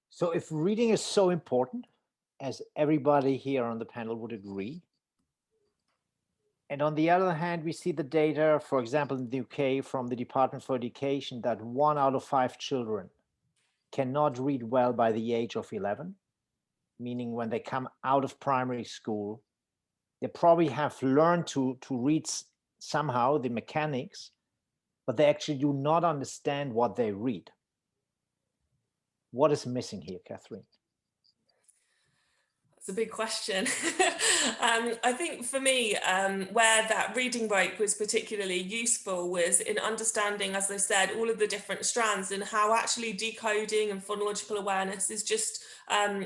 So if reading is so important, as everybody here on the panel would agree, and on the other hand, we see the data, for example, in the UK from the Department for Education, that 1 out of 5 children cannot read well by the age of 11, meaning when they come out of primary school, they probably have learned to read somehow the mechanics, but they actually do not understand what they read. What is missing here, Catherine? It's a big question. I think for me, where that reading break was particularly useful was in understanding, as I said, all of the different strands, and how actually decoding and phonological awareness is just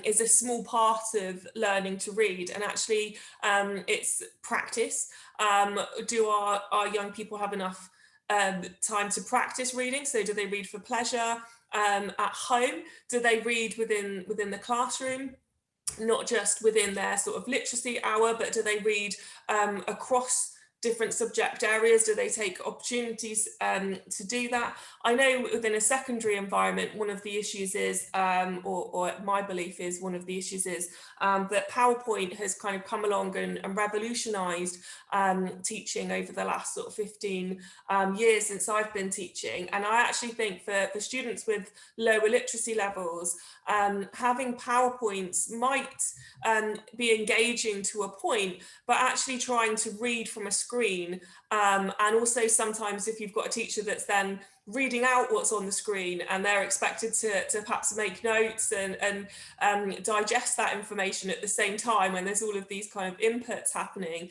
is a small part of learning to read. And actually it's practice. Do our young people have enough time to practice reading? So do they read for pleasure at home? Do they read within the classroom? Not just within their sort of literacy hour, but do they read across different subject areas? Do they take opportunities to do that? I know within a secondary environment, one of the issues is, or my belief is, one of the issues is that PowerPoint has kind of come along and revolutionized teaching over the last sort of 15 years since I've been teaching. And I actually think for students with lower literacy levels, having PowerPoints might be engaging to a point, but actually trying to read from a screen screen. And also sometimes if you've got a teacher that's then reading out what's on the screen and they're expected to perhaps make notes and digest that information at the same time when there's all of these kind of inputs happening,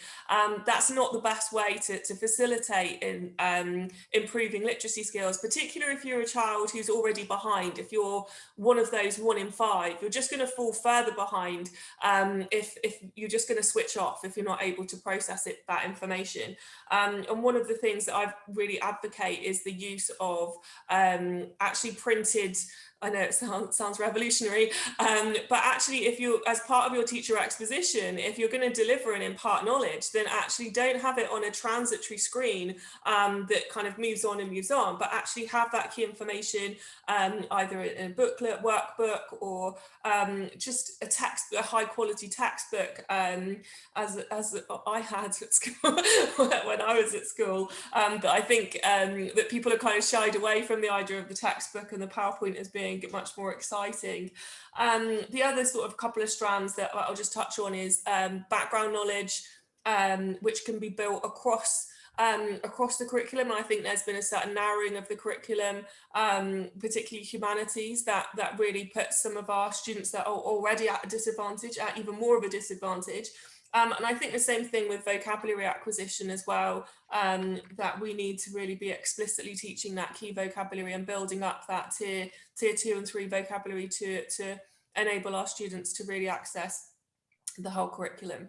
that's not the best way to facilitate in improving literacy skills, particularly if you're a child who's already behind. If you're one of those 1 in 5, you're just going to fall further behind if you're just going to switch off if you're not able to process that information. And one of the things that I really advocate is the use of actually printed, I know it sounds revolutionary, but actually if you, as part of your teacher exposition, if you're going to deliver and impart knowledge, then actually don't have it on a transitory screen that kind of moves on and moves on, but actually have that key information either in a booklet, workbook, or just a high quality textbook, as I had at school when I was at school. But I think that people are kind of shied away from the idea of the textbook and the PowerPoint as being much more exciting. The other sort of couple of strands that I'll just touch on is background knowledge, which can be built across the curriculum. I think there's been a certain narrowing of the curriculum, particularly humanities, that really puts some of our students that are already at a disadvantage at even more of a disadvantage. And I think the same thing with vocabulary acquisition as well, that we need to really be explicitly teaching that key vocabulary and building up that tier 2 and 3 vocabulary to enable our students to really access the whole curriculum.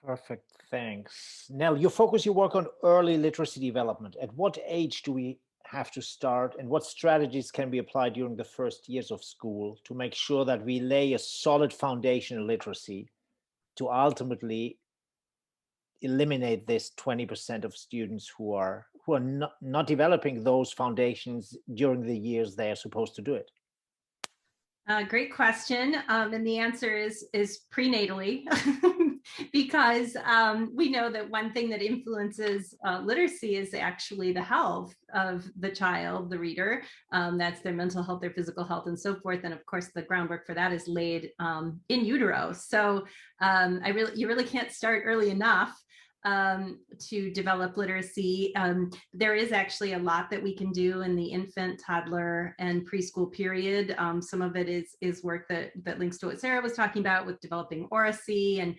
Perfect, thanks. Nell, you focus your work on early literacy development. At what age do we have to start, and what strategies can be applied during the first years of school to make sure that we lay a solid foundation in literacy to ultimately eliminate this 20% of students who are not developing those foundations during the years they are supposed to do it? Great question. And the answer is prenatally, because we know that one thing that influences literacy is actually the health of the child, the reader. That's their mental health, their physical health, and so forth. And of course, the groundwork for that is laid in utero. So you really can't start early enough to develop literacy. There is actually a lot that we can do in the infant, toddler, and preschool period. Some of it is work that links to what Sarah was talking about with developing oracy and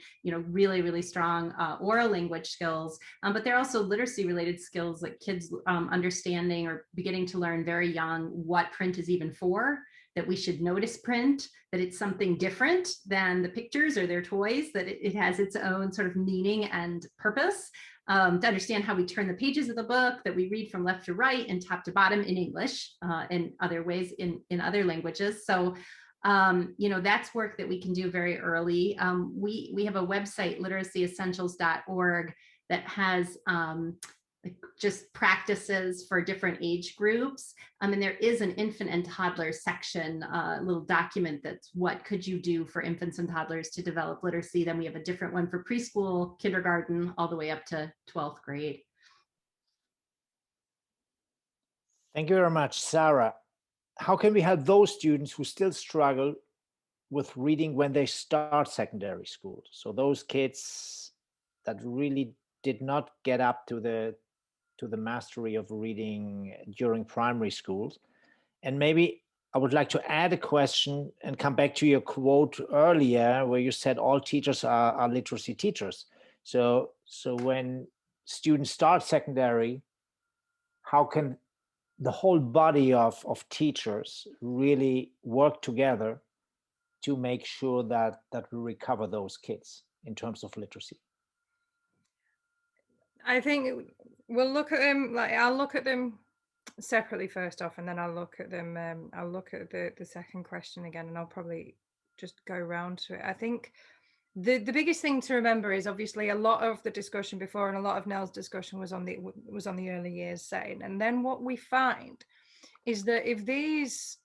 really, really strong oral language skills. But there are also literacy related skills, like kids understanding or beginning to learn very young what print is even for, that we should notice print, that it's something different than the pictures or their toys, that it has its own sort of meaning and purpose, to understand how we turn the pages of the book, that we read from left to right and top to bottom in English, and other ways in other languages. So, that's work that we can do very early. We have a website, literacyessentials.org, that has just practices for different age groups. And there is an infant and toddler section, a little document that's what could you do for infants and toddlers to develop literacy. Then we have a different one for preschool, kindergarten, all the way up to 12th grade. Thank you very much, Sarah. How can we help those students who still struggle with reading when they start secondary school? So those kids that really did not get up to the mastery of reading during primary schools. And maybe I would like to add a question and come back to your quote earlier where you said all teachers are literacy teachers. So when students start secondary, how can the whole body of teachers really work together to make sure that we recover those kids in terms of literacy? I think we'll look at them, I'll look at them separately first off, and then I'll look at them, I'll look at the second question again, and I'll probably just go round to it. I think the biggest thing to remember is obviously a lot of the discussion before and a lot of Nell's discussion was on the early years setting. And then what we find is that if these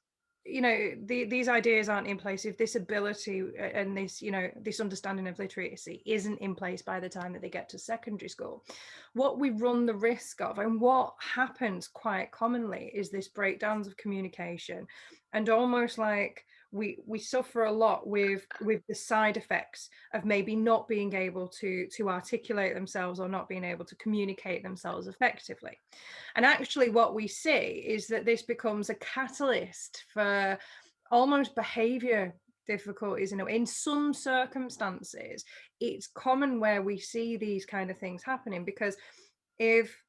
these ideas aren't in place, if this ability and this this understanding of literacy isn't in place by the time that they get to secondary school, what we run the risk of, and what happens quite commonly, is this breakdowns of communication, and almost like we suffer a lot with the side effects of maybe not being able to articulate themselves or not being able to communicate themselves effectively. And actually what we see is that this becomes a catalyst for almost behavior difficulties. In some circumstances, it's common where we see these kind of things happening, because if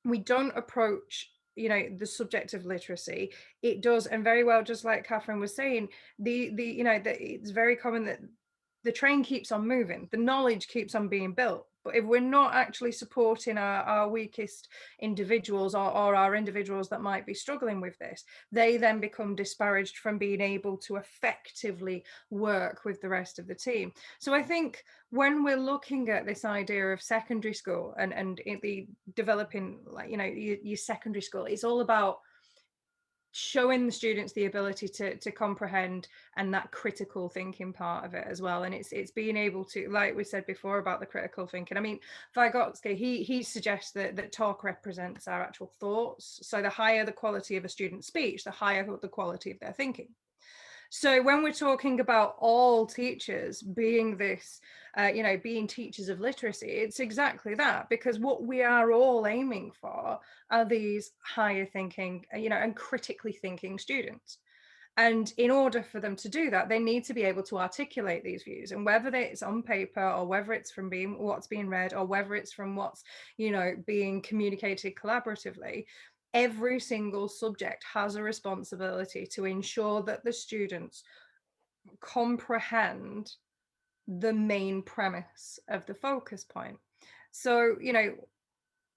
we don't approach the subject of literacy, it does, and very well, just like Catherine was saying, it's very common that the train keeps on moving, the knowledge keeps on being built. But if we're not actually supporting our weakest individuals, or our individuals that might be struggling with this, they then become disparaged from being able to effectively work with the rest of the team. So I think when we're looking at this idea of secondary school and the developing, like, your secondary school, it's all about showing the students the ability to comprehend, and that critical thinking part of it as well. And it's being able to, like we said before about the critical thinking, I mean, Vygotsky, he suggests that talk represents our actual thoughts. So the higher the quality of a student's speech, the higher the quality of their thinking. So when we're talking about all teachers being this, being teachers of literacy, it's exactly that, because what we are all aiming for are these higher thinking, and critically thinking students. And in order for them to do that, they need to be able to articulate these views, and whether it's on paper, or whether it's from what's being read, or whether it's from what's, being communicated collaboratively, every single subject has a responsibility to ensure that the students comprehend the main premise of the focus point. So,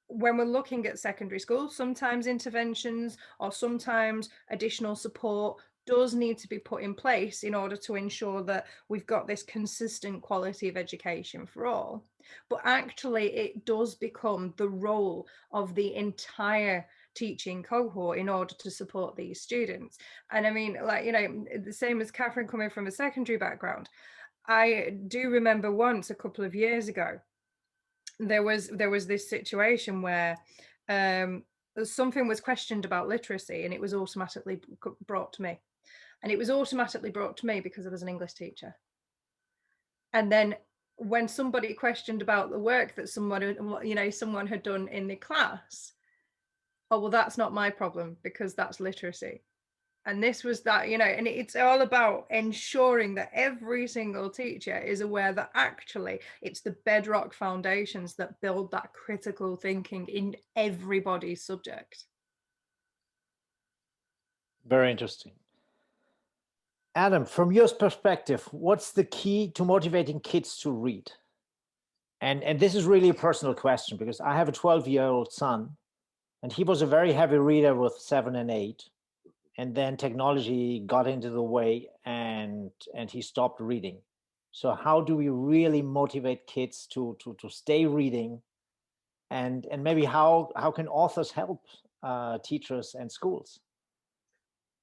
when we're looking at secondary school, sometimes interventions or sometimes additional support does need to be put in place in order to ensure that we've got this consistent quality of education for all. But actually, it does become the role of the entire teaching cohort in order to support these students. And I mean, like, the same as Catherine coming from a secondary background, I do remember once a couple of years ago, there was this situation where something was questioned about literacy, and it was automatically brought to me. And it was automatically brought to me because I was an English teacher. And then when somebody questioned about the work that someone had done in the class, oh, well, that's not my problem because that's literacy. And this was that, and it's all about ensuring that every single teacher is aware that actually it's the bedrock foundations that build that critical thinking in everybody's subject. Very interesting. Adam, from your perspective, what's the key to motivating kids to read? And this is really a personal question, because I have a 12-year-old son, and he was a very heavy reader with 7 and 8. And then technology got into the way, and he stopped reading. So how do we really motivate kids to stay reading? And maybe how can authors help teachers and schools?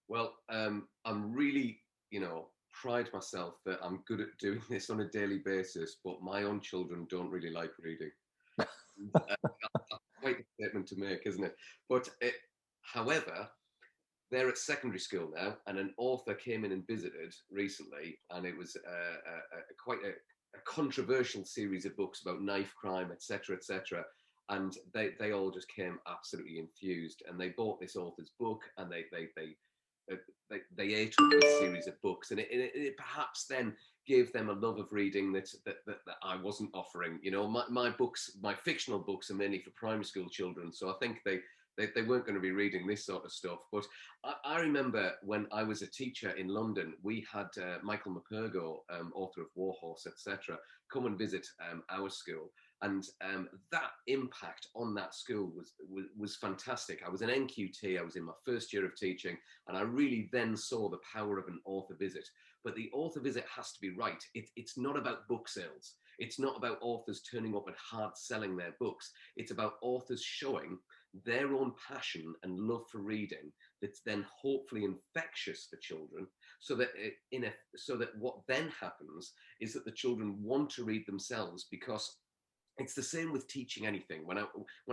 Well, I'm really, pride myself that I'm good at doing this on a daily basis, but my own children don't really like reading. That's quite a statement to make, isn't it? But however, they're at secondary school now, and an author came in and visited recently, and it was quite a controversial series of books about knife crime, etc., etc. And they all just came absolutely enthused, and they bought this author's book, and they ate up this series of books, and it perhaps then gave them a love of reading that I wasn't offering. My books, my fictional books, are mainly for primary school children, so I think they weren't going to be reading this sort of stuff. But I remember when I was a teacher in London, we had Michael McPurgo, author of Warhorse, etc., come and visit our school. And that impact on that school was fantastic. I was an NQT, I was in my first year of teaching, and I really then saw the power of an author visit. But the author visit has to be right. It's not about book sales. It's not about authors turning up and hard selling their books. It's about authors showing their own passion and love for reading that's then hopefully infectious for children, so that what then happens is that the children want to read themselves. Because it's the same with teaching anything. When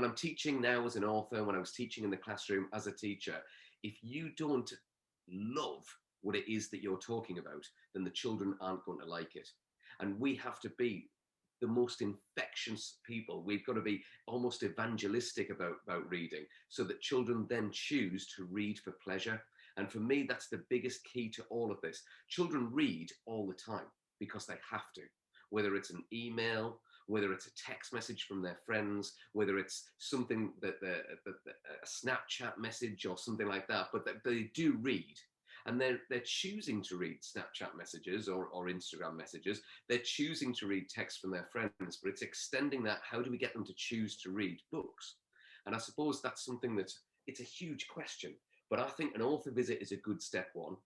I'm teaching now as an author, when I was teaching in the classroom as a teacher, if you don't love what it is that you're talking about, then the children aren't going to like it. And we have to be the most infectious people. We've got to be almost evangelistic about reading, so that children then choose to read for pleasure. And for me, that's the biggest key to all of this. Children read all the time because they have to, whether it's an email, whether it's a text message from their friends, whether it's something that a Snapchat message or something like that, but they do read. And they're choosing to read Snapchat messages or Instagram messages. They're choosing to read texts from their friends, but it's extending that. How do we get them to choose to read books? And I suppose that's something it's a huge question, but I think an author visit is a good step one.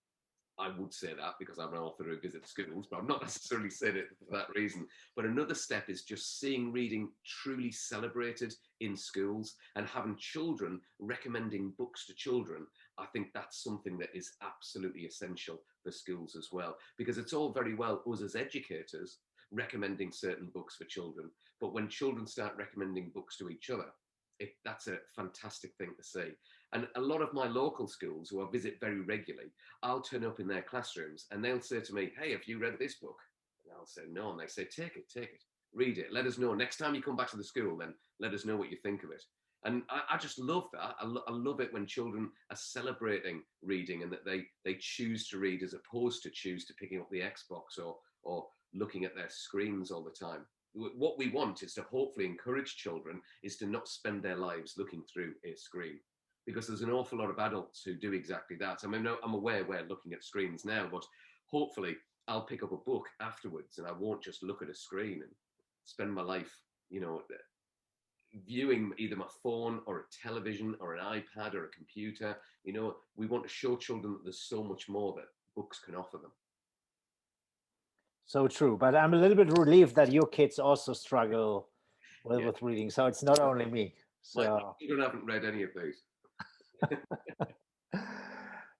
I would say that because I'm an author who visits schools, but I'm not necessarily saying it for that reason. But another step is just seeing reading truly celebrated in schools and having children recommending books to children. I think that's something that is absolutely essential for schools as well, because it's all very well us as educators recommending certain books for children, but when children start recommending books to each other, that's a fantastic thing to see. And a lot of my local schools, who I visit very regularly, I'll turn up in their classrooms and they'll say to me, "Hey, have you read this book?" And I'll say, "No." And they say, take it, read it. Let us know. Next time you come back to the school, then let us know what you think of it. And I just love that. I love it when children are celebrating reading and that they choose to read as opposed to choose to picking up the Xbox or looking at their screens all the time. What we want is to hopefully encourage children is to not spend their lives looking through a screen, because there's an awful lot of adults who do exactly that. I mean, I'm aware we're looking at screens now, but hopefully I'll pick up a book afterwards and I won't just look at a screen and spend my life, viewing either my phone or a television or an iPad or a computer. We want to show children that there's so much more that books can offer them. So true, but I'm a little bit relieved that your kids also struggle with reading, so it's not only me. So My children haven't read any of these.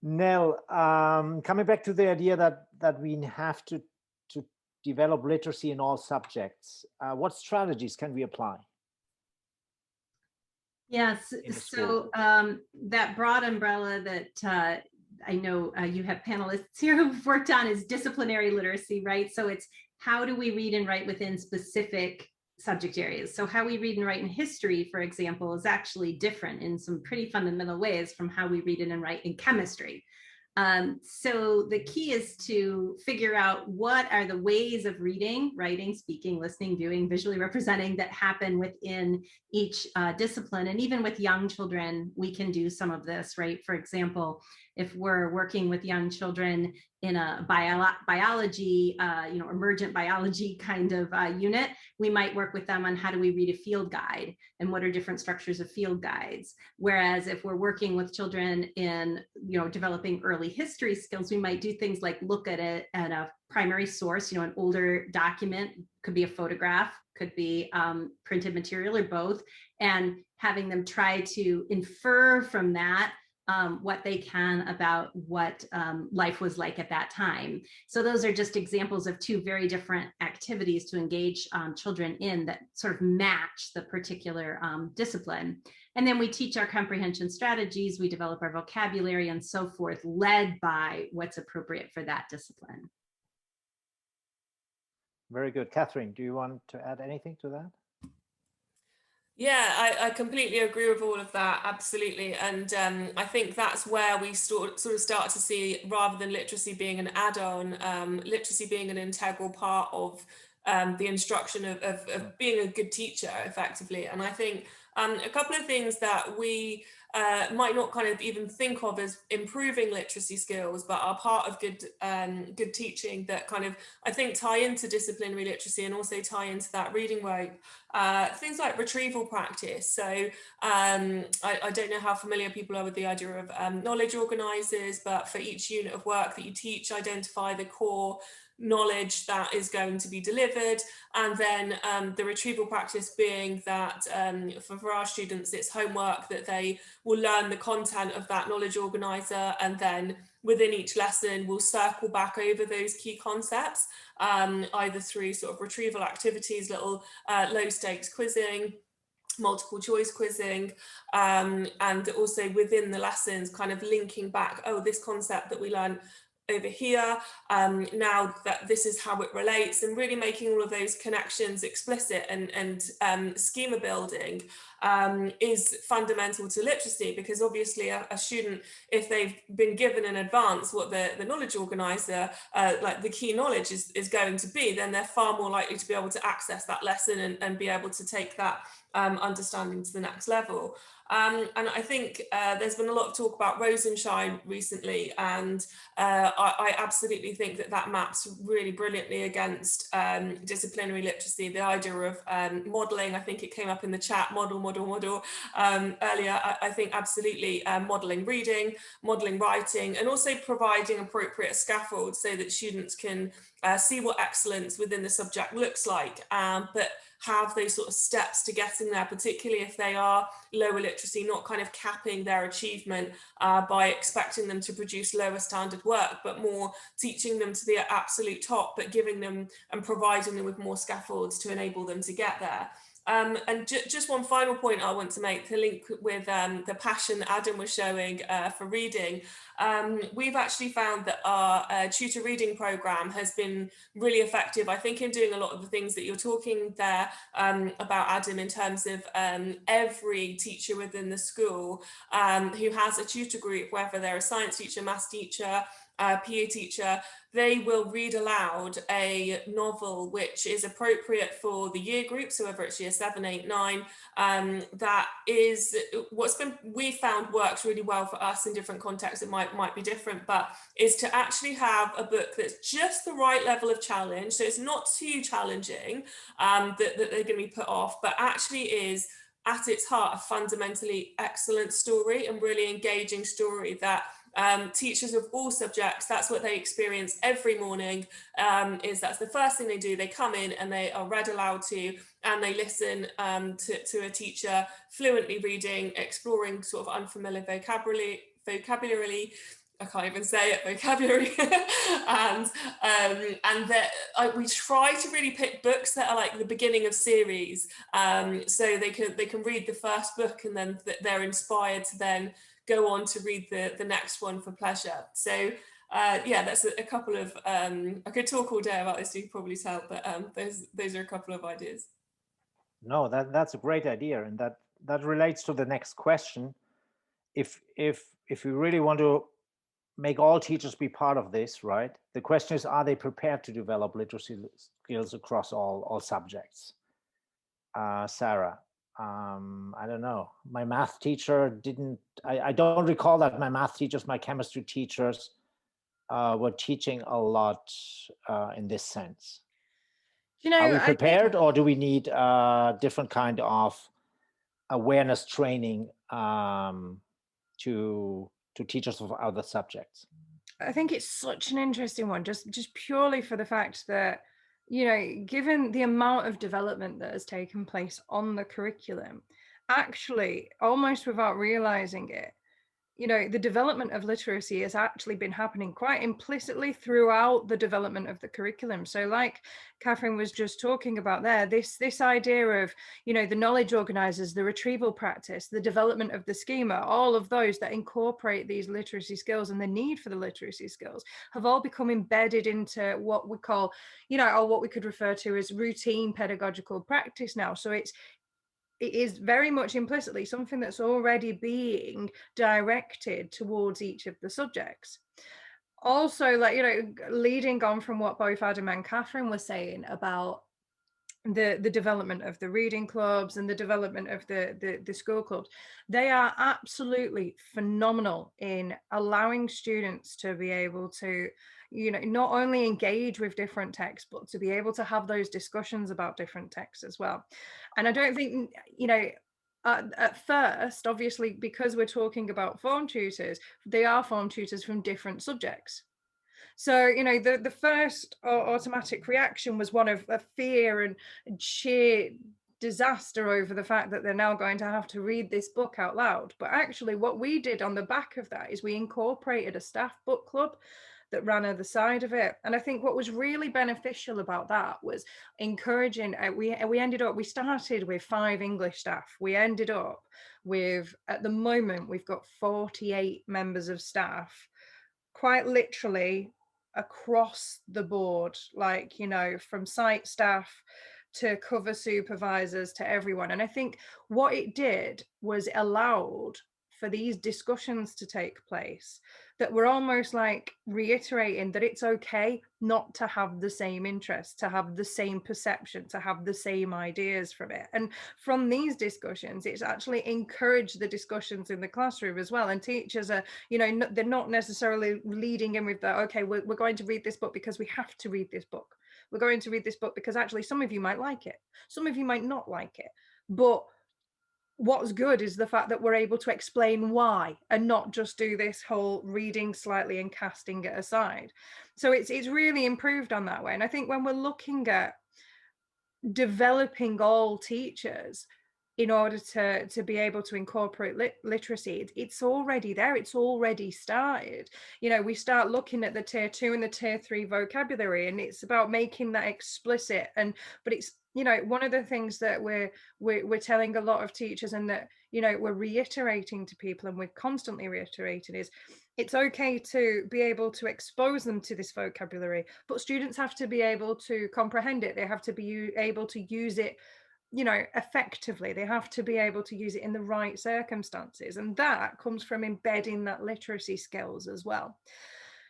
Nell, coming back to the idea that we have to develop literacy in all subjects, what strategies can we apply? Yes, so that broad umbrella that I know you have panelists here who've worked on is disciplinary literacy, right? So it's how do we read and write within specific subject areas? So how we read and write in history, for example, is actually different in some pretty fundamental ways from how we read and write in chemistry. So the key is to figure out what are the ways of reading, writing, speaking, listening, viewing, visually representing that happen within each discipline. And even with young children, we can do some of this, right? For example, if we're working with young children in a biology, emergent biology kind of unit, we might work with them on how do we read a field guide and what are different structures of field guides. Whereas if we're working with children in, developing early history skills, we might do things like look at it at a primary source, an older document, could be a photograph, could be printed material or both, and having them try to infer from that what they can about what life was like at that time. So those are just examples of two very different activities to engage children in that sort of match the particular discipline. And then we teach our comprehension strategies, we develop our vocabulary and so forth, led by what's appropriate for that discipline. Very good. Catherine, do you want to add anything to that? Yeah, I completely agree with all of that, absolutely. And I think that's where we sort of start to see, rather than literacy being an add-on, literacy being an integral part of the instruction of being a good teacher, effectively. And I think a couple of things that we might not kind of even think of as improving literacy skills, but are part of good teaching that kind of, I think, tie into disciplinary literacy and also tie into that reading rope. Things like retrieval practice. So I don't know how familiar people are with the idea of knowledge organisers, but for each unit of work that you teach, identify the core knowledge that is going to be delivered, and then the retrieval practice being that for our students it's homework that they will learn the content of that knowledge organizer, and then within each lesson we'll circle back over those key concepts, either through sort of retrieval activities, little low stakes quizzing, multiple choice quizzing, and also within the lessons kind of linking back, oh, this concept that we learned over here, now that this is how it relates, and really making all of those connections explicit and schema building is fundamental to literacy, because obviously a student, if they've been given in advance what the knowledge organizer, like the key knowledge is going to be, then they're far more likely to be able to access that lesson and be able to take that understanding to the next level. And I think there's been a lot of talk about Rosenshine recently, and I absolutely think that maps really brilliantly against disciplinary literacy. The idea of modelling, I think it came up in the chat, model earlier. I think absolutely modelling reading, modelling writing, and also providing appropriate scaffolds so that students can see what excellence within the subject looks like, but have those sort of steps to getting there, particularly if they are lower literacy, not kind of capping their achievement by expecting them to produce lower standard work, but more teaching them to the absolute top, but giving them and providing them with more scaffolds to enable them to get there. And just one final point I want to make, to link with the passion that Adam was showing for reading. We've actually found that our tutor reading program has been really effective, I think, in doing a lot of the things that you're talking there about, Adam, in terms of every teacher within the school who has a tutor group, whether they're a science teacher, maths teacher, PE teacher, they will read aloud a novel which is appropriate for the year group, so whether it's year 7, 8, 9, that is we found works really well for us in different contexts. It might be different, but is to actually have a book that's just the right level of challenge, so it's not too challenging that they're going to be put off, but actually is at its heart a fundamentally excellent story and really engaging story that teachers of all subjects, that's what they experience every morning, that's the first thing they do. They come in and they are read aloud to, and they listen to a teacher fluently reading, exploring sort of unfamiliar vocabulary, I can't even say it, vocabulary. and we try to really pick books that are like the beginning of series, so they can read the first book and then they're inspired to then go on to read the next one for pleasure. So yeah, that's a couple of, I could talk all day about this, you can probably tell, but those are a couple of ideas. No, that's a great idea, and that relates to the next question. If we really want to make all teachers be part of this, right? The question is, are they prepared to develop literacy skills across all subjects? Sarah, I don't know. My math teacher I don't recall that my math teachers, my chemistry teachers were teaching a lot in this sense. Are we prepared, or do we need different kind of awareness training to teachers of other subjects? I think it's such an interesting one, just purely for the fact that, you know, given the amount of development that has taken place on the curriculum, actually, almost without realizing it, you know, the development of literacy has actually been happening quite implicitly throughout the development of the curriculum. So like Catherine was just talking about there, this idea of, you know, the knowledge organizers, the retrieval practice, the development of the schema, all of those that incorporate these literacy skills and the need for the literacy skills have all become embedded into what we call, you know, or what we could refer to as routine pedagogical practice now. So it is very much implicitly something that's already being directed towards each of the subjects. Also, like, you know, leading on from what both Adam and Catherine were saying about the development of the reading clubs and the development of the school clubs, they are absolutely phenomenal in allowing students to be able to, you know, not only engage with different texts, but to be able to have those discussions about different texts as well. And I don't think, you know, at first, obviously, because we're talking about form tutors, they are form tutors from different subjects. So, you know, the first automatic reaction was one of fear and sheer disaster over the fact that they're now going to have to read this book out loud. But actually what we did on the back of that is we incorporated a staff book club that ran either side of it. And I think what was really beneficial about that was encouraging, we started with 5 English staff. We ended up with, at the moment, we've got 48 members of staff, quite literally across the board, like, you know, from site staff to cover supervisors to everyone. And I think what it did was allowed for these discussions to take place that were almost like reiterating that it's okay not to have the same interests, to have the same perception, to have the same ideas from it. And from these discussions, it's actually encouraged the discussions in the classroom as well. And teachers are, you know, they're not necessarily leading in with the, okay, we're going to read this book because we have to read this book. We're going to read this book because actually some of you might like it. Some of you might not like it. But what's good is the fact that we're able to explain why and not just do this whole reading slightly and casting it aside. So it's really improved on that way. And I think when we're looking at developing all teachers in order to be able to incorporate literacy, it's already there, it's already started. You know, we start looking at the tier 2 and the tier 3 vocabulary, and it's about making that explicit. And but it's, you know, one of the things that we're telling a lot of teachers, and that, you know, we're reiterating to people, and we're constantly reiterating, is it's okay to be able to expose them to this vocabulary, but students have to be able to comprehend it. They have to be able to use it, you know, effectively. They have to be able to use it in the right circumstances. And that comes from embedding that literacy skills as well.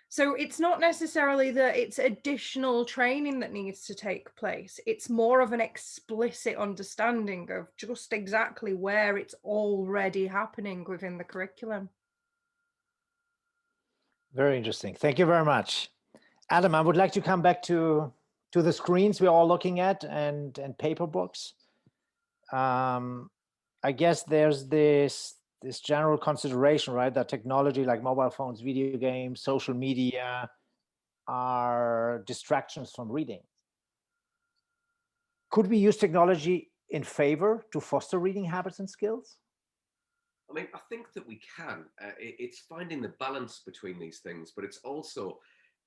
So it's not necessarily that it's additional training that needs to take place. It's more of an explicit understanding of just exactly where it's already happening within the curriculum. Very interesting. Thank you very much. Adam, I would like to come back to the screens we're all looking at and paper books. I guess there's this general consideration, right, that technology like mobile phones, video games, social media are distractions from reading. Could we use technology in favor to foster reading habits and skills? I mean, I think that we can. It's finding the balance between these things, but it's also,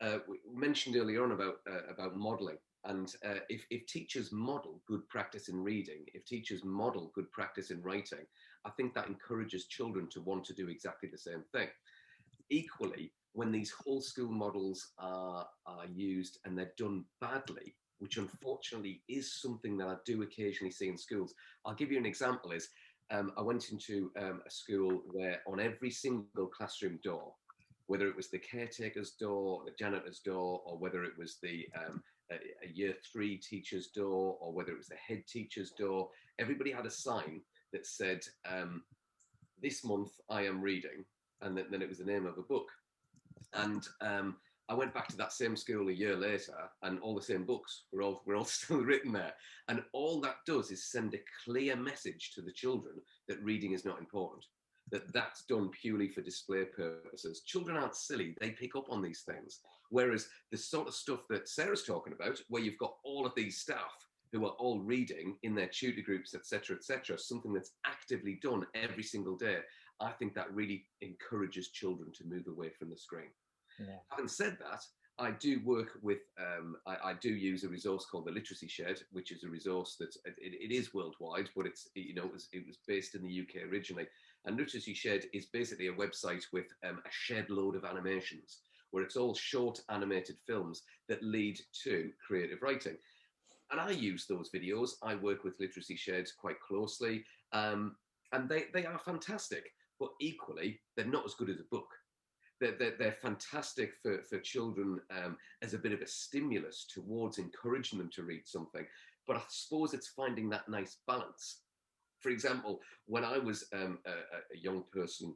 we mentioned earlier on about modeling. And if teachers model good practice in reading, if teachers model good practice in writing, I think that encourages children to want to do exactly the same thing. Equally, when these whole school models are used and they're done badly, which unfortunately is something that I do occasionally see in schools. I'll give you an example. I went into a school where on every single classroom door, whether it was the caretaker's door, the janitor's door, or whether it was the a year 3 teacher's door, or whether it was the head teacher's door, everybody had a sign that said, this month I am reading, and then it was the name of a book. And I went back to that same school a year later, and all the same books were all still written there. And all that does is send a clear message to the children that reading is not important, that that's done purely for display purposes. Children aren't silly, they pick up on these things. Whereas the sort of stuff that Sarah's talking about, where you've got all of these staff who are all reading in their tutor groups, etc., something that's actively done every single day, I think that really encourages children to move away from the screen. Yeah. Having said that, I do work with, I do use a resource called the Literacy Shed, which is a resource that it is worldwide, but it's, you know, it was based in the UK originally. And Literacy Shed is basically a website with a shed load of animations, where it's all short animated films that lead to creative writing. And I use those videos. I work with Literacy Shed quite closely, and they are fantastic, but equally, they're not as good as a book. They're fantastic for children as a bit of a stimulus towards encouraging them to read something. But I suppose it's finding that nice balance. For example, when I was a young person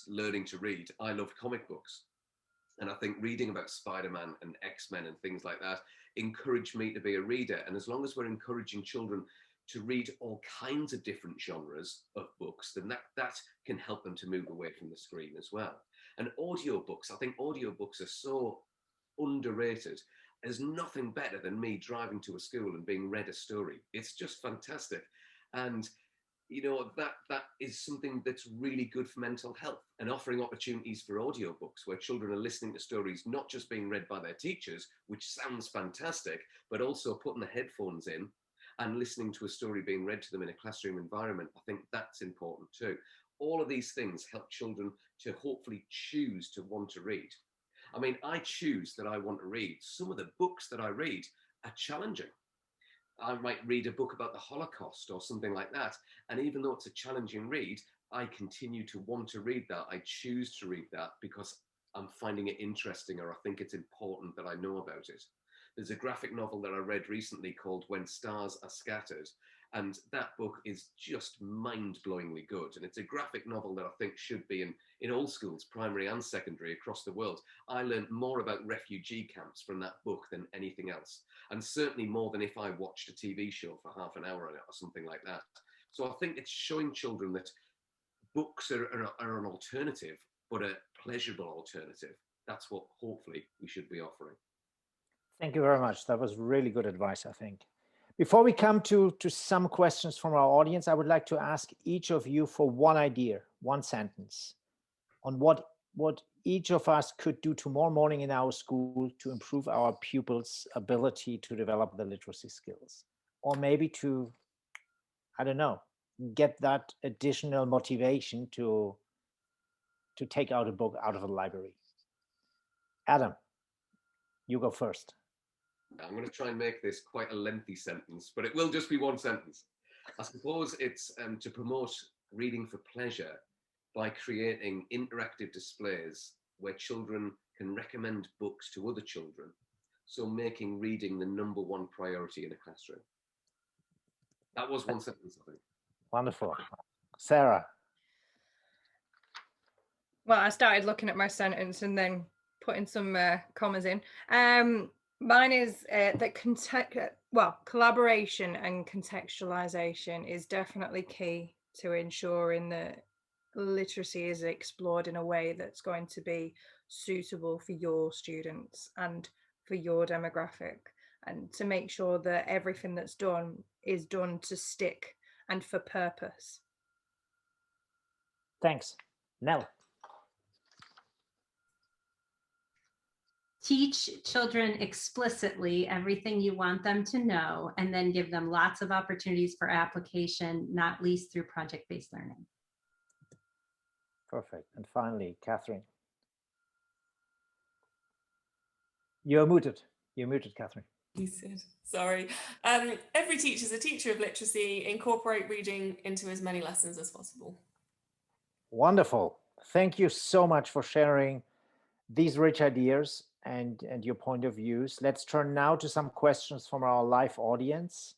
learning to read, I loved comic books. And I think reading about Spider-Man and X-Men and things like that encouraged me to be a reader. And as long as we're encouraging children to read all kinds of different genres of books, then that can help them to move away from the screen as well. And audiobooks, I think audiobooks are so underrated. There's nothing better than me driving to a school and being read a story. It's just fantastic. And you know, that is something that's really good for mental health, and offering opportunities for audiobooks where children are listening to stories, not just being read by their teachers, which sounds fantastic, but also putting the headphones in and listening to a story being read to them in a classroom environment. I think that's important too. All of these things help children to hopefully choose to want to read. I mean, I choose that I want to read. Some of the books that I read are challenging. I might read a book about the Holocaust or something like that. And even though it's a challenging read, I continue to want to read that. I choose to read that because I'm finding it interesting, or I think it's important that I know about it. There's a graphic novel that I read recently called When Stars Are Scattered. And that book is just mind-blowingly good. And it's a graphic novel that I think should be in all schools, primary and secondary, across the world. I learned more about refugee camps from that book than anything else. And certainly more than if I watched a TV show for half an hour on it or something like that. So I think it's showing children that books are an alternative, but a pleasurable alternative. That's what hopefully we should be offering. Thank you very much. That was really good advice, I think. Before we come to some questions from our audience, I would like to ask each of you for one idea, one sentence on what each of us could do tomorrow morning in our school to improve our pupils' ability to develop the literacy skills, or maybe to, I don't know, get that additional motivation to take out a book out of a library. Adam, you go first. I'm going to try and make this quite a lengthy sentence, but it will just be one sentence. I suppose it's to promote reading for pleasure by creating interactive displays where children can recommend books to other children. So making reading the #1 priority in a classroom. That was one sentence, I think. Wonderful. Sarah. Well, I started looking at my sentence and then putting some commas in. Mine is that collaboration and contextualization is definitely key to ensuring that literacy is explored in a way that's going to be suitable for your students and for your demographic, and to make sure that everything that's done is done to stick and for purpose. Thanks. Nell. Teach children explicitly everything you want them to know, and then give them lots of opportunities for application, not least through project-based learning. Perfect. And finally, Catherine. You're muted. You're muted, Catherine. Sorry. Every teacher is a teacher of literacy. Incorporate reading into as many lessons as possible. Wonderful. Thank you so much for sharing these rich ideas and your point of views. Let's turn now to some questions from our live audience.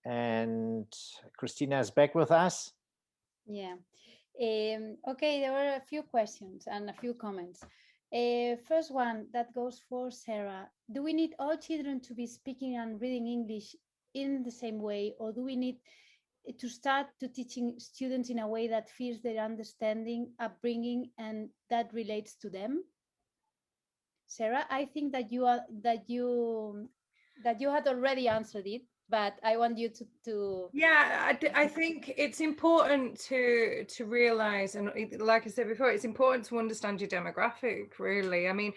And Cristina is back with us. Yeah. Okay, there were a few questions and a few comments. First one that goes for Sarah. Do we need all children to be speaking and reading English in the same way, or do we need to start to teaching students in a way that fits their understanding, upbringing, and that relates to them? Sarah, I think that you had already answered it, but I want you to Yeah, I think it's important to realize, and like I said before, it's important to understand your demographic, really. I mean,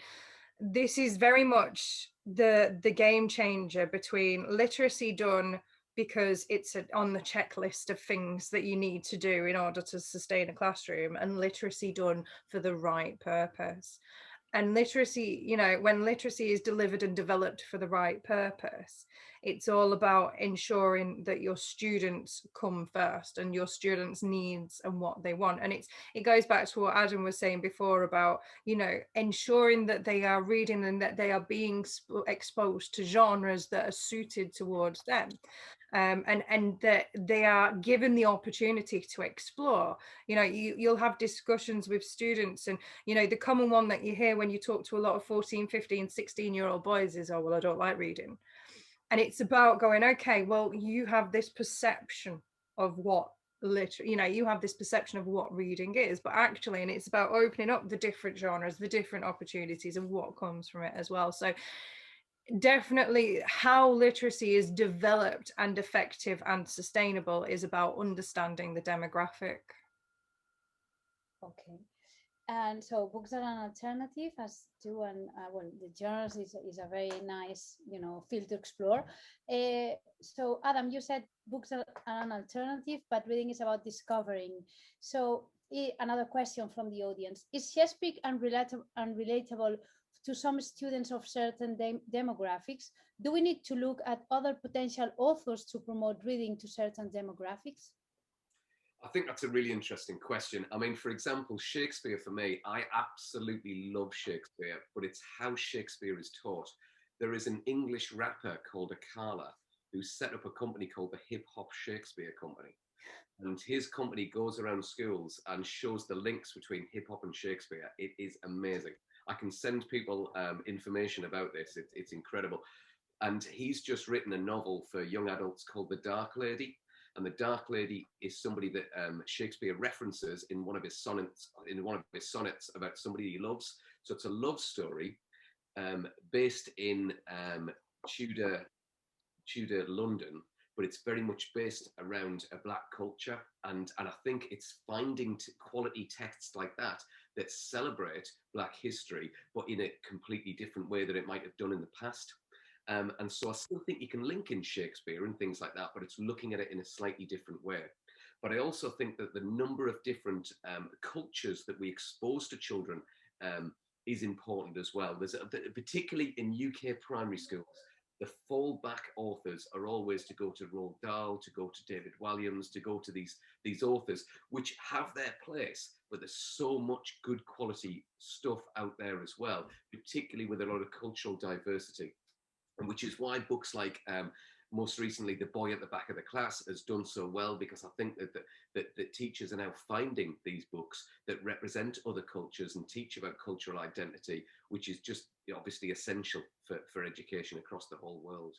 this is very much the game changer between literacy done because it's on the checklist of things that you need to do in order to sustain a classroom, and literacy done for the right purpose. And literacy, you know, when literacy is delivered and developed for the right purpose, it's all about ensuring that your students come first and your students' needs and what they want. And it goes back to what Adam was saying before about, you know, ensuring that they are reading and that they are being exposed to genres that are suited towards them. And that they are given the opportunity to explore. You know, you'll have discussions with students, and, you know, the common one that you hear when you talk to a lot of 14, 15, 16-year-old boys is, oh, well, I don't like reading. And it's about going, okay, well, you have this perception of what you have this perception of what reading is, but actually, and it's about opening up the different genres, the different opportunities, and what comes from it as well. So definitely how literacy is developed and effective and sustainable is about understanding the demographic. Okay. And so books are an alternative as to, and well, the journals is a very nice, you know, field to explore. So Adam, you said books are an alternative, but reading is about discovering. So another question from the audience: is Shakespeare unrelatable to some students of certain demographics, do we need to look at other potential authors to promote reading to certain demographics? I think that's a really interesting question. I mean, for example, Shakespeare for me, I absolutely love Shakespeare, but it's how Shakespeare is taught. There is an English rapper called Akala who set up a company called the Hip Hop Shakespeare Company. And his company goes around schools and shows the links between hip hop and Shakespeare. It is amazing. I can send people information about this. It's incredible. And he's just written a novel for young adults called The Dark Lady. And the Dark Lady is somebody that Shakespeare references in one of his sonnets, about somebody he loves. So it's a love story based in Tudor London, but it's very much based around a Black culture. And I think it's finding quality texts like that that celebrate Black history, but in a completely different way than it might have done in the past. And so I still think you can link in Shakespeare and things like that, but it's looking at it in a slightly different way. But I also think that the number of different cultures that we expose to children is important as well. There's particularly in UK primary schools, the fallback authors are always to go to Roald Dahl, to go to David Walliams, to go to these authors, which have their place, but there's so much good quality stuff out there as well, particularly with a lot of cultural diversity. And which is why books like most recently The Boy at the Back of the Class has done so well, because I think that teachers are now finding these books that represent other cultures and teach about cultural identity, which is just obviously essential for education across the whole world.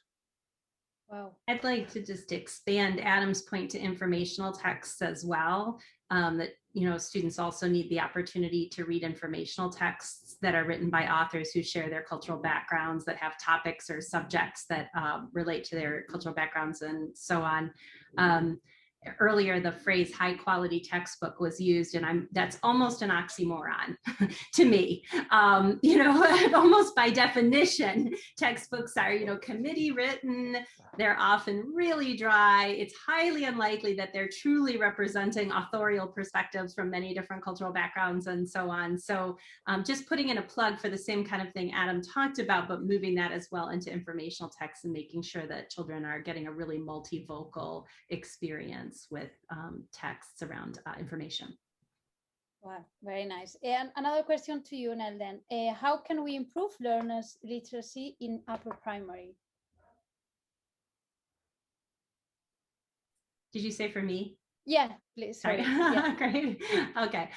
Wow. I'd like to just expand Adam's point to informational texts as well, that students also need the opportunity to read informational texts that are written by authors who share their cultural backgrounds, that have topics or subjects that relate to their cultural backgrounds and so on. Earlier, the phrase high quality textbook was used, and that's almost an oxymoron to me. Almost by definition, textbooks are, committee written. They're often really dry. It's highly unlikely that they're truly representing authorial perspectives from many different cultural backgrounds and so on. So just putting in a plug for the same kind of thing Adam talked about, but moving that as well into informational texts and making sure that children are getting a really multivocal experience with texts around information. Wow, very nice. And another question to you, Nell, then. How can we improve learners' literacy in upper primary? Did you say for me? Yeah, please. Sorry. Yeah. Great. Okay.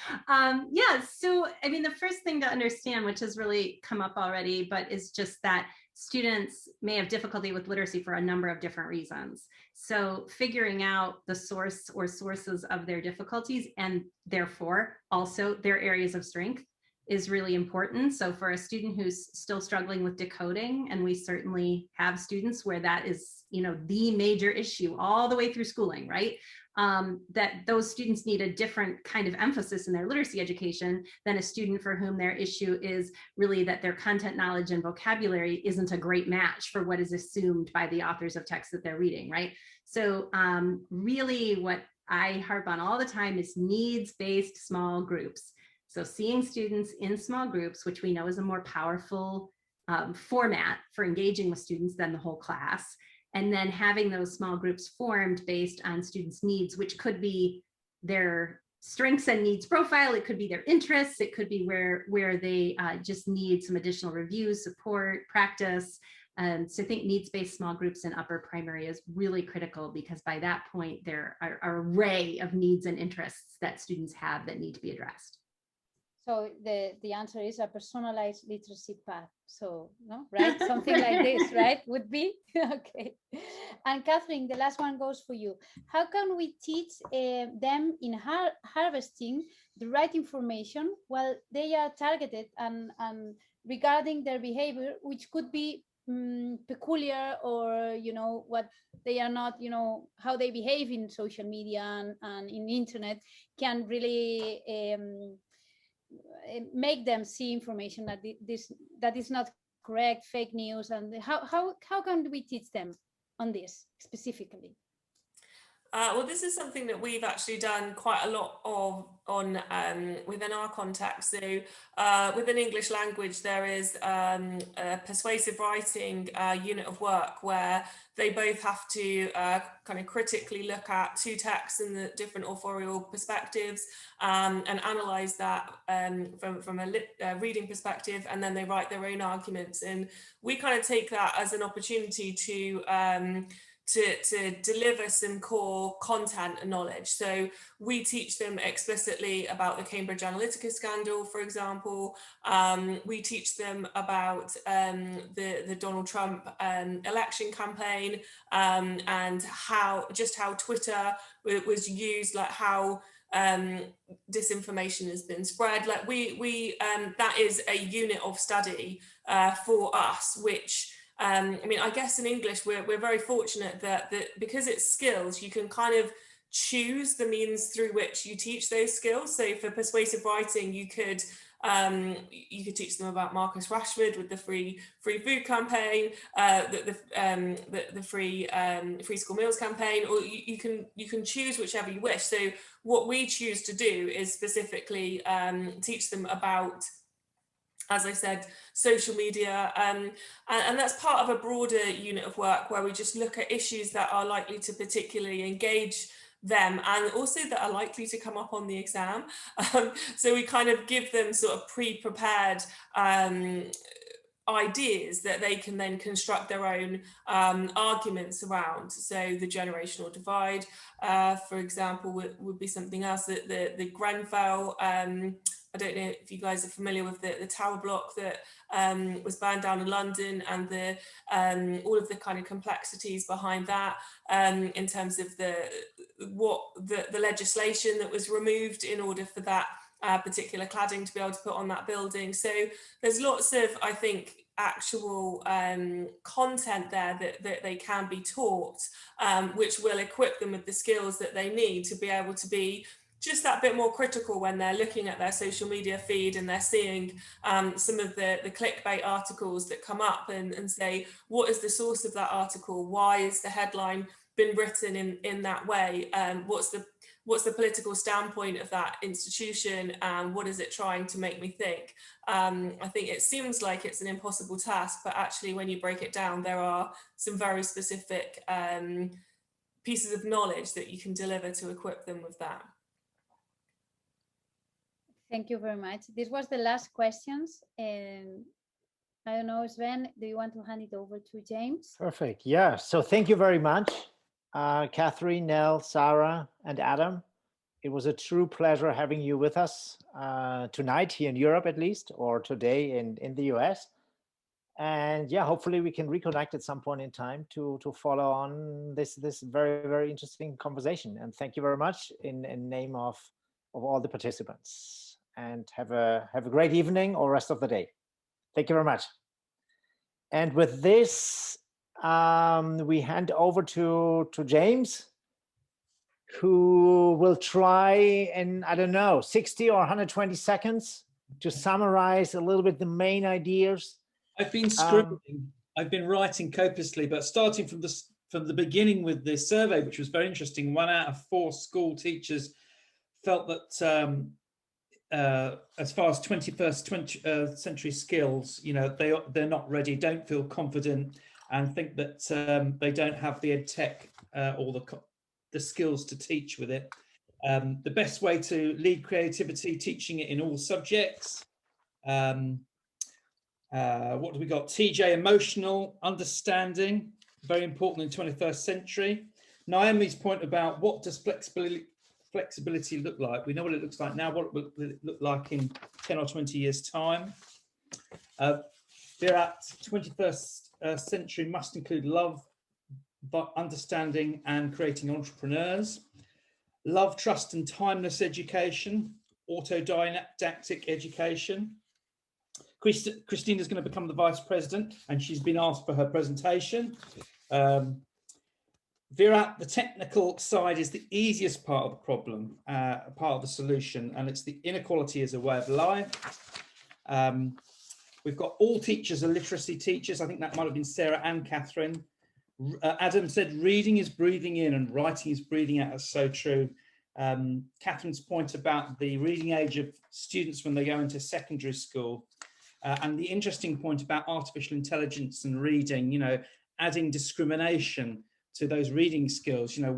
So, I mean, the first thing to understand, which has really come up already, but is just that students may have difficulty with literacy for a number of different reasons. So figuring out the source or sources of their difficulties, and therefore also their areas of strength, is really important. So for a student who's still struggling with decoding, and we certainly have students where that is, the major issue all the way through schooling, right? That those students need a different kind of emphasis in their literacy education than a student for whom their issue is really that their content knowledge and vocabulary isn't a great match for what is assumed by the authors of text that they're reading, right? So really what I harp on all the time is needs-based small groups. So seeing students in small groups, which we know is a more powerful format for engaging with students than the whole class, and then having those small groups formed based on students' needs, which could be their strengths and needs profile, it could be their interests, it could be where they just need some additional reviews, support, practice. So I think needs-based small groups in upper primary is really critical, because by that point, there are an array of needs and interests that students have that need to be addressed. So the answer is a personalized literacy path. So, no, right? Something like this, right? Would be? Okay. And Catherine, the last one goes for you. How can we teach them in harvesting the right information while they are targeted and regarding their behavior, which could be peculiar, or, what they are not, how they behave in social media and in internet can really make them see information that is not correct, fake news, and how can we teach them on this specifically? Well, this is something that we've actually done quite a lot of within our context. So within English language, there is a persuasive writing unit of work where they both have to kind of critically look at two texts and the different authorial perspectives and analyze that from a reading perspective, and then they write their own arguments. And we kind of take that as an opportunity to deliver some core content and knowledge. So we teach them explicitly about the Cambridge Analytica scandal, for example. We teach them about the Donald Trump election campaign and how Twitter was used, like how disinformation has been spread. Like we that is a unit of study for us, which I mean, I guess in English, we're very fortunate that because it's skills, you can kind of choose the means through which you teach those skills. So for persuasive writing, you could teach them about Marcus Rashford with the free food campaign, the free school meals campaign, or you can choose whichever you wish. So what we choose to do is specifically teach them about, as I said, social media, and that's part of a broader unit of work where we just look at issues that are likely to particularly engage them and also that are likely to come up on the exam. So we kind of give them sort of pre-prepared ideas that they can then construct their own arguments around. So the generational divide, for example, would be something else. That the Grenfell, I don't know if you guys are familiar with the tower block that was burned down in London, and the all of the kind of complexities behind that in terms of the legislation that was removed in order for that particular cladding to be able to put on that building. So there's lots of, I think, actual content there that they can be taught, which will equip them with the skills that they need to be able to be just that bit more critical when they're looking at their social media feed and they're seeing some of the clickbait articles that come up and say, what is the source of that article? Why is the headline been written in that way? What's the political standpoint of that institution, and what is it trying to make me think? I think it seems like it's an impossible task, but actually when you break it down, there are some very specific pieces of knowledge that you can deliver to equip them with that. Thank you very much. This was the last questions. And I don't know, Sven, do you want to hand it over to James? Perfect. Yeah. So thank you very much, Catherine, Nell, Sarah, and Adam. It was a true pleasure having you with us tonight here in Europe, at least, or today in the US. And yeah, hopefully we can reconnect at some point in time to follow on this very, very interesting conversation. And thank you very much in name of all the participants. And have a great evening or rest of the day. Thank you very much. And with this, we hand over to James, who will try in, I don't know, 60 or 120 seconds to summarize a little bit the main ideas. I've been scribbling, I've been writing copiously, but starting from the beginning with the survey, which was very interesting, 1 out of 4 school teachers felt that as far as 21st century skills, you know, they're not ready, don't feel confident, and think that they don't have the ed tech or the skills to teach with it. The best way to lead creativity, teaching it in all subjects. What do we got? TJ, emotional understanding, very important in 21st century. Naomi's point about what does flexibility look like? We know what it looks like now. What will it look like in 10 or 20 years' time? Virat, 21st century must include love, but understanding and creating entrepreneurs. Love, trust and timeless education, autodidactic education. Christina's going to become the vice president and she's been asked for her presentation. Virat, the technical side is the easiest part of the problem, part of the solution, and it's the inequality as a way of life. We've got all teachers are literacy teachers. I think that might have been Sarah and Catherine. Adam said, reading is breathing in and writing is breathing out. That's so true. Catherine's point about the reading age of students when they go into secondary school, and the interesting point about artificial intelligence and reading, you know, adding discrimination to those reading skills, you know,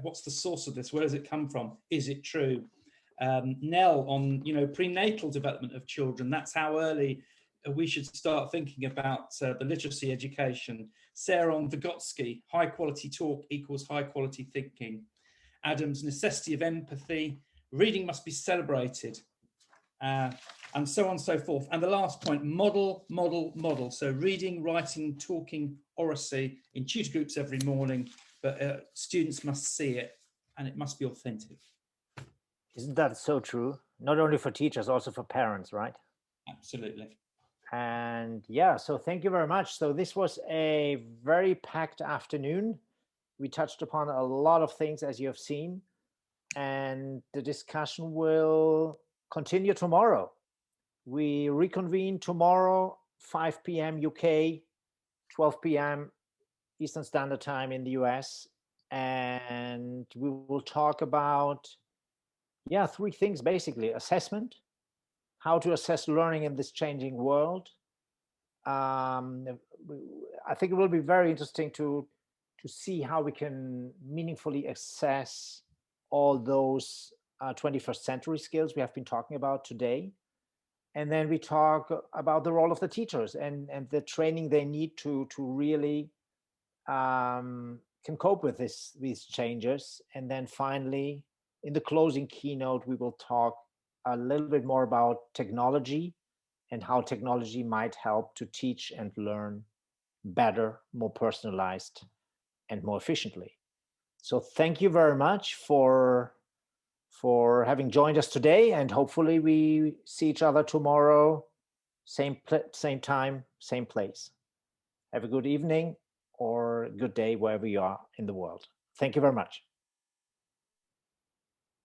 what's the source of this? Where does it come from? Is it true? Nell on, you know, prenatal development of children. That's how early we should start thinking about the literacy education. Sarah on Vygotsky, high quality talk equals high quality thinking. Adam's necessity of empathy, reading must be celebrated, and so on and so forth. And the last point, model, model, model. So reading, writing, talking, oracy in tutor groups every morning, but students must see it and it must be authentic. Isn't that so true? Not only for teachers, also for parents, right? Absolutely. And yeah, so thank you very much. So this was a very packed afternoon. We touched upon a lot of things, as you have seen, and the discussion will continue tomorrow. We reconvene tomorrow, 5 p.m. UK, 12 p.m. Eastern Standard Time in the US, and we will talk about, yeah, 3 things basically: assessment, how to assess learning in this changing world. I think it will be very interesting to see how we can meaningfully assess all those 21st century skills we have been talking about today. And then we talk about the role of the teachers and the training they need to really can cope with these changes. And then finally, in the closing keynote, we will talk a little bit more about technology and how technology might help to teach and learn better, more personalized, and more efficiently. So thank you very much for having joined us today, and hopefully we see each other tomorrow, same time, same place. Have a good evening or good day wherever you are in the world. Thank you very much.